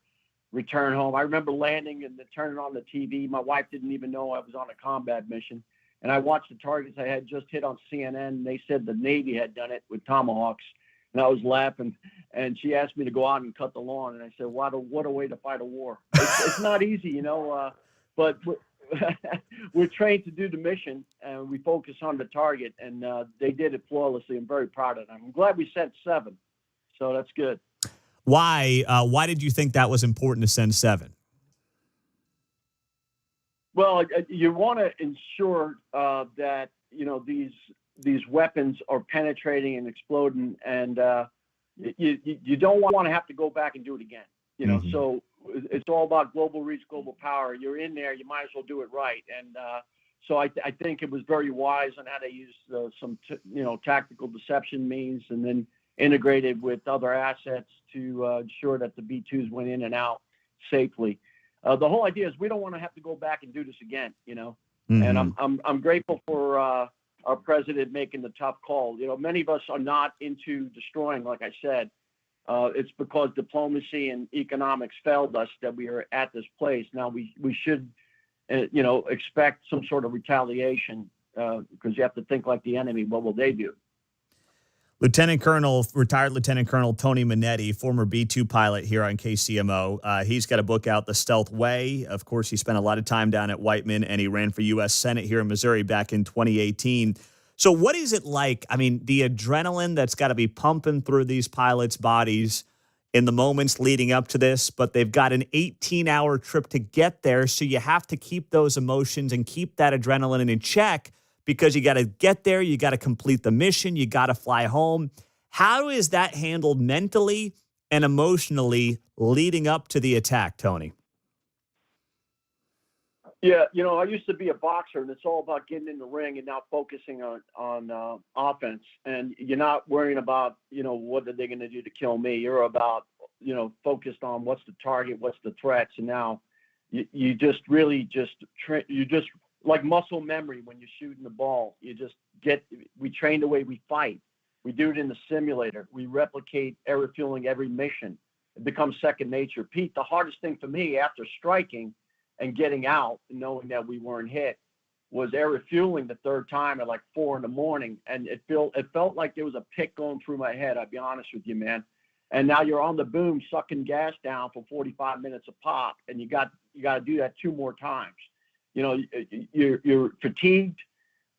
Return home. I remember landing and turning on the TV. My wife didn't even know I was on a combat mission. And I watched the targets I had just hit on CNN, and they said the Navy had done it with Tomahawks. And I was laughing. And she asked me to go out and cut the lawn. And I said, what a way to fight a war. It's not easy, but we're trained to do the mission, and we focus on the target. And they did it flawlessly. I'm very proud of them. I'm glad we sent 7. So that's good. Why did you think that was important to send 7? Well, you want to ensure that these weapons are penetrating and exploding, and you don't want to have to go back and do it again. Mm-hmm. So it's all about global reach, global power. You're in there, you might as well do it right. And so I think it was very wise on how to use some tactical deception means, and then integrated with other assets to ensure that the B-2s went in and out safely. The whole idea is we don't want to have to go back and do this again, Mm-hmm. And I'm grateful for our president making the tough call. Many of us are not into destroying, like I said. It's because diplomacy and economics failed us that we are at this place. Now we should, expect some sort of retaliation because you have to think like the enemy. What will they do? Retired Lieutenant Colonel Tony Monetti, former B-2 pilot here on KCMO. He's got a book out, The Stealth Way. Of course, he spent a lot of time down at Whiteman, and he ran for U.S. Senate here in Missouri back in 2018. So what is it like? I mean, the adrenaline that's got to be pumping through these pilots' bodies in the moments leading up to this, but they've got an 18-hour trip to get there, so you have to keep those emotions and keep that adrenaline in check, because you got to get there, you got to complete the mission, you got to fly home. How is that handled mentally and emotionally leading up to the attack, Tony? Yeah, I used to be a boxer, and it's all about getting in the ring and now focusing on offense. And you're not worrying about, what are they going to do to kill me. You're about, focused on what's the target, what's the threats. And now you just really like muscle memory when you're shooting the ball. We train the way we fight. We do it in the simulator. We replicate air refueling every mission. It becomes second nature. Pete, the hardest thing for me after striking and getting out and knowing that we weren't hit was air refueling the third time at like 4 a.m. And it felt like there was a pick going through my head. I'll be honest with you, man. And now you're on the boom sucking gas down for 45 minutes a pop, and you got to do that 2 more times. You know, you're fatigued,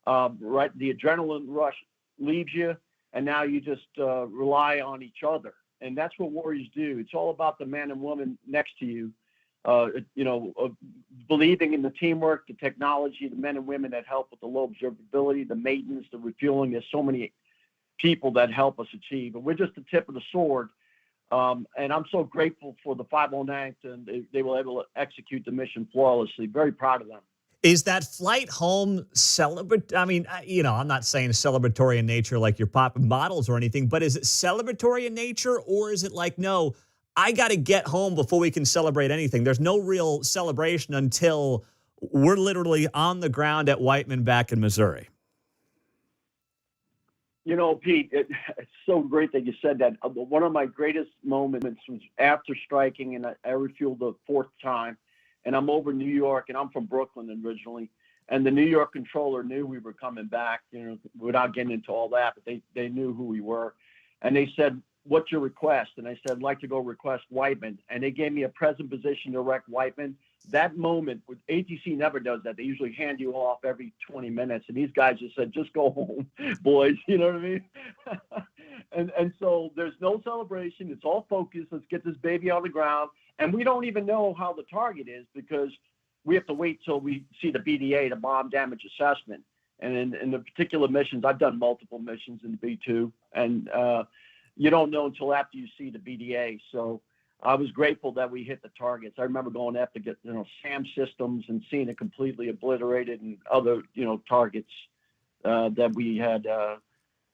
right? The adrenaline rush leaves you, and now you just rely on each other. And that's what warriors do. It's all about the man and woman next to you, believing in the teamwork, the technology, the men and women that help with the low observability, the maintenance, the refueling. There's so many people that help us achieve, and we're just the tip of the sword. And I'm so grateful for the 509th, and they were able to execute the mission flawlessly. Very proud of them. Is that flight home celebratory? I mean, I'm not saying celebratory in nature like you're popping bottles or anything, but is it celebratory in nature, or is it like, no, I got to get home before we can celebrate anything? There's no real celebration until we're literally on the ground at Whiteman back in Missouri. You know, Pete, it's so great that you said that. One of my greatest moments was after striking, and I refueled the 4th time, and I'm over New York, and I'm from Brooklyn originally, and the New York controller knew we were coming back, without getting into all that, but they knew who we were. And they said, "What's your request?" And I said, "I'd like to go request Whiteman." And they gave me a present position to wreck Whiteman. That moment, with ATC never does that. They usually hand you off every 20 minutes. And these guys just said, "Just go home, boys." You know what I mean? and so there's no celebration. It's all focused. Let's get this baby on the ground. And we don't even know how the target is because we have to wait till we see the BDA, the bomb damage assessment. And in the particular missions, I've done multiple missions in the B2. And you don't know until after you see the BDA. So I was grateful that we hit the targets. I remember going up to get, SAM systems and seeing it completely obliterated, and other, targets that we had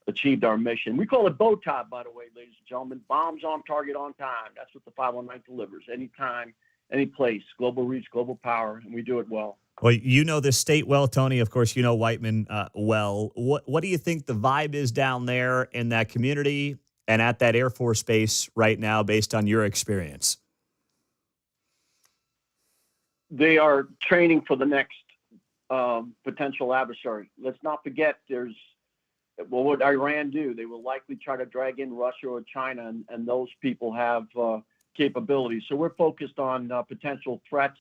achieved our mission. We call it bow tie, by the way, ladies and gentlemen. Bombs on target on time. That's what the 519 delivers. Anytime, any place, global reach, global power, and we do it well. Well, you know this state well, Tony. Of course, you know Whiteman well. What do you think the vibe is down there in that community and at that Air Force base right now, based on your experience? They are training for the next potential adversary. Let's not forget what would Iran do? They will likely try to drag in Russia or China, and those people have capabilities. So we're focused on potential threats.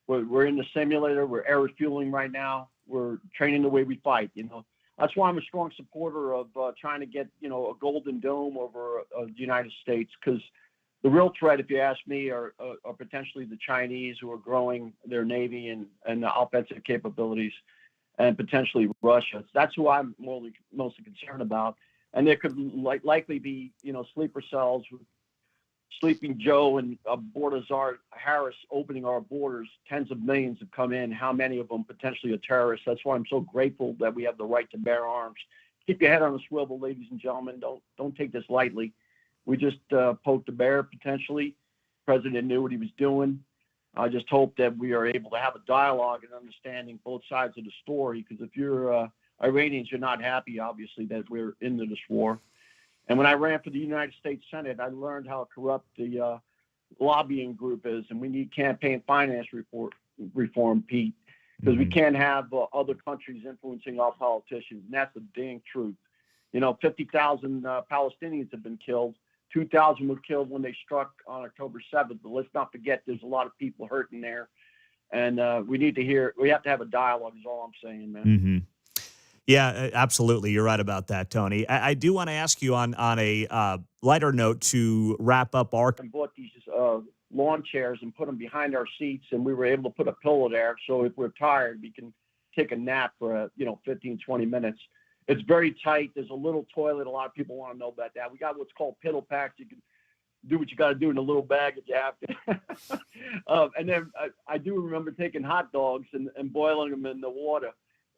We're in the simulator. We're air refueling right now. We're training the way we fight, That's why I'm a strong supporter of trying to get, a golden dome over the United States, because the real threat, if you ask me, are potentially the Chinese, who are growing their Navy and offensive capabilities, and potentially Russia. That's who I'm mostly concerned about. And there could likely be, sleeper cells with Sleeping Joe and Bordazar Harris opening our borders. Tens of millions have come in. How many of them potentially are terrorists? That's why I'm so grateful that we have the right to bear arms. Keep your head on a swivel, ladies and gentlemen. Don't take this lightly. We just poked a bear potentially. The president knew what he was doing. I just hope that we are able to have a dialogue and understanding both sides of the story, because if you're Iranians, you're not happy, obviously, that we're into this war. And when I ran for the United States Senate, I learned how corrupt the lobbying group is, and we need campaign finance reform, Pete, because we can't have other countries influencing our politicians, and that's the dang truth. 50,000 Palestinians have been killed. 2,000 were killed when they struck on October 7th, but let's not forget there's a lot of people hurting there, and we have to have a dialogue is all I'm saying, man. Mm-hmm. Yeah, absolutely. You're right about that, Tony. I do want to ask you on a lighter note to wrap up our... And bought these lawn chairs and put them behind our seats, and we were able to put a pillow there, so if we're tired, we can take a nap for 15, 20 minutes. It's very tight. There's a little toilet. A lot of people want to know about that. We got what's called piddle packs. You can do what you got to do in a little bag if you have to. And then I do remember taking hot dogs and boiling them in the water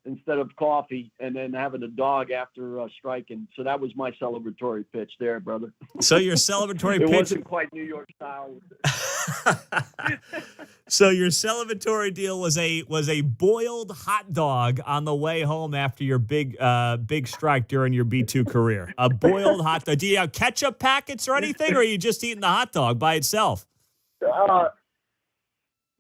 instead of coffee, and then having a dog after striking. So that was my celebratory pitch there, brother. So your celebratory it pitch... wasn't quite New York style. So your celebratory deal was a boiled hot dog on the way home after your big strike during your B2 career. A boiled hot dog. Do you have ketchup packets or anything, or are you just eating the hot dog by itself? No,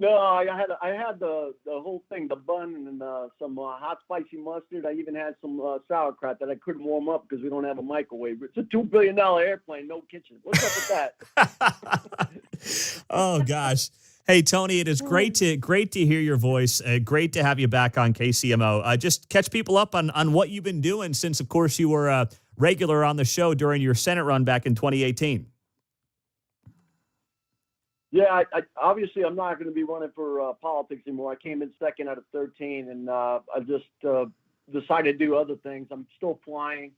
I had the whole thing, the bun and some hot spicy mustard. I even had some sauerkraut that I couldn't warm up because we don't have a microwave. It's a $2 billion airplane, no kitchen. What's up with that? Oh gosh. Hey Tony, it is great to hear your voice. Great to have you back on KCMO. Just catch people up on what you've been doing since, of course, you were a regular on the show during your Senate run back in 2018. Yeah, I obviously I'm not going to be running for politics anymore. I came in second out of 13, and I just decided to do other things. I'm still flying.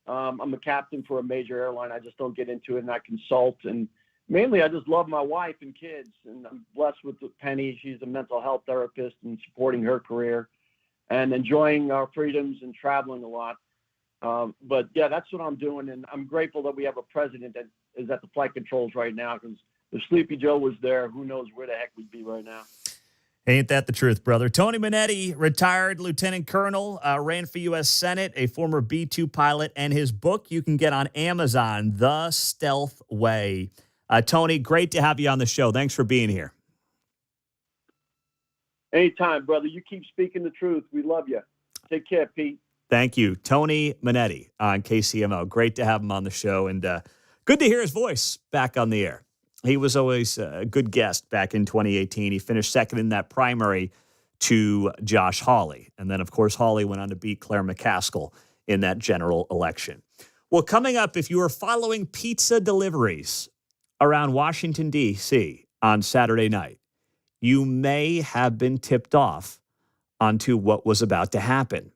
I'm a captain for a major airline. I just don't get into it, and I consult. And mainly, I just love my wife and kids, and I'm blessed with Penny. She's a mental health therapist and supporting her career, and enjoying our freedoms and traveling a lot. But yeah, that's what I'm doing, and I'm grateful that we have a president that is at the flight controls right now, because if Sleepy Joe was there, who knows where the heck we'd be right now. Ain't that the truth, brother? Tony Monetti, retired lieutenant colonel, ran for U.S. Senate, a former B-2 pilot, and his book you can get on Amazon, The Stealth Way. Tony, great to have you on the show. Thanks for being here. Anytime, brother. You keep speaking the truth. We love you. Take care, Pete. Thank you. Tony Monetti on KCMO. Great to have him on the show, and good to hear his voice back on the air. He was always a good guest back in 2018. He finished second in that primary to Josh Hawley. And then, of course, Hawley went on to beat Claire McCaskill in that general election. Well, coming up, if you are following pizza deliveries around Washington, D.C. on Saturday night, you may have been tipped off onto what was about to happen.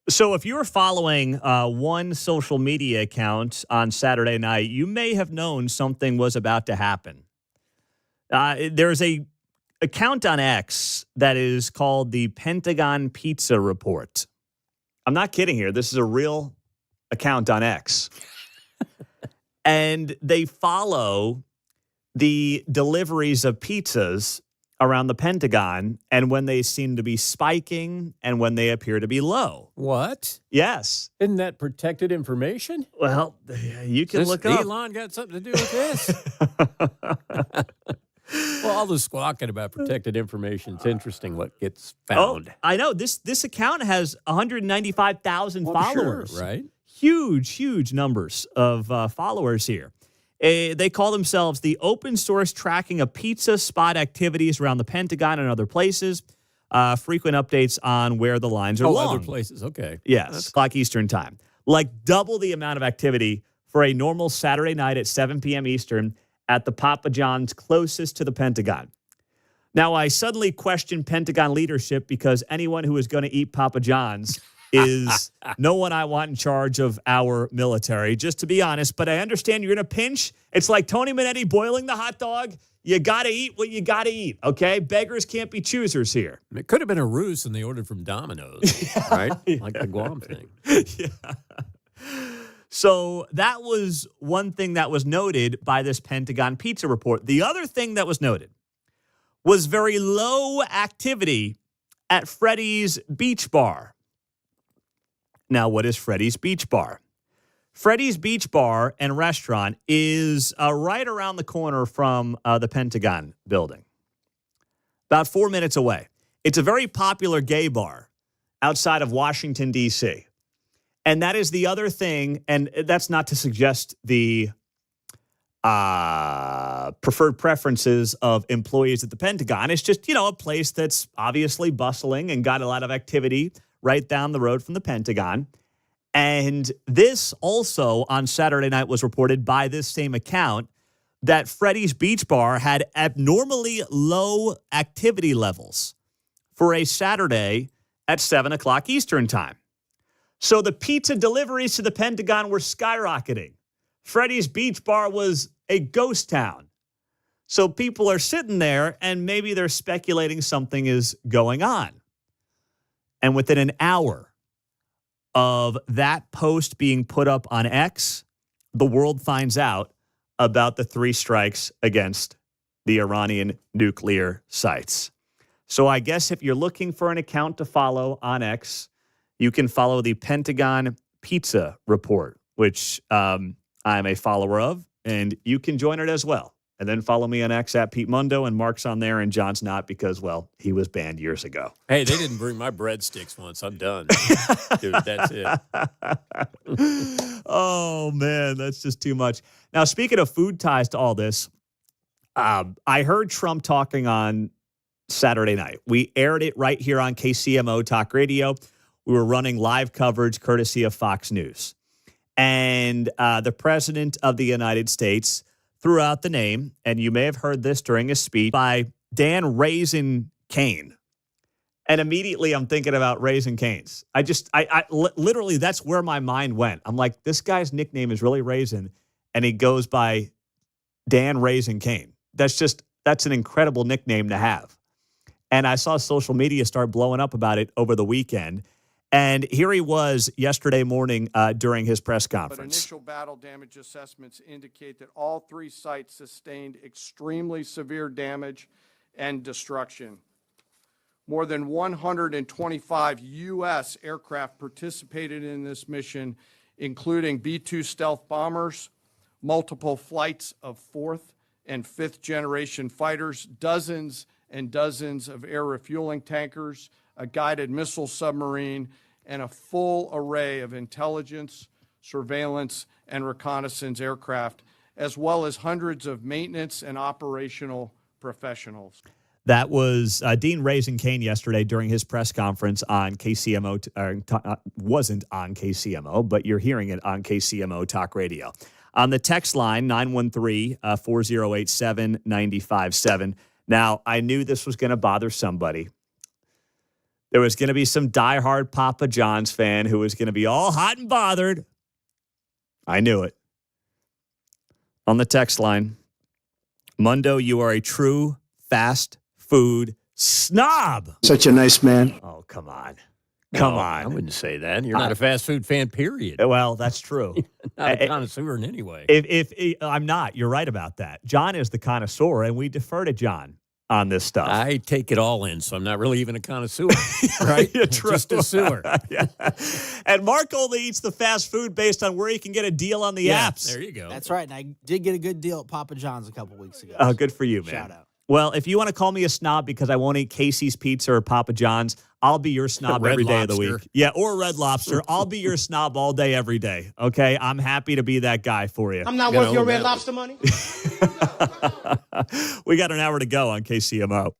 So if you were following one social media account on Saturday night, you may have known something was about to happen. There's a account on X that is called the Pentagon Pizza Report. I'm not kidding here. This is a real account on X. And they follow the deliveries of pizzas around the Pentagon and when they seem to be spiking and when they appear to be low. What? Yes. Isn't that protected information? Well, you can look up. Elon got something to do with this? Well, all the squawking about protected information, it's interesting what gets found. Oh, I know. This account has 195,000 followers. Sure, right? Huge numbers of followers here. They call themselves the open source tracking of pizza spot activities around the Pentagon and other places. Frequent updates on where the lines are long. Other places. Okay. Yes, o'clock Eastern time. Like double the amount of activity for a normal Saturday night at 7 p.m. Eastern at the Papa John's closest to the Pentagon. Now, I suddenly question Pentagon leadership because anyone who is going to eat Papa John's is no one I want in charge of our military, just to be honest. But I understand you're in a pinch. It's like Tony Monetti boiling the hot dog. You got to eat what you got to eat, okay? Beggars can't be choosers here. It could have been a ruse and they ordered from Domino's, right? Like the Guam thing. Yeah. So that was one thing that was noted by this Pentagon Pizza Report. The other thing that was noted was very low activity at Freddy's Beach Bar. Now, what is Freddy's Beach Bar? Freddy's Beach Bar and Restaurant is right around the corner from the Pentagon building, about 4 minutes away. It's a very popular gay bar outside of Washington, D.C. And that is the other thing, and that's not to suggest the preferred preferences of employees at the Pentagon. It's just, a place that's obviously bustling and got a lot of activity right down the road from the Pentagon. And this also on Saturday night was reported by this same account that Freddy's Beach Bar had abnormally low activity levels for a Saturday at 7 o'clock Eastern time. So the pizza deliveries to the Pentagon were skyrocketing. Freddy's Beach Bar was a ghost town. So people are sitting there and maybe they're speculating something is going on. And within an hour of that post being put up on X, the world finds out about the 3 strikes against the Iranian nuclear sites. So I guess if you're looking for an account to follow on X, you can follow the Pentagon Pizza Report, which I'm a follower of, and you can join it as well. And then follow me on X at Pete Mundo, and Mark's on there, and John's not because, well, he was banned years ago. Hey, they didn't bring my breadsticks once. I'm done. Dude, that's it. Oh, man, that's just too much. Now, speaking of food ties to all this, I heard Trump talking on Saturday night. We aired it right here on KCMO Talk Radio. We were running live coverage courtesy of Fox News. And the President of the United States threw out the name, and you may have heard this during his speech, by Dan Raisin Kane. And immediately I'm thinking about Raisin Canes. I literally, that's where my mind went. I'm like, this guy's nickname is really Raisin, and he goes by Dan Raisin Kane. That's an incredible nickname to have. And I saw social media start blowing up about it over the weekend. And here he was yesterday morning during his press conference. But initial battle damage assessments indicate that all 3 sites sustained extremely severe damage and destruction. More than 125 U.S. aircraft participated in this mission, including B-2 stealth bombers, multiple flights of 4th and 5th generation fighters, dozens and dozens of air refueling tankers, a guided missile submarine, and a full array of intelligence, surveillance, and reconnaissance aircraft, as well as hundreds of maintenance and operational professionals. That was Dean Raisin Kane yesterday during his press conference on KCMO. Wasn't on KCMO, but you're hearing it on KCMO Talk Radio. On the text line, 913-4087-957. Now, I knew this was going to bother somebody. There was going to be some diehard Papa John's fan who was going to be all hot and bothered. I knew it. On the text line, Mundo, you are a true fast food snob. Such a nice man. Oh, come on. No, Come on. I wouldn't say that. You're not a fast food fan, period. Well, that's true. Not a connoisseur in any way. If I'm not, you're right about that. John is the connoisseur, and we defer to John on this stuff. I take it all in, so I'm not really even a connoisseur, right? True. Just a sewer. Yeah. And Mark only eats the fast food based on where he can get a deal on the apps. There you go. That's right. And I did get a good deal at Papa John's a couple weeks ago. Oh, good for you, man. Shout out. Well, if you want to call me a snob because I won't eat Casey's Pizza or Papa John's, I'll be your snob Red every day of the Lobster. week. Yeah, or Red Lobster. I'll be your snob all day, every day. Okay? I'm happy to be that guy for you. I'm not worth your Red Lobster money. We got an hour to go on KCMO.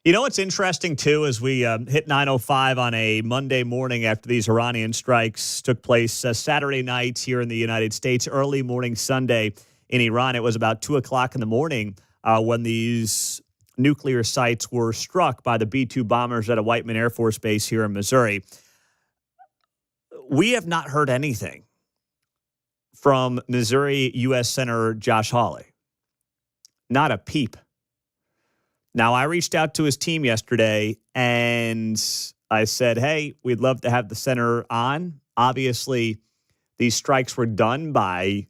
You know what's interesting, too, as we hit 9:05 on a Monday morning after these Iranian strikes took place Saturday night here in the United States, early morning Sunday in Iran. It was about 2 o'clock in the morning when these nuclear sites were struck by the B-2 bombers at a Whiteman Air Force Base here in Missouri. We have not heard anything from Missouri U.S. Senator Josh Hawley. Not a peep. Now, I reached out to his team yesterday, and I said, hey, we'd love to have the senator on. Obviously, these strikes were done by,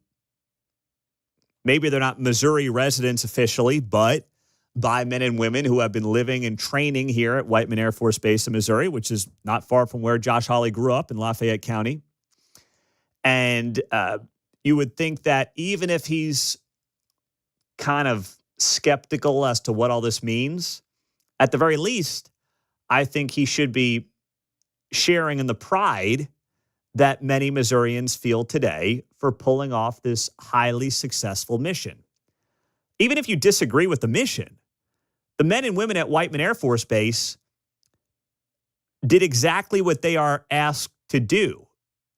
maybe they're not Missouri residents officially, but by men and women who have been living and training here at Whiteman Air Force Base in Missouri, which is not far from where Josh Hawley grew up in Lafayette County. And you would think that even if he's kind of skeptical as to what all this means, at the very least, I think he should be sharing in the pride that many Missourians feel today for pulling off this highly successful mission. Even if you disagree with the mission, the men and women at Whiteman Air Force Base did exactly what they are asked to do.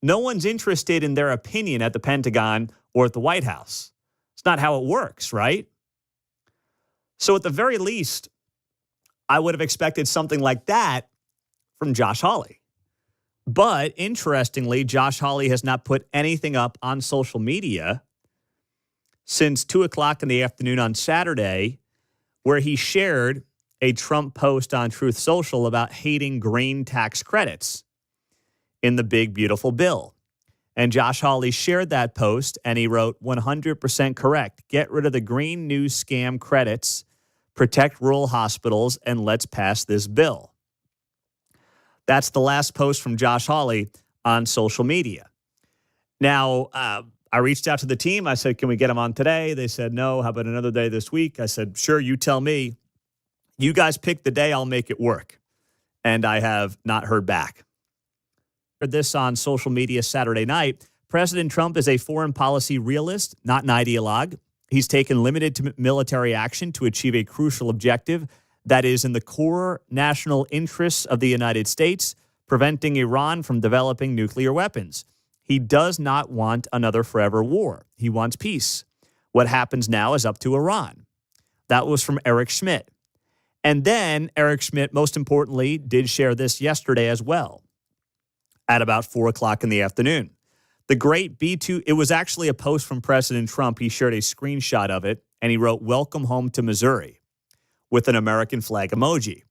No one's interested in their opinion at the Pentagon or at the White House. It's not how it works, right? So at the very least, I would have expected something like that from Josh Hawley. But interestingly, Josh Hawley has not put anything up on social media since 2 o'clock in the afternoon on Saturday, where he shared a Trump post on Truth Social about hating grain tax credits in the big, beautiful bill. And Josh Hawley shared that post, and he wrote, 100% correct. Get rid of the green news scam credits, protect rural hospitals, and let's pass this bill. That's the last post from Josh Hawley on social media. Now, I reached out to the team. I said, can we get him on today? They said, no. How about another day this week? I said, sure, you tell me. You guys pick the day. I'll make it work. And I have not heard back. This on social media Saturday night. President Trump is a foreign policy realist, not an ideologue. He's taken limited military action to achieve a crucial objective that is in the core national interests of the United States, preventing Iran from developing nuclear weapons. He does not want another forever war. He wants peace. What happens now is up to Iran. That was from Eric Schmidt. And then Eric Schmidt, most importantly, did share this yesterday as well at about 4 o'clock in the afternoon. The great B-2, it was actually a post from President Trump. He shared a screenshot of it, and he wrote, welcome home to Missouri, with an American flag emoji.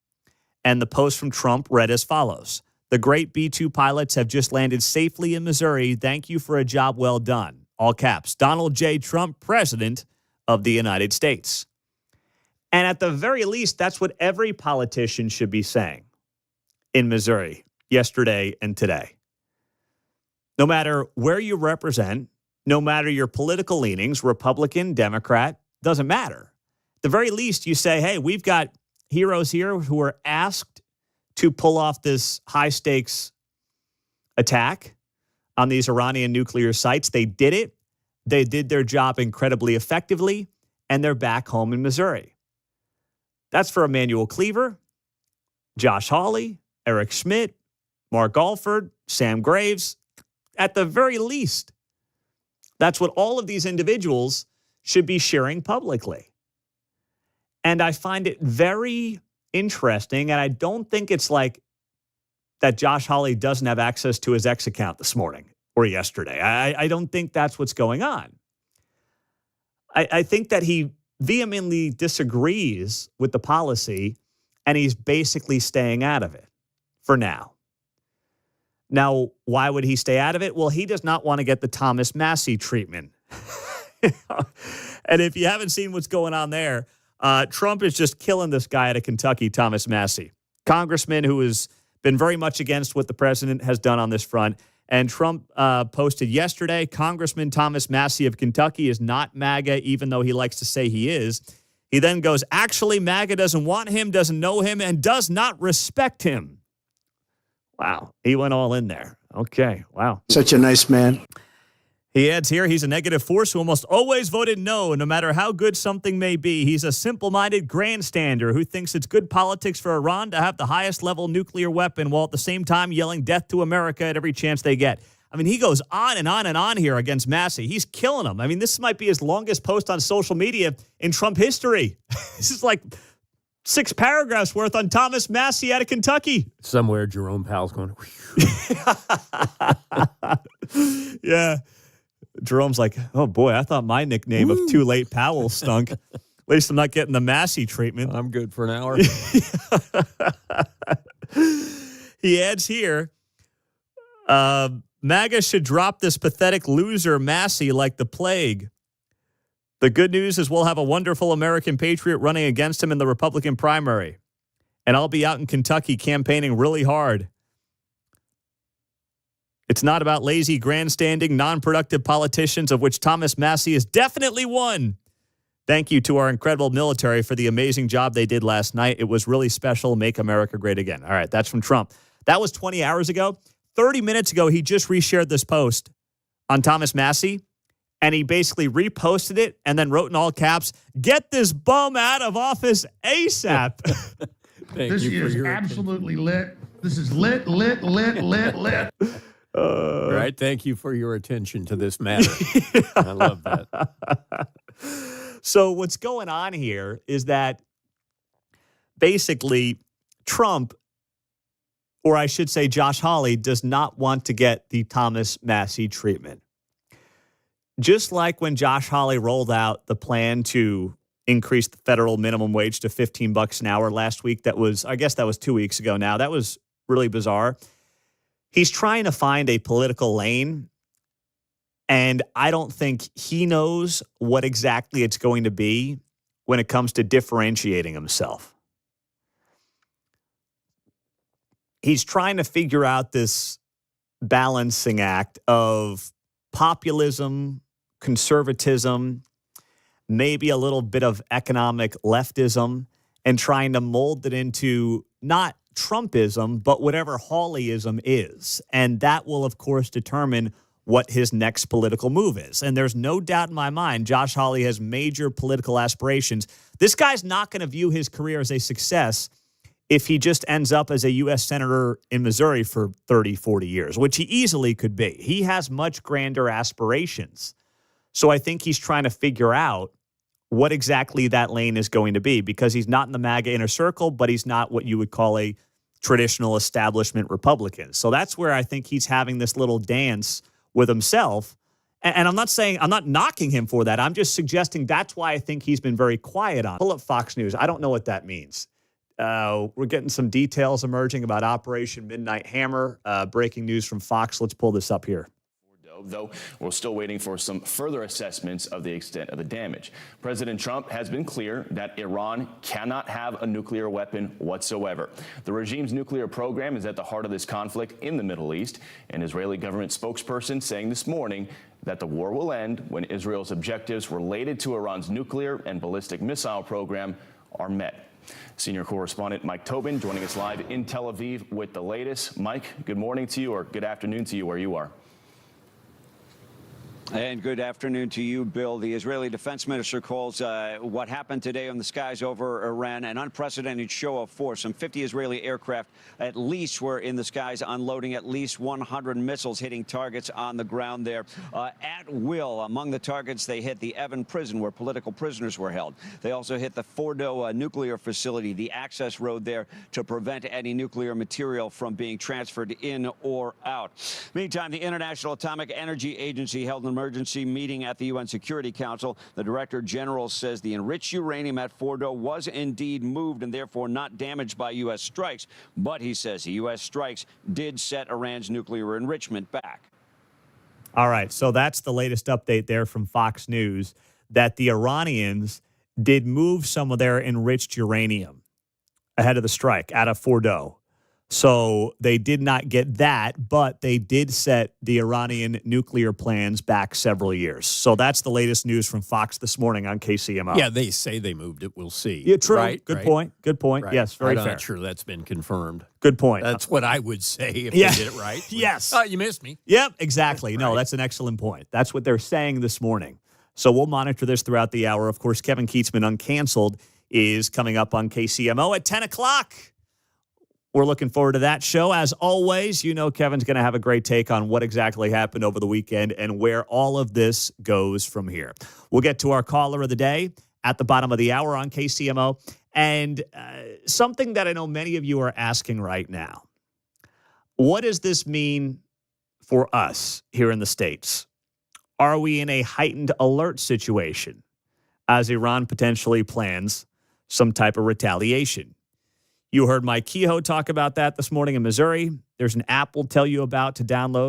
And the post from Trump read as follows. The great B-2 pilots have just landed safely in Missouri. Thank you for a job well done. All caps, Donald J. Trump, President of the United States. And at the very least, that's what every politician should be saying in Missouri yesterday and today. No matter where you represent, no matter your political leanings, Republican, Democrat, doesn't matter. At the very least, you say, hey, we've got heroes here who are asked to pull off this high-stakes attack on these Iranian nuclear sites. They did it. They did their job incredibly effectively, and they're back home in Missouri. That's for Emmanuel Cleaver, Josh Hawley, Eric Schmidt, Mark Alford, Sam Graves. At the very least, that's what all of these individuals should be sharing publicly. And I find it very interesting, and I don't think it's like that Josh Hawley doesn't have access to his X account this morning or yesterday. I don't think that's what's going on. I think that he vehemently disagrees with the policy, and he's basically staying out of it for now. Now, why would he stay out of it? Well, he does not want to get the Thomas Massie treatment. And if you haven't seen what's going on there, Trump is just killing this guy out of Kentucky, Thomas Massie, congressman who has been very much against what the president has done on this front. And Trump posted yesterday, Congressman Thomas Massie of Kentucky is not MAGA, even though he likes to say he is. He then goes, actually, MAGA doesn't want him, doesn't know him, and does not respect him. Wow. He went all in there. Okay. Wow. Such a nice man. He adds here, he's a negative force who almost always voted no matter how good something may be. He's a simple-minded grandstander who thinks it's good politics for Iran to have the highest level nuclear weapon while at the same time yelling death to America at every chance they get. I mean, he goes on and on and on here against Massey. He's killing him. I mean, this might be his longest post on social media in Trump history. This is like 6 paragraphs worth on Thomas Massey out of Kentucky. Somewhere Jerome Powell's going, yeah. Jerome's like, oh, boy, I thought my nickname of Too Late Powell stunk. At least I'm not getting the Massey treatment. I'm good for an hour. He adds here, MAGA should drop this pathetic loser Massey like the plague. The good news is we'll have a wonderful American patriot running against him in the Republican primary. And I'll be out in Kentucky campaigning really hard. It's not about lazy, grandstanding, non-productive politicians, of which Thomas Massey is definitely one. Thank you to our incredible military for the amazing job they did last night. It was really special. Make America great again. All right, that's from Trump. That was 20 hours ago. 30 minutes ago, he just reshared this post on Thomas Massey, and he basically reposted it and then wrote in all caps, "Get this bum out of office ASAP." This is absolutely lit. This is lit. All right. Thank you for your attention to this matter. I love that. So what's going on here is that basically Trump, or I should say Josh Hawley, does not want to get the Thomas Massey treatment. Just like when Josh Hawley rolled out the plan to increase the federal minimum wage to $15 an hour last week, I guess that was 2 weeks ago now. That was really bizarre. He's trying to find a political lane, and I don't think he knows what exactly it's going to be when it comes to differentiating himself. He's trying to figure out this balancing act of populism, conservatism, maybe a little bit of economic leftism, and trying to mold it into not Trumpism, but whatever Hawleyism is. And that will, of course, determine what his next political move is. And there's no doubt in my mind, Josh Hawley has major political aspirations. This guy's not going to view his career as a success if he just ends up as a U.S. Senator in Missouri for 30, 40 years, which he easily could be. He has much grander aspirations. So I think he's trying to figure out what exactly that lane is going to be, because he's not in the MAGA inner circle, but he's not what you would call a traditional establishment Republican. So that's where I think he's having this little dance with himself. And I'm not knocking him for that. I'm just suggesting that's why I think he's been very quiet on it. Pull up Fox News. I don't know what that means. We're getting some details emerging about Operation Midnight Hammer. Breaking news from Fox. Let's pull this up here. Though we're still waiting for some further assessments of the extent of the damage. President Trump has been clear that Iran cannot have a nuclear weapon whatsoever. The regime's nuclear program is at the heart of this conflict in the Middle East. An Israeli government spokesperson saying this morning that the war will end when Israel's objectives related to Iran's nuclear and ballistic missile program are met. Senior correspondent Mike Tobin joining us live in Tel Aviv with the latest. Mike, good morning to you, or good afternoon to you where you are. And good afternoon to you, Bill. The Israeli defense minister calls what happened today on the skies over Iran an unprecedented show of force. Some 50 Israeli aircraft at least were in the skies, unloading at least 100 missiles, hitting targets on the ground there at will. Among the targets, they hit the Evin prison where political prisoners were held. They also hit the Fordo nuclear facility, the access road there to prevent any nuclear material from being transferred in or out. Meantime, the International Atomic Energy Agency held an emergency meeting at the UN Security Council. The Director General says the enriched uranium at Fordo was indeed moved and therefore not damaged by U.S. strikes. But he says the U.S. strikes did set Iran's nuclear enrichment back. All right, so that's the latest update there from Fox News, that the Iranians did move some of their enriched uranium ahead of the strike out of Fordo. So they did not get that, but they did set the Iranian nuclear plans back several years. So that's the latest news from Fox this morning on KCMO. Yeah, they say they moved it. We'll see. Yeah, true. Right? Good point. Good point. Right. Yes, very I'm fair. not sure that's been confirmed. Good point. That's what I would say if Yeah. they did it right. Yes. Oh, you missed me. Yep, exactly. No, that's an excellent point. That's what they're saying this morning. So we'll monitor this throughout the hour. Of course, Kevin Keatsman Uncanceled is coming up on KCMO at 10 o'clock. We're looking forward to that show. As always, you know Kevin's going to have a great take on what exactly happened over the weekend and where all of this goes from here. We'll get to our caller of the day at the bottom of the hour on KCMO. And something that I know many of you are asking right now. What does this mean for us here in the States? Are we in a heightened alert situation as Iran potentially plans some type of retaliation? You heard Mike Kehoe talk about that this morning in Missouri. There's an app we'll tell you about to download.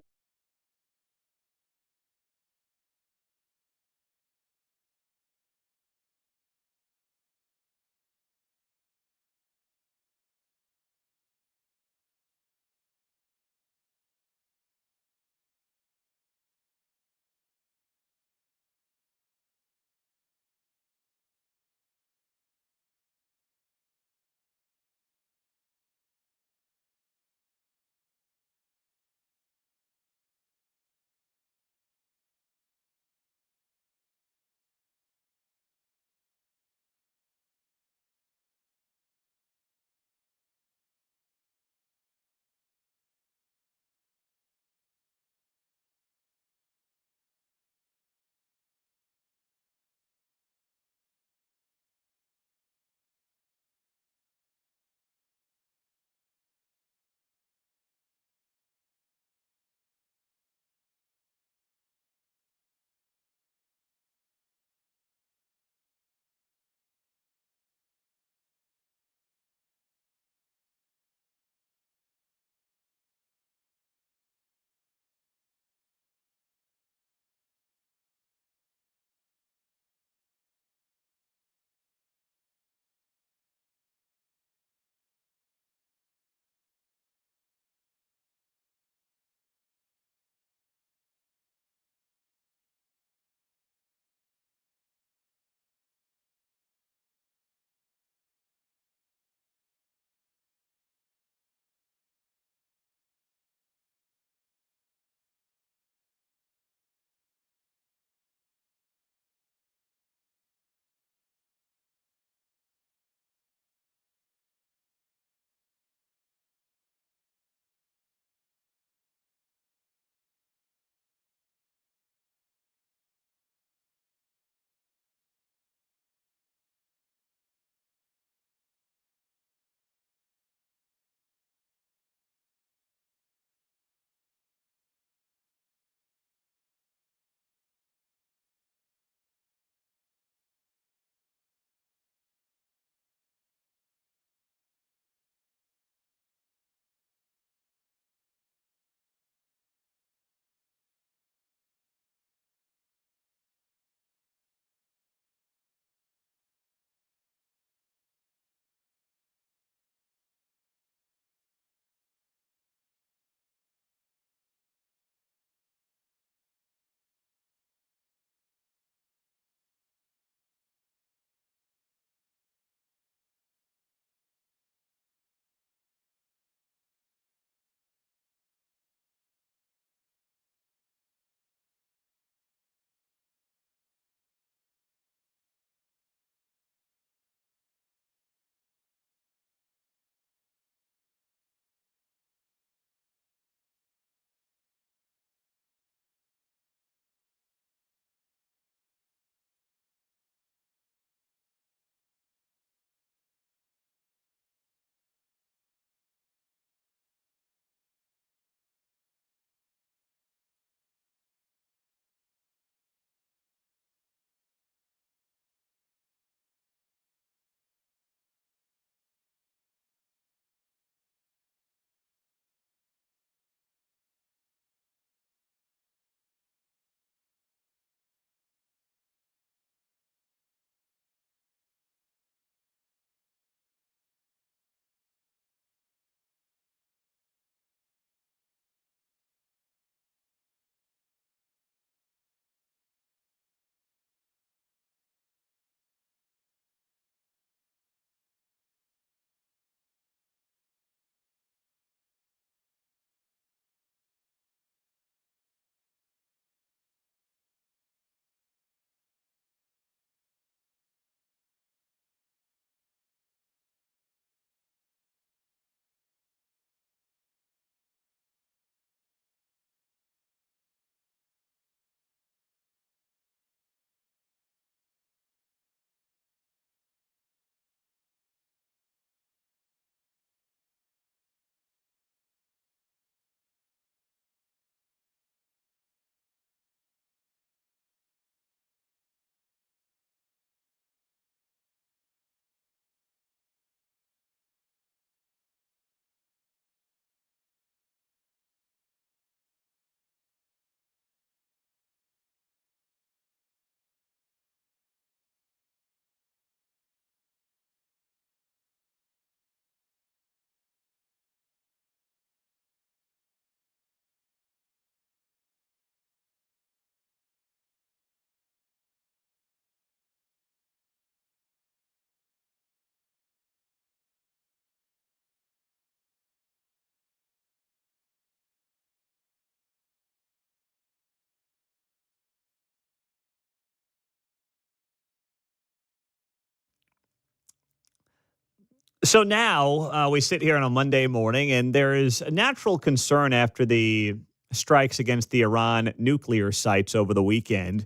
So now we sit here on a Monday morning, and there is a natural concern after the strikes against the Iran nuclear sites over the weekend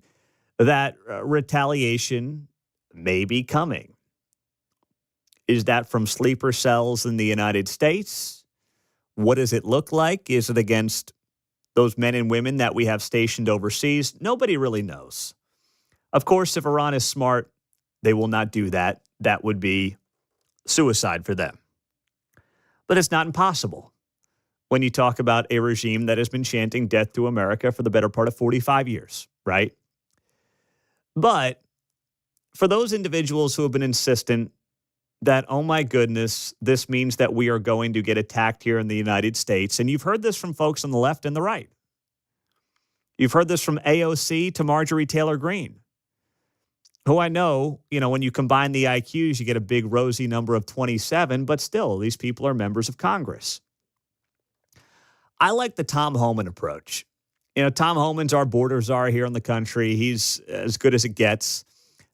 that retaliation may be coming. Is that from sleeper cells in the United States? What does it look like? Is it against those men and women that we have stationed overseas? Nobody really knows. Of course, if Iran is smart, they will not do that. That would be suicide for them. But it's not impossible when you talk about a regime that has been chanting death to America for the better part of 45 years, right? But for those individuals who have been insistent that, oh my goodness, this means that we are going to get attacked here in the United States, and you've heard this from folks on the left and the right. You've heard this from AOC to Marjorie Taylor Greene, who I know, when you combine the IQs, you get a big rosy number of 27, but still, these people are members of Congress. I like the Tom Homan approach. Tom Homan's our border czar here in the country. He's as good as it gets.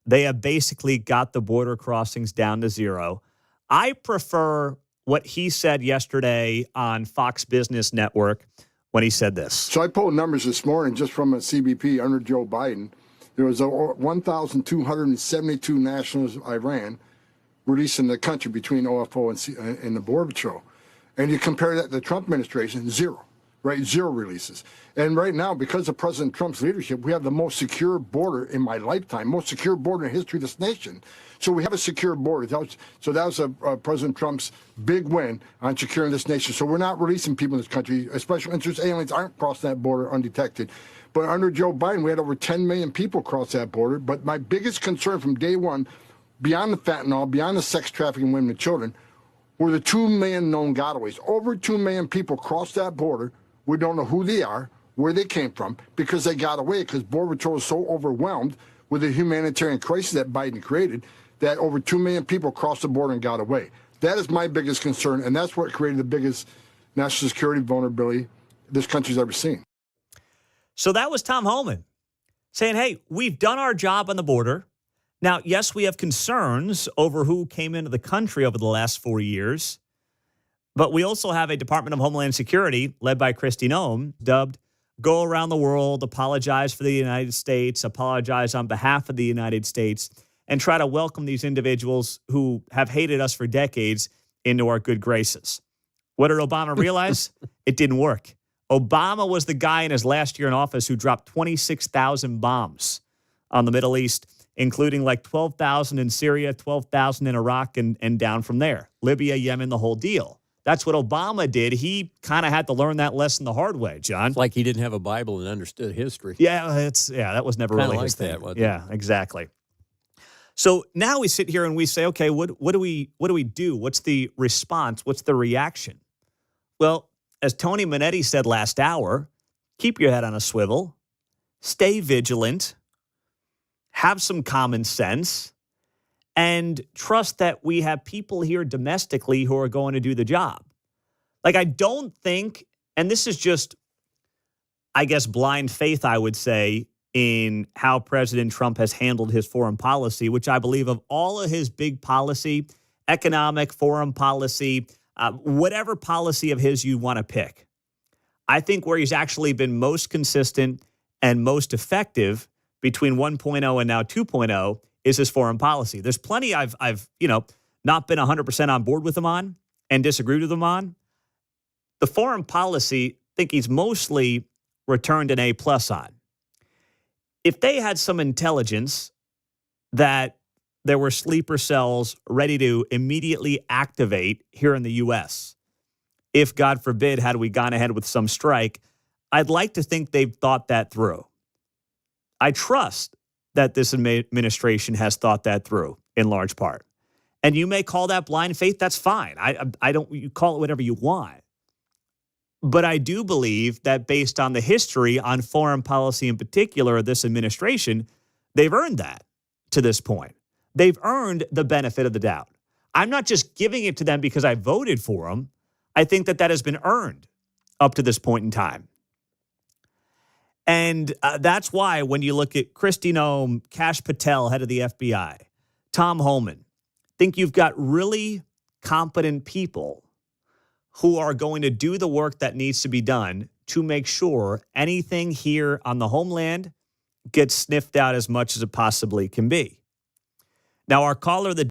They have basically got the border crossings down to zero. I prefer what he said yesterday on Fox Business Network when he said this. So I pulled numbers this morning just from a CBP under Joe Biden. There was 1,272 nationals of Iran released in the country between OFO and the Border Patrol. And you compare that to the Trump administration, zero, right? Zero releases. And right now, because of President Trump's leadership, we have the most secure border in my lifetime, most secure border in the history of this nation. So we have a secure border. That was President Trump's big win on securing this nation. So we're not releasing people in this country. Special interest aliens aren't crossing that border undetected. But under Joe Biden, we had over 10 million people cross that border. But my biggest concern from day one, beyond the fentanyl, beyond the sex trafficking women and children, were the 2 million known gotaways. Over 2 million people crossed that border. We don't know who they are, where they came from, because they got away, because Border Patrol is so overwhelmed with the humanitarian crisis that Biden created that over 2 million people crossed the border and got away. That is my biggest concern, and that's what created the biggest national security vulnerability this country's ever seen. So that was Tom Homan saying, hey, we've done our job on the border. Now, yes, we have concerns over who came into the country over the last 4 years, but we also have a Department of Homeland Security led by Kristi Noem, dubbed Go Around the World, Apologize for the United States, Apologize on behalf of the United States, and try to welcome these individuals who have hated us for decades into our good graces. What did Obama realize? It didn't work. Obama was the guy in his last year in office who dropped 26,000 bombs on the Middle East, including like 12,000 in Syria, 12,000 in Iraq, and down from there. Libya, Yemen, the whole deal. That's what Obama did. He kind of had to learn that lesson the hard way, John. It's like he didn't have a Bible and understood history. Yeah, that was never really his thing. Yeah, exactly. So now we sit here and we say, okay, what do we do? What's the response? What's the reaction? Well, as Tony Monetti said last hour, keep your head on a swivel, stay vigilant, have some common sense, and trust that we have people here domestically who are going to do the job. Like, I don't think, and this is just, I guess, blind faith, I would say, in how President Trump has handled his foreign policy, which I believe of all of his big policy, economic, foreign policy, whatever policy of his you want to pick, I think where he's actually been most consistent and most effective between 1.0 and now 2.0 is his foreign policy. There's plenty I've not been 100% on board with him on and disagreed with him on. The foreign policy, I think he's mostly returned an A+ on. If they had some intelligence that there were sleeper cells ready to immediately activate here in the U.S., if, God forbid, had we gone ahead with some strike, I'd like to think they've thought that through. I trust that this administration has thought that through in large part. And you may call that blind faith. That's fine. You call it whatever you want. But I do believe that based on the history on foreign policy in particular of this administration, they've earned that to this point. They've earned the benefit of the doubt. I'm not just giving it to them because I voted for them. I think that has been earned up to this point in time. And that's why when you look at Kristi Noem, Kash Patel, head of the FBI, Tom Homan, I think you've got really competent people who are going to do the work that needs to be done to make sure anything here on the homeland gets sniffed out as much as it possibly can be. Now, our caller, the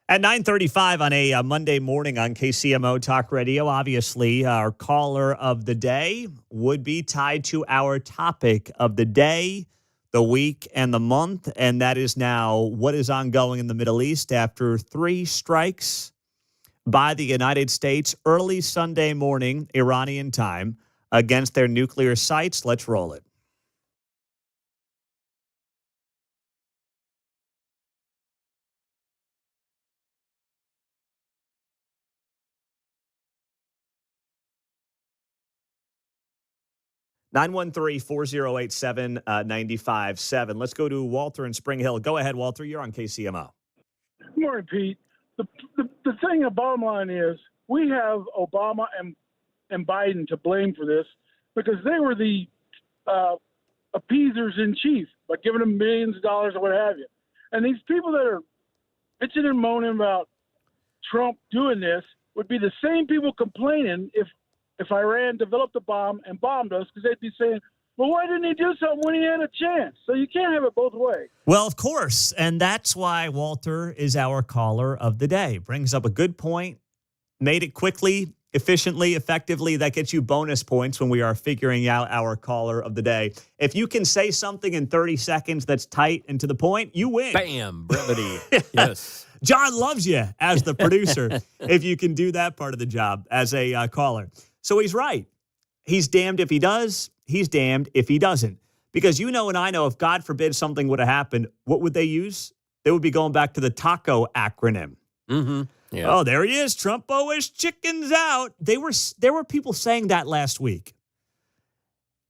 At 9:35 on a Monday morning on KCMO Talk Radio, obviously, our caller of the day would be tied to our topic of the day, the week, and the month, and that is now what is ongoing in the Middle East after 3 strikes by the United States early Sunday morning, Iranian time, against their nuclear sites. Let's roll it. Nine 913-408-7957. Let's go to Walter in Spring Hill. Go ahead, Walter. You're on KCMO. Good morning, Pete. The thing, the bottom line is we have Obama and Biden to blame for this because they were the appeasers in chief by giving them millions of dollars or what have you. And these people that are bitching and moaning about Trump doing this would be the same people complaining if Iran developed a bomb and bombed us, because they'd be saying, well, why didn't he do something when he had a chance? So you can't have it both ways. Well, of course, and that's why Walter is our caller of the day. Brings up a good point, made it quickly, efficiently, effectively. That gets you bonus points when we are figuring out our caller of the day. If you can say something in 30 seconds that's tight and to the point, you win. Bam, brevity. Yes. John loves you as the producer if you can do that part of the job as a caller. So he's right. He's damned if he does. He's damned if he doesn't. Because you know and I know if, God forbid, something would have happened, what would they use? They would be going back to the TACO acronym. Mm-hmm. Yeah. Oh, there he is. Trumpo is chickens out. There were people saying that last week.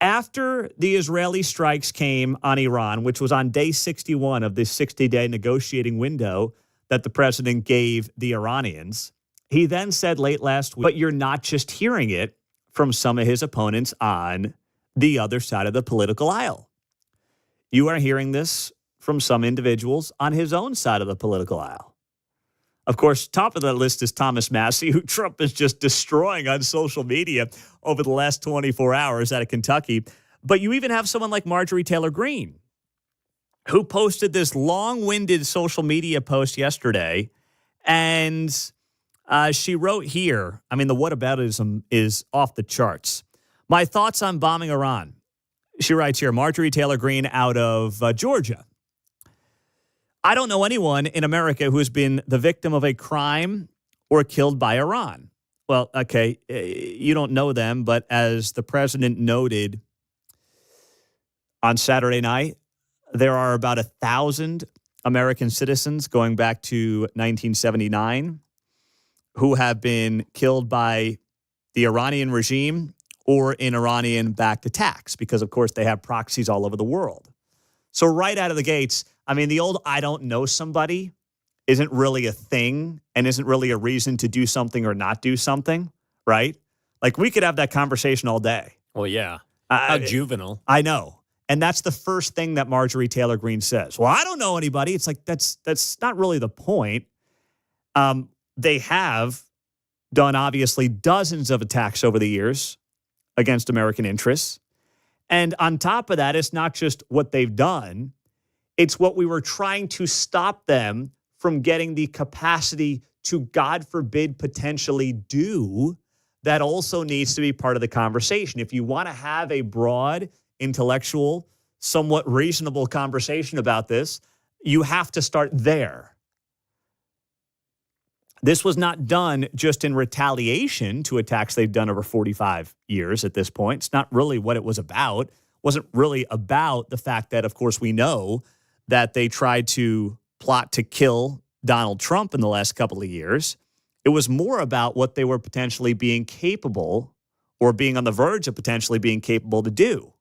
After the Israeli strikes came on Iran, which was on day 61 of this 60-day negotiating window that the president gave the Iranians, he then said late last week, but you're not just hearing it from some of his opponents on the other side of the political aisle. You are hearing this from some individuals on his own side of the political aisle. Of course, top of the list is Thomas Massie, who Trump is just destroying on social media over the last 24 hours out of Kentucky. But you even have someone like Marjorie Taylor Greene, who posted this long-winded social media post yesterday, and she wrote here, I mean, the whataboutism is off the charts. My thoughts on bombing Iran. She writes here, Marjorie Taylor Greene out of Georgia. I don't know anyone in America who has been the victim of a crime or killed by Iran. Well, okay, you don't know them, but as the president noted on Saturday night, there are about 1,000 American citizens going back to 1979 who have been killed by the Iranian regime or in Iranian-backed attacks because, of course, they have proxies all over the world. So right out of the gates, I mean, the old I don't know somebody isn't really a thing and isn't really a reason to do something or not do something, right? Like, we could have that conversation all day. Well, yeah. How juvenile. I know. And that's the first thing that Marjorie Taylor Greene says. Well, I don't know anybody. It's like, that's not really the point. They have done, obviously, dozens of attacks over the years against American interests. And on top of that, it's not just what they've done. It's what we were trying to stop them from getting the capacity to, God forbid, potentially do that also needs to be part of the conversation. If you want to have a broad, intellectual, somewhat reasonable conversation about this, you have to start there. This was not done just in retaliation to attacks they've done over 45 years at this point. It's not really what it was about. It wasn't really about the fact that, of course, we know that they tried to plot to kill Donald Trump in the last couple of years. It was more about what they were potentially being capable or being on the verge of potentially being capable to do.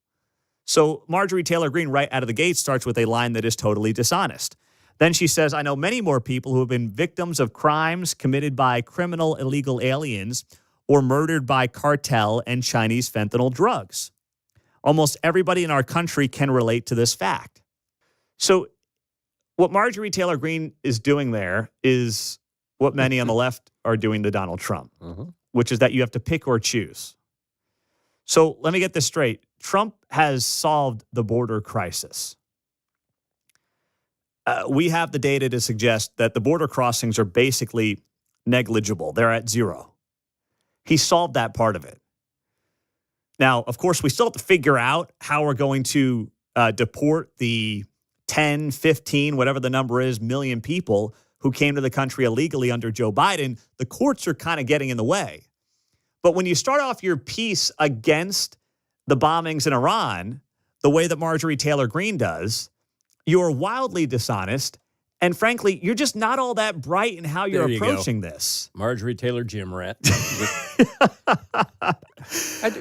So Marjorie Taylor Greene, right out of the gate, starts with a line that is totally dishonest. Then she says, I know many more people who have been victims of crimes committed by criminal illegal aliens or murdered by cartel and Chinese fentanyl drugs. Almost everybody in our country can relate to this fact. So what Marjorie Taylor Greene is doing there is what many on the left are doing to Donald Trump, which is that you have to pick or choose. So let me get this straight. Trump has solved the border crisis. We have the data to suggest that the border crossings are basically negligible. They're at zero. He solved that part of it. Now, of course, we still have to figure out how we're going to deport the 10, 15, whatever the number is, million people who came to the country illegally under Joe Biden. The courts are kind of getting in the way. But when you start off your piece against the bombings in Iran, the way that Marjorie Taylor Greene does, you're wildly dishonest. And frankly, you're just not all that bright in how you're approaching this. Marjorie Taylor Jim Rat.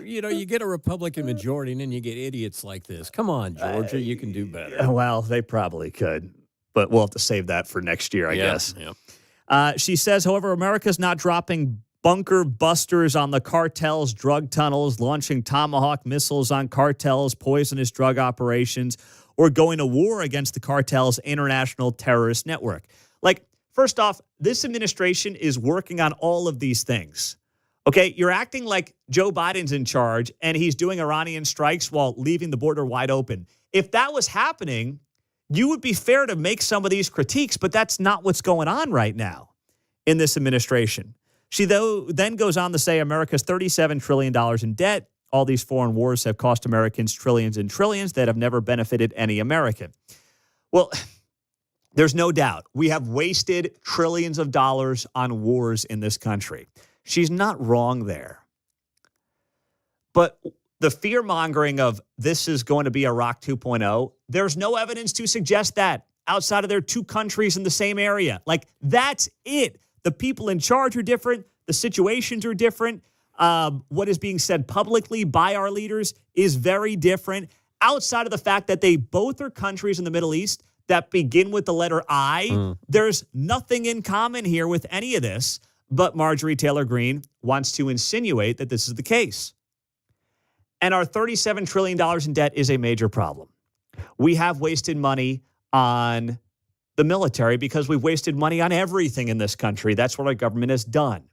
You get a Republican majority and then you get idiots like this. Come on, Georgia, you can do better. Well, they probably could, but we'll have to save that for next year, I guess. Yeah. She says, however, America's not dropping bunker busters on the cartels' drug tunnels, launching Tomahawk missiles on cartels' poisonous drug operations, or going to war against the cartel's international terrorist network. Like, first off, this administration is working on all of these things. Okay, you're acting like Joe Biden's in charge and he's doing Iranian strikes while leaving the border wide open. If that was happening, you would be fair to make some of these critiques, but that's not what's going on right now in this administration. She, though, then goes on to say America's $37 trillion in debt. All these foreign wars have cost Americans trillions and trillions that have never benefited any American. Well, there's no doubt we have wasted trillions of dollars on wars in this country. She's not wrong there. But the fear-mongering of this is going to be Iraq 2.0, there's no evidence to suggest that outside of their two countries in the same area. Like, that's it. The people in charge are different. The situations are different. What is being said publicly by our leaders is very different. Outside of the fact that they both are countries in the Middle East that begin with the letter I, there's nothing in common here with any of this. But Marjorie Taylor Greene wants to insinuate that this is the case. And our $37 trillion in debt is a major problem. We have wasted money on the military because we've wasted money on everything in this country. That's what our government has done.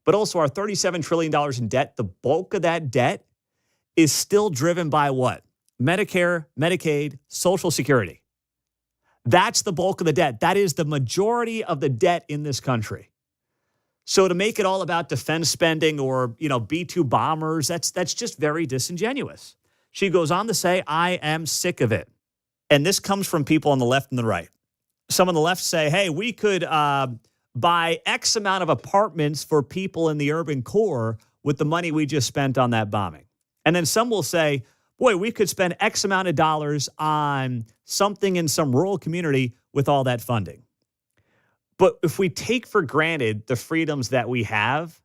But also our $37 trillion in debt, the bulk of that debt is still driven by what? Medicare, Medicaid, Social Security. That's the bulk of the debt. That is the majority of the debt in this country. So to make it all about defense spending or, B-2 bombers, that's just very disingenuous. She goes on to say, I am sick of it. And this comes from people on the left and the right. Some on the left say, hey, we could buy X amount of apartments for people in the urban core with the money we just spent on that bombing. And then some will say, boy, we could spend X amount of dollars on something in some rural community with all that funding. But if we take for granted the freedoms that we have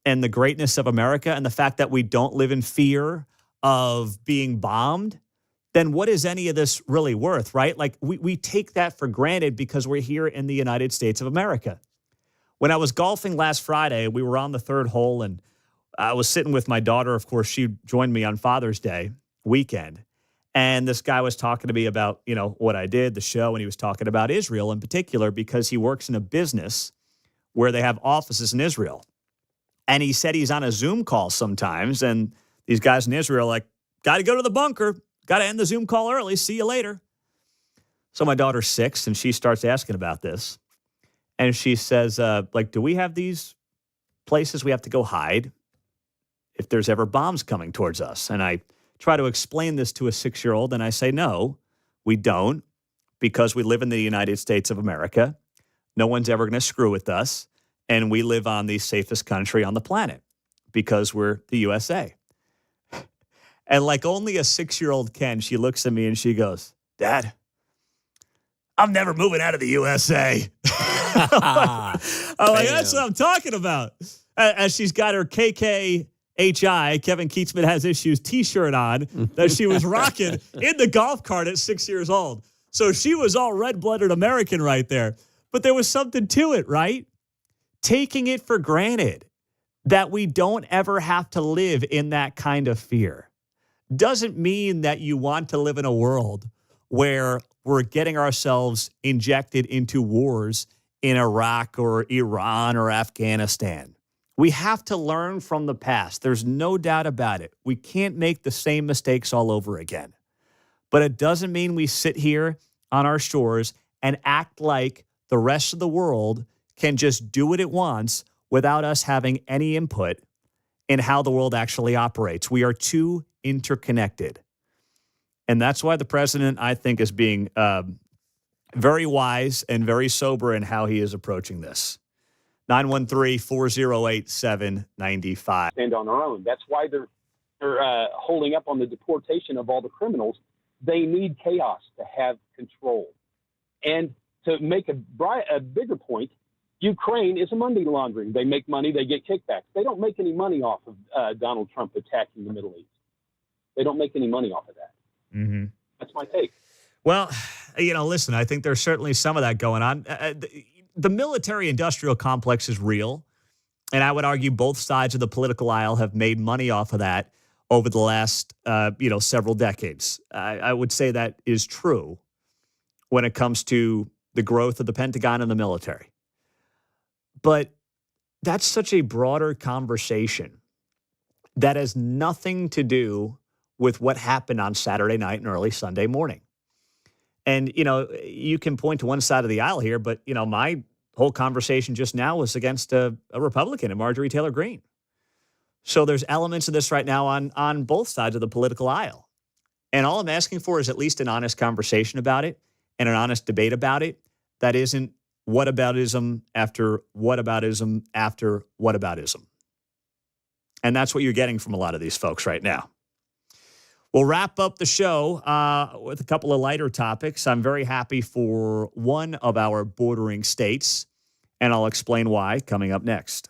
and the greatness of America and the fact that we don't live in fear of being bombed, then what is any of this really worth, right? Like, we take that for granted because we're here in the United States of America. When I was golfing last Friday, we were on the third hole, and I was sitting with my daughter. Of course, she joined me on Father's Day weekend. And this guy was talking to me about, what I did, the show, and he was talking about Israel in particular because he works in a business where they have offices in Israel. And he said he's on a Zoom call sometimes, and these guys in Israel are like, got to go to the bunker. Got to end the Zoom call early. See you later. So my daughter's 6, and she starts asking about this. And she says, do we have these places we have to go hide if there's ever bombs coming towards us? And I try to explain this to a 6-year-old, and I say, no, we don't, because we live in the United States of America. No one's ever going to screw with us, and we live on the safest country on the planet because we're the USA. And like only a 6-year-old can, she looks at me and she goes, Dad, I'm never moving out of the USA. I'm like, that's what I'm talking about. As she's got her KKHI, Kevin Keatsman Has Issues t-shirt on that she was rocking in the golf cart at 6 years old. So she was all red-blooded American right there. But there was something to it, right? Taking it for granted that we don't ever have to live in that kind of fear doesn't mean that you want to live in a world where we're getting ourselves injected into wars in Iraq or Iran or Afghanistan. We have to learn from the past. There's no doubt about it. We can't make the same mistakes all over again. But it doesn't mean we sit here on our shores and act like the rest of the world can just do what it wants without us having any input in how the world actually operates. We are too interconnected. And that's why the president, I think, is being very wise and very sober in how he is approaching this. 913-408-795. Stand on their own. That's why they're holding up on the deportation of all the criminals. They need chaos to have control. And to make a bigger point, Ukraine is a money laundering. They make money, they get kickbacks. They don't make any money off of Donald Trump attacking the Middle East. They don't make any money off of that. Mm-hmm. That's my take. Well, listen, I think there's certainly some of that going on. The military-industrial complex is real, and I would argue both sides of the political aisle have made money off of that over the last, several decades. I would say that is true when it comes to the growth of the Pentagon and the military. But that's such a broader conversation that has nothing to do with what happened on Saturday night and early Sunday morning. And, you can point to one side of the aisle here, but, my whole conversation just now was against a Republican, and Marjorie Taylor Greene. So there's elements of this right now on both sides of the political aisle. And all I'm asking for is at least an honest conversation about it and an honest debate about it that isn't whataboutism after whataboutism after whataboutism. And that's what you're getting from a lot of these folks right now. We'll wrap up the show with a couple of lighter topics. I'm very happy for one of our bordering states, and I'll explain why coming up next.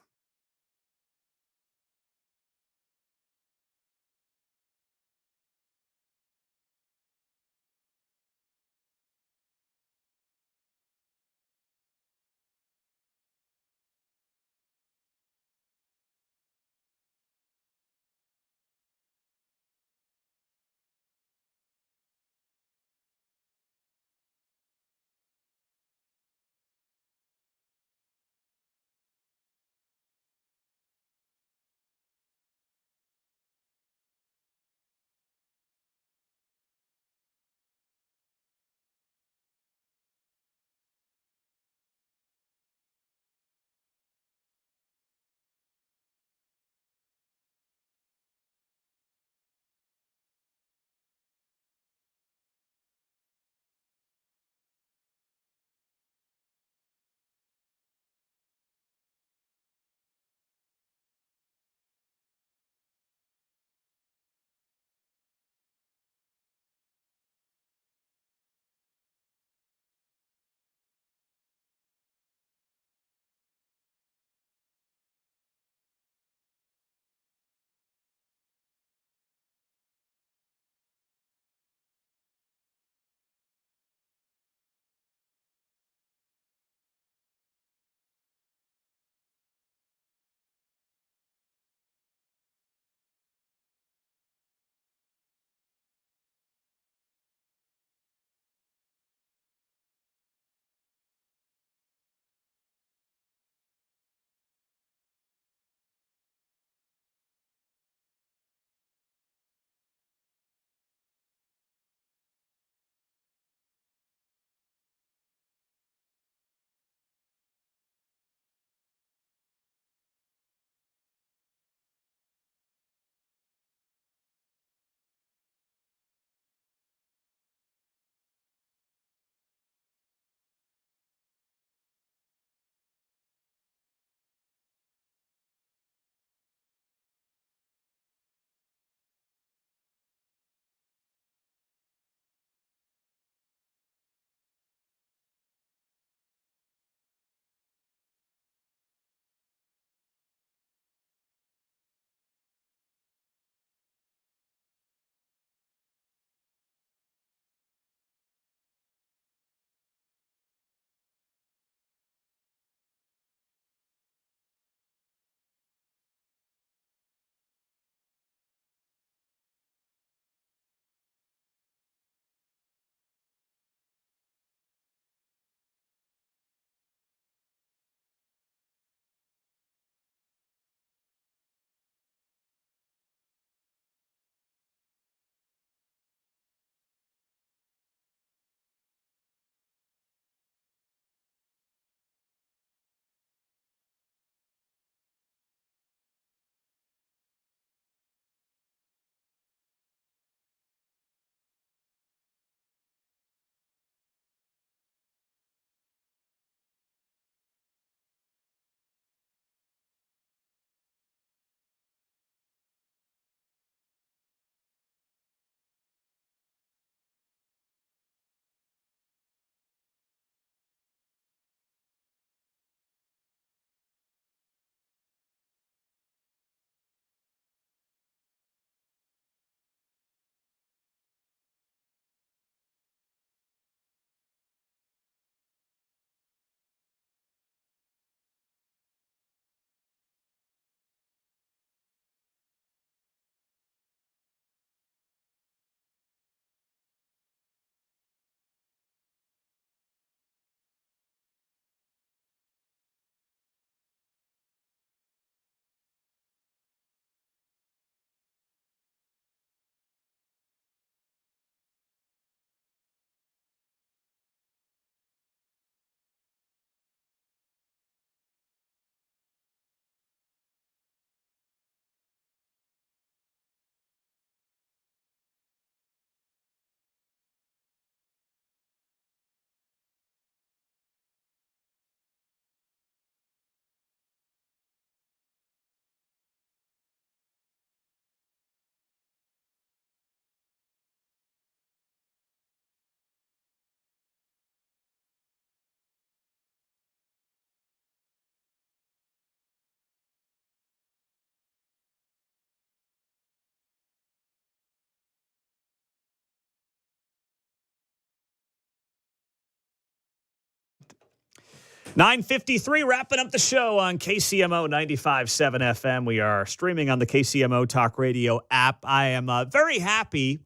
9:53, wrapping up the show on KCMO 95.7 FM. We are streaming on the KCMO Talk Radio app. I am very happy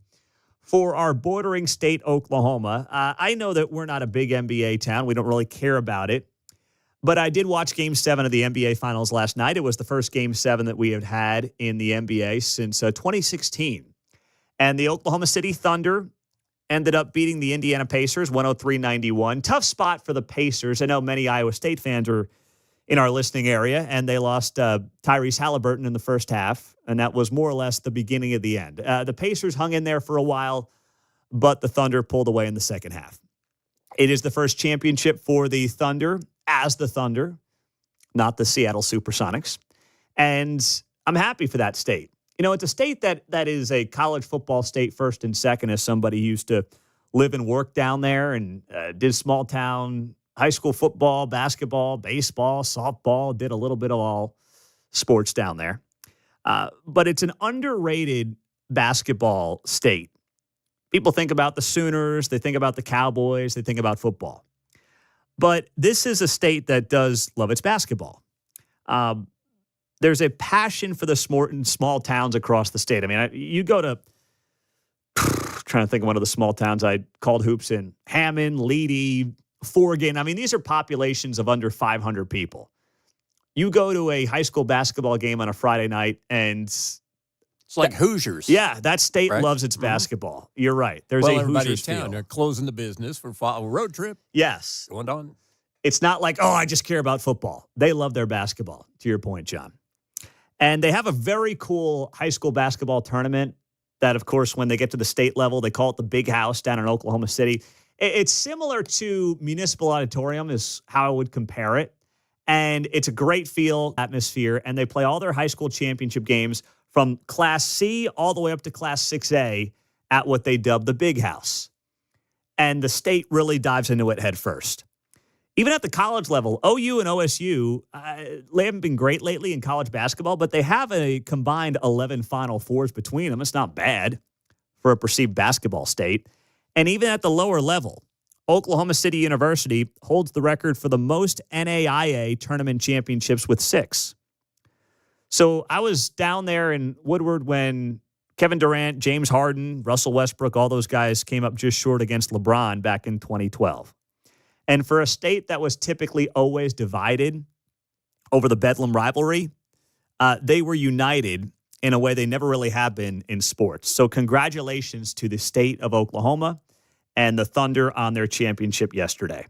for our bordering state, Oklahoma. I know that we're not a big NBA town. We don't really care about it. But I did watch Game 7 of the NBA Finals last night. It was the first Game 7 that we have had in the NBA since 2016. And the Oklahoma City Thunder ended up beating the Indiana Pacers 103-91. Tough spot for the Pacers. I know many Iowa State fans are in our listening area, and they lost Tyrese Halliburton in the first half, and that was more or less the beginning of the end. The Pacers hung in there for a while, but the Thunder pulled away in the second half. It is the first championship for the Thunder as the Thunder, not the Seattle Supersonics, and I'm happy for that state. You know, it's a state that is a college football state first and second, as somebody who used to live and work down there and did small town high school football, basketball, baseball, softball, did a little bit of all sports down there. But it's an underrated basketball state. People think about the Sooners, they think about the Cowboys, they think about football. But this is a state that does love its basketball. There's a passion for the small towns across the state. I mean, you go to, trying to think of one of the small towns I called hoops in, Hammond, Leedy, Forgan. I mean, these are populations of under 500 people. You go to a high school basketball game on a Friday night, and it's like Hoosiers. Yeah, that state right? loves its basketball. You're right. There's a everybody's Hoosiers town. feel. They're closing the business for a road trip. Yes. Going on. It's not like, oh, I just care about football. They love their basketball, to your point, John. And they have a very cool high school basketball tournament that, of course, when they get to the state level, they call it the Big House down in Oklahoma City. It's similar to Municipal Auditorium is how I would compare it. And it's a great feel, atmosphere, and they play all their high school championship games from Class C all the way up to Class 6A at what they dub the Big House. And the state really dives into it head first. Even at the college level, OU and OSU, they haven't been great lately in college basketball, but they have a combined 11 Final Fours between them. It's not bad for a perceived basketball state. And even at the lower level, Oklahoma City University holds the record for the most NAIA tournament championships with 6. So I was down there in Woodward when Kevin Durant, James Harden, Russell Westbrook, all those guys came up just short against LeBron back in 2012. And for a state that was typically always divided over the Bedlam rivalry, they were united in a way they never really have been in sports. So congratulations to the state of Oklahoma and the Thunder on their championship yesterday.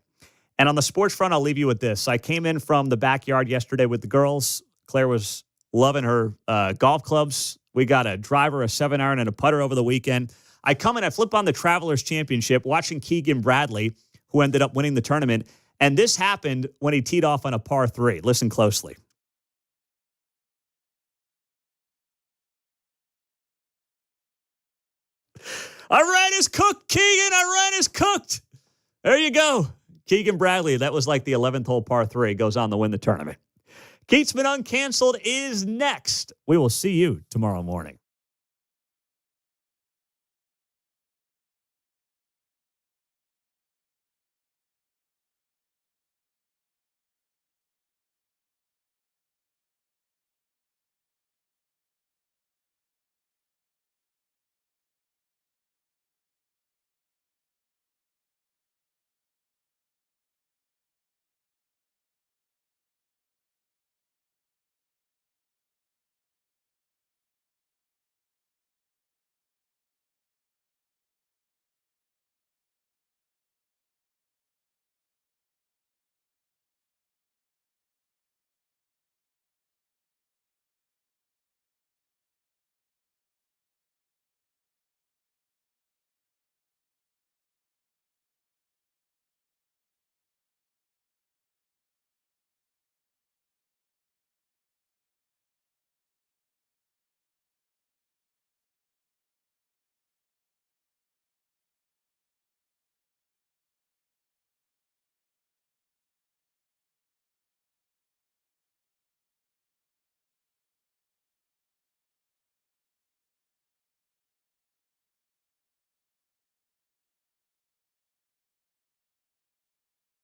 And on the sports front, I'll leave you with this. I came in from the backyard yesterday with the girls. Claire was loving her golf clubs. We got a driver, a 7-iron, and a putter over the weekend. I come in, I flip on the Travelers Championship, watching Keegan Bradley, who ended up winning the tournament. And this happened when he teed off on a par 3. Listen closely. Our rent is cooked, Keegan. Our rent is cooked. There you go. Keegan Bradley, that was like the 11th hole par 3, goes on to win the tournament. Keatsman Uncanceled is next. We will see you tomorrow morning.